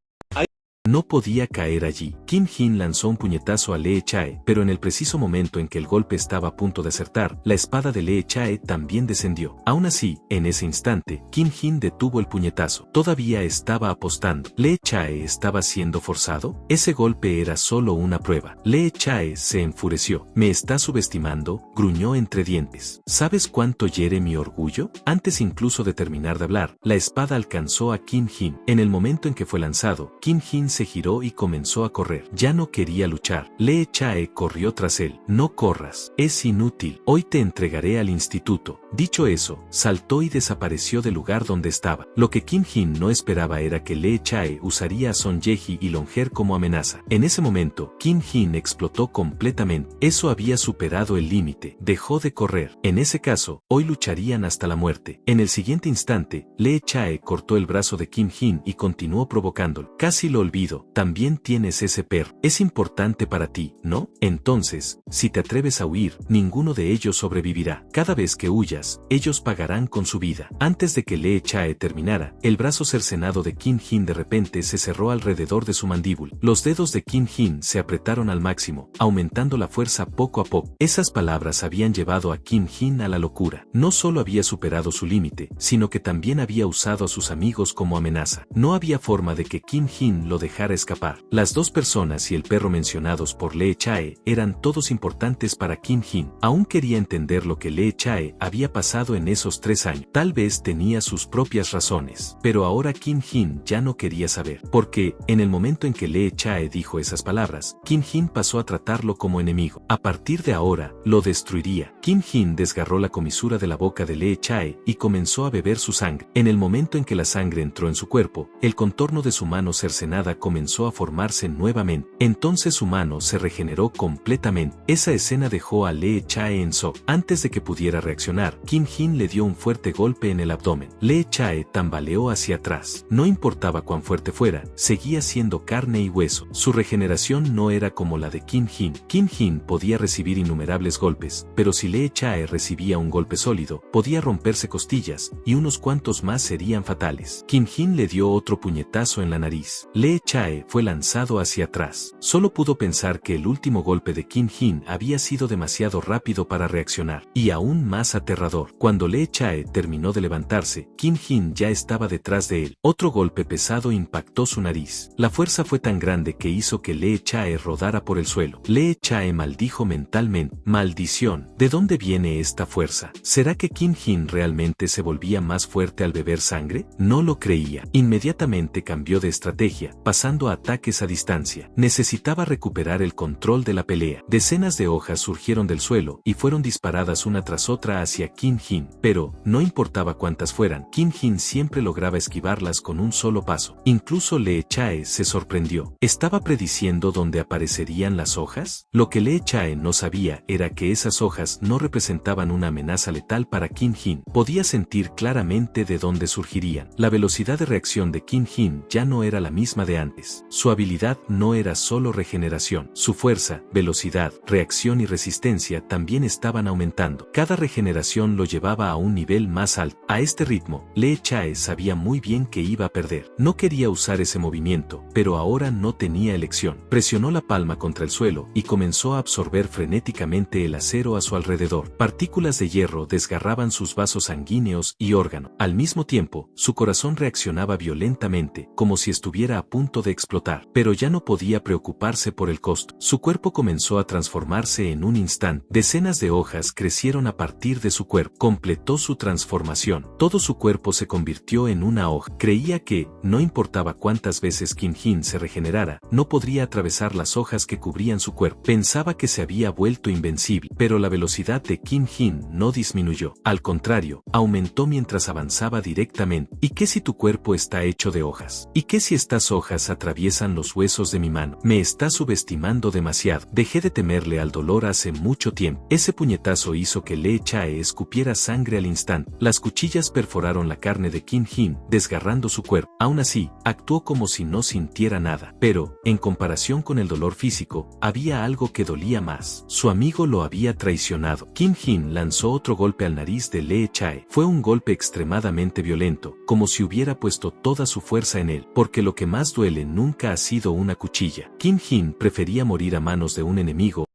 No podía caer allí. Kim Jin lanzó un puñetazo a Lee Chae, pero en el preciso momento en que el golpe estaba a punto de acertar, la espada de Lee Chae también descendió. Aún así, en ese instante, Kim Jin detuvo el puñetazo. Todavía estaba apostando. ¿Lee Chae estaba siendo forzado? Ese golpe era solo una prueba. Lee Chae se enfureció. ¿Me está subestimando?, gruñó entre dientes. ¿Sabes cuánto hiere mi orgullo? Antes incluso de terminar de hablar, la espada alcanzó a Kim Jin. En el momento en que fue lanzado, Kim Jin se giró y comenzó a correr. Ya no quería luchar. Lee Chae corrió tras él. No corras. Es inútil. Hoy te entregaré al instituto. Dicho eso, saltó y desapareció del lugar donde estaba. Lo que Kim Jin no esperaba era que Lee Chae usaría a Son Ye-ji y Longher como amenaza. En ese momento, Kim Jin explotó completamente. Eso había superado el límite. Dejó de correr. En ese caso, hoy lucharían hasta la muerte. En el siguiente instante, Lee Chae cortó el brazo de Kim Jin y continuó provocándolo. Casi lo olvidó. También tienes ese perro. Es importante para ti, ¿no? Entonces, si te atreves a huir, ninguno de ellos sobrevivirá. Cada vez que huyas, ellos pagarán con su vida. Antes de que Lee Chae terminara, el brazo cercenado de Kim Jin de repente se cerró alrededor de su mandíbula. Los dedos de Kim Jin se apretaron al máximo, aumentando la fuerza poco a poco. Esas palabras habían llevado a Kim Jin a la locura. No solo había superado su límite, sino que también había usado a sus amigos como amenaza. No había forma de que Kim Jin lo dejara escapar. Las dos personas y el perro mencionados por Lee Chae eran todos importantes para Kim Jin. Aún quería entender lo que Lee Chae había pasado en esos 3 años. Tal vez tenía sus propias razones, pero ahora Kim Jin ya no quería saber, porque, en el momento en que Lee Chae dijo esas palabras, Kim Jin pasó a tratarlo como enemigo. A partir de ahora, lo destruiría. Kim Jin desgarró la comisura de la boca de Lee Chae y comenzó a beber su sangre. En el momento en que la sangre entró en su cuerpo, el contorno de su mano cercenada comenzó a formarse nuevamente. Entonces su mano se regeneró completamente. Esa escena dejó a Lee Chae en shock. Antes de que pudiera reaccionar, Kim Jin le dio un fuerte golpe en el abdomen. Lee Chae tambaleó hacia atrás. No importaba cuán fuerte fuera, seguía siendo carne y hueso. Su regeneración no era como la de Kim Jin. Kim Jin podía recibir innumerables golpes, pero si Lee Chae recibía un golpe sólido, podía romperse costillas, y unos cuantos más serían fatales. Kim Jin le dio otro puñetazo en la nariz. Lee Chae fue lanzado hacia atrás. Solo pudo pensar que el último golpe de Kim Jin había sido demasiado rápido para reaccionar, y aún más aterrador. Cuando Lee Chae terminó de levantarse, Kim Jin ya estaba detrás de él. Otro golpe pesado impactó su nariz. La fuerza fue tan grande que hizo que Lee Chae rodara por el suelo. Lee Chae maldijo mentalmente. Maldición. ¿De dónde viene esta fuerza? ¿Será que Kim Jin realmente se volvía más fuerte al beber sangre? No lo creía. Inmediatamente cambió de estrategia, pasando a ataques a distancia. Necesitaba recuperar el control de la pelea. Decenas de hojas surgieron del suelo y fueron disparadas una tras otra hacia Kim Jin, pero, no importaba cuántas fueran, Kim Jin siempre lograba esquivarlas con un solo paso. Incluso Lee Chae se sorprendió. ¿Estaba prediciendo dónde aparecerían las hojas? Lo que Lee Chae no sabía era que esas hojas no representaban una amenaza letal para Kim Jin. Podía sentir claramente de dónde surgirían. La velocidad de reacción de Kim Jin ya no era la misma de antes. Su habilidad no era solo regeneración. Su fuerza, velocidad, reacción y resistencia también estaban aumentando. Cada regeneración lo llevaba a un nivel más alto. A este ritmo, Lee Chae sabía muy bien que iba a perder. No quería usar ese movimiento, pero ahora no tenía elección. Presionó la palma contra el suelo y comenzó a absorber frenéticamente el acero a su alrededor. Partículas de hierro desgarraban sus vasos sanguíneos y órganos. Al mismo tiempo, su corazón reaccionaba violentamente, como si estuviera a punto punto de explotar, pero ya no podía preocuparse por el costo. Su cuerpo comenzó a transformarse en un instante. Decenas de hojas crecieron a partir de su cuerpo. Completó su transformación. Todo su cuerpo se convirtió en una hoja. Creía que, no importaba cuántas veces Kim Jin se regenerara, no podría atravesar las hojas que cubrían su cuerpo. Pensaba que se había vuelto invencible, pero la velocidad de Kim Jin no disminuyó. Al contrario, aumentó mientras avanzaba directamente. ¿Y qué si tu cuerpo está hecho de hojas? ¿Y qué si estas hojas atraviesan los huesos de mi mano? Me está subestimando demasiado. Dejé de temerle al dolor hace mucho tiempo. Ese puñetazo hizo que Lee Chae escupiera sangre al instante. Las cuchillas perforaron la carne de Kim Jin, desgarrando su cuerpo. Aún así, actuó como si no sintiera nada. Pero, en comparación con el dolor físico, había algo que dolía más. Su amigo lo había traicionado. Kim Jin lanzó otro golpe al nariz de Lee Chae. Fue un golpe extremadamente violento, como si hubiera puesto toda su fuerza en él, porque lo que más duele nunca ha sido una cuchilla. Kim Jin prefería morir a manos de un enemigo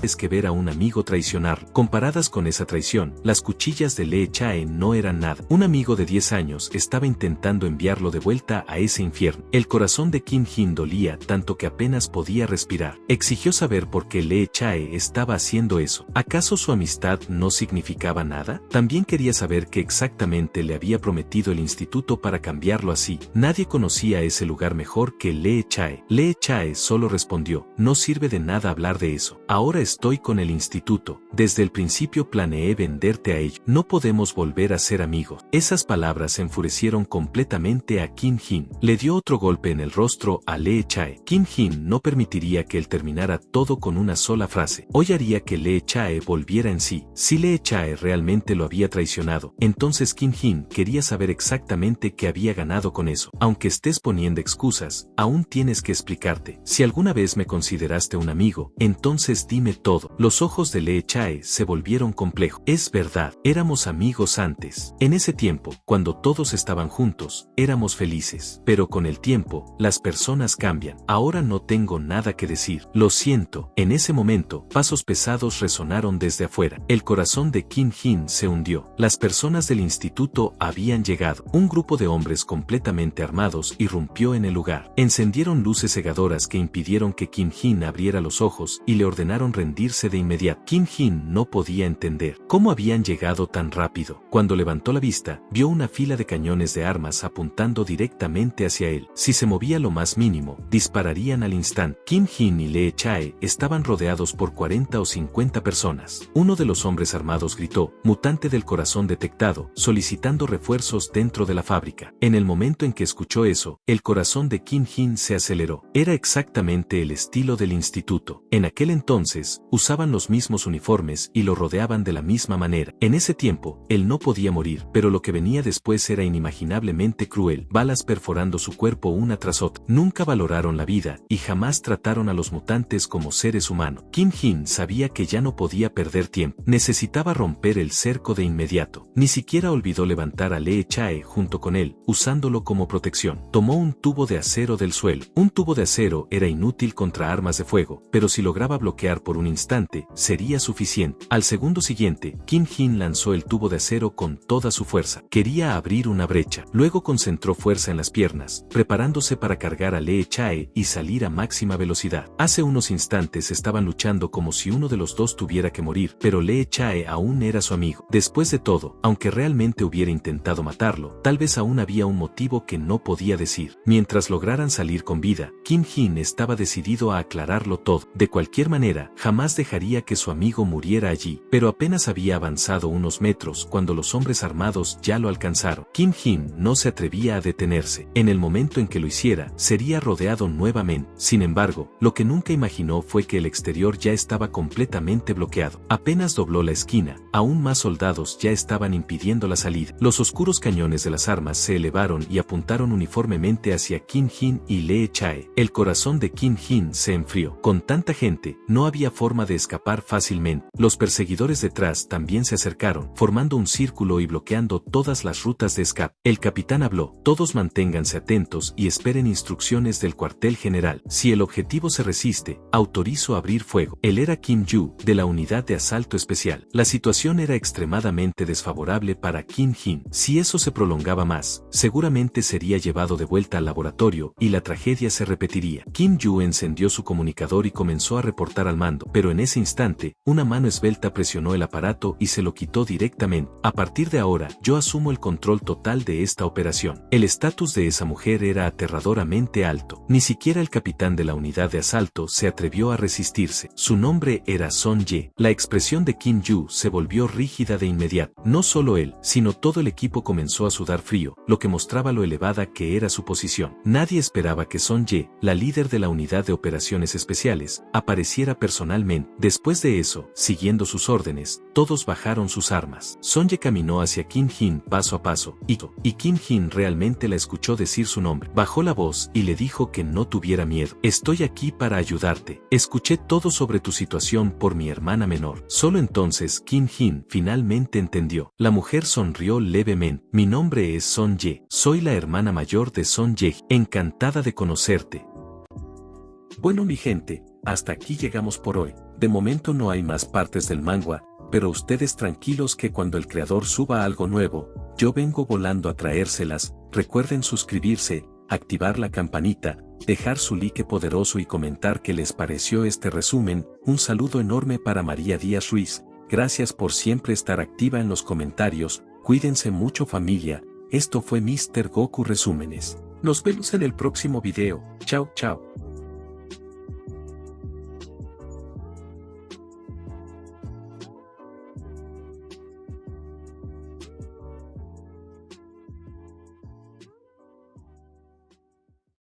es que ver a un amigo traicionar. Comparadas con esa traición, las cuchillas de Lee Chae no eran nada. Un amigo de 10 años estaba intentando enviarlo de vuelta a ese infierno. El corazón de Kim Jin dolía tanto que apenas podía respirar. Exigió saber por qué Lee Chae estaba haciendo eso. ¿Acaso su amistad no significaba nada? También quería saber qué exactamente le había prometido el instituto para cambiarlo así. Nadie conocía ese lugar mejor que Lee Chae. Lee Chae solo respondió, no sirve de nada hablar de eso. Ahora estoy con el instituto. Desde el principio planeé venderte a ello. No podemos volver a ser amigos. Esas palabras enfurecieron completamente a Kim Jin. Le dio otro golpe en el rostro a Lee Chae. Kim Jin no permitiría que él terminara todo con una sola frase. Hoy haría que Lee Chae volviera en sí. Si Lee Chae realmente lo había traicionado, entonces Kim Jin quería saber exactamente qué había ganado con eso. Aunque estés poniendo excusas, aún tienes que explicarte. Si alguna vez me consideraste un amigo, entonces dime todo. Los ojos de Lee Chae se volvieron complejos. Es verdad, éramos amigos antes. En ese tiempo, cuando todos estaban juntos, éramos felices. Pero con el tiempo, las personas cambian. Ahora no tengo nada que decir. Lo siento. En ese momento, pasos pesados resonaron desde afuera. El corazón de Kim Jin se hundió. Las personas del instituto habían llegado. Un grupo de hombres completamente armados irrumpió en el lugar. Encendieron luces cegadoras que impidieron que Kim Jin abriera los ojos y le ordenaron rendirse de inmediato. Kim Jin no podía entender cómo habían llegado tan rápido. Cuando levantó la vista, vio una fila de cañones de armas apuntando directamente hacia él. Si se movía lo más mínimo, dispararían al instante. Kim Jin y Lee Chae estaban rodeados por 40 o 50 personas. Uno de los hombres armados gritó, mutante del corazón detectado, solicitando refuerzos dentro de la fábrica. En el momento en que escuchó eso, el corazón de Kim Jin se aceleró. Era exactamente el estilo del instituto. En aquel entonces, usaban los mismos uniformes y lo rodeaban de la misma manera. En ese tiempo, él no podía morir, pero lo que venía después era inimaginablemente cruel, balas perforando su cuerpo una tras otra. Nunca valoraron la vida, y jamás trataron a los mutantes como seres humanos. Kim Jin sabía que ya no podía perder tiempo. Necesitaba romper el cerco de inmediato. Ni siquiera olvidó levantar a Lee Chae junto con él, usándolo como protección. Tomó un tubo de acero del suelo. Un tubo de acero era inútil contra armas de fuego, pero si lograba bloquear por un instante, sería suficiente. Al segundo siguiente, Kim Jin lanzó el tubo de acero con toda su fuerza. Quería abrir una brecha. Luego concentró fuerza en las piernas, preparándose para cargar a Lee Chae y salir a máxima velocidad. Hace unos instantes estaban luchando como si uno de los dos tuviera que morir, pero Lee Chae aún era su amigo. Después de todo, aunque realmente hubiera intentado matarlo, tal vez aún había un motivo que no podía decir. Mientras lograran salir con vida, Kim Jin estaba decidido a aclararlo todo. De cualquier manera, jamás dejaría que su amigo muriera allí, pero apenas había avanzado unos metros cuando los hombres armados ya lo alcanzaron. Kim Jin no se atrevía a detenerse. En el momento en que lo hiciera, sería rodeado nuevamente. Sin embargo, lo que nunca imaginó fue que el exterior ya estaba completamente bloqueado. Apenas dobló la esquina, aún más soldados ya estaban impidiendo la salida. Los oscuros cañones de las armas se elevaron y apuntaron uniformemente hacia Kim Jin y Lee Chae. El corazón de Kim Jin se enfrió. Con tanta gente, no había forma forma de escapar fácilmente. Los perseguidores detrás también se acercaron, formando un círculo y bloqueando todas las rutas de escape. El capitán habló: todos manténganse atentos y esperen instrucciones del cuartel general. Si el objetivo se resiste, autorizo abrir fuego. Él era Kim Yu, de la unidad de asalto especial. La situación era extremadamente desfavorable para Kim Jin. Si eso se prolongaba más, seguramente sería llevado de vuelta al laboratorio y la tragedia se repetiría. Kim Yu encendió su comunicador y comenzó a reportar al mando, pero en ese instante, una mano esbelta presionó el aparato y se lo quitó directamente. A partir de ahora, yo asumo el control total de esta operación. El estatus de esa mujer era aterradoramente alto. Ni siquiera el capitán de la unidad de asalto se atrevió a resistirse. Su nombre era Son Ye. La expresión de Kim Yu se volvió rígida de inmediato. No solo él, sino todo el equipo comenzó a sudar frío, lo que mostraba lo elevada que era su posición. Nadie esperaba que Son Ye, la líder de la unidad de operaciones especiales, apareciera personalmente. Después de eso, siguiendo sus órdenes, todos bajaron sus armas. Son Ye caminó hacia Kim Jin paso a paso, y Kim Jin realmente la escuchó decir su nombre. Bajó la voz y le dijo que no tuviera miedo. Estoy aquí para ayudarte. Escuché todo sobre tu situación por mi hermana menor. Solo entonces Kim Jin finalmente entendió. La mujer sonrió levemente. Mi nombre es Son Ye. Soy la hermana mayor de Son Ye. Encantada de conocerte. Bueno mi gente, hasta aquí llegamos por hoy. De momento no hay más partes del manga, pero ustedes tranquilos que cuando el creador suba algo nuevo, yo vengo volando a traérselas. Recuerden suscribirse, activar la campanita, dejar su like poderoso y comentar qué les pareció este resumen. Un saludo enorme para María Díaz Ruiz. Gracias por siempre estar activa en los comentarios. Cuídense mucho familia. Esto fue Mr. Goku Resúmenes. Nos vemos en el próximo video. Chao, chao.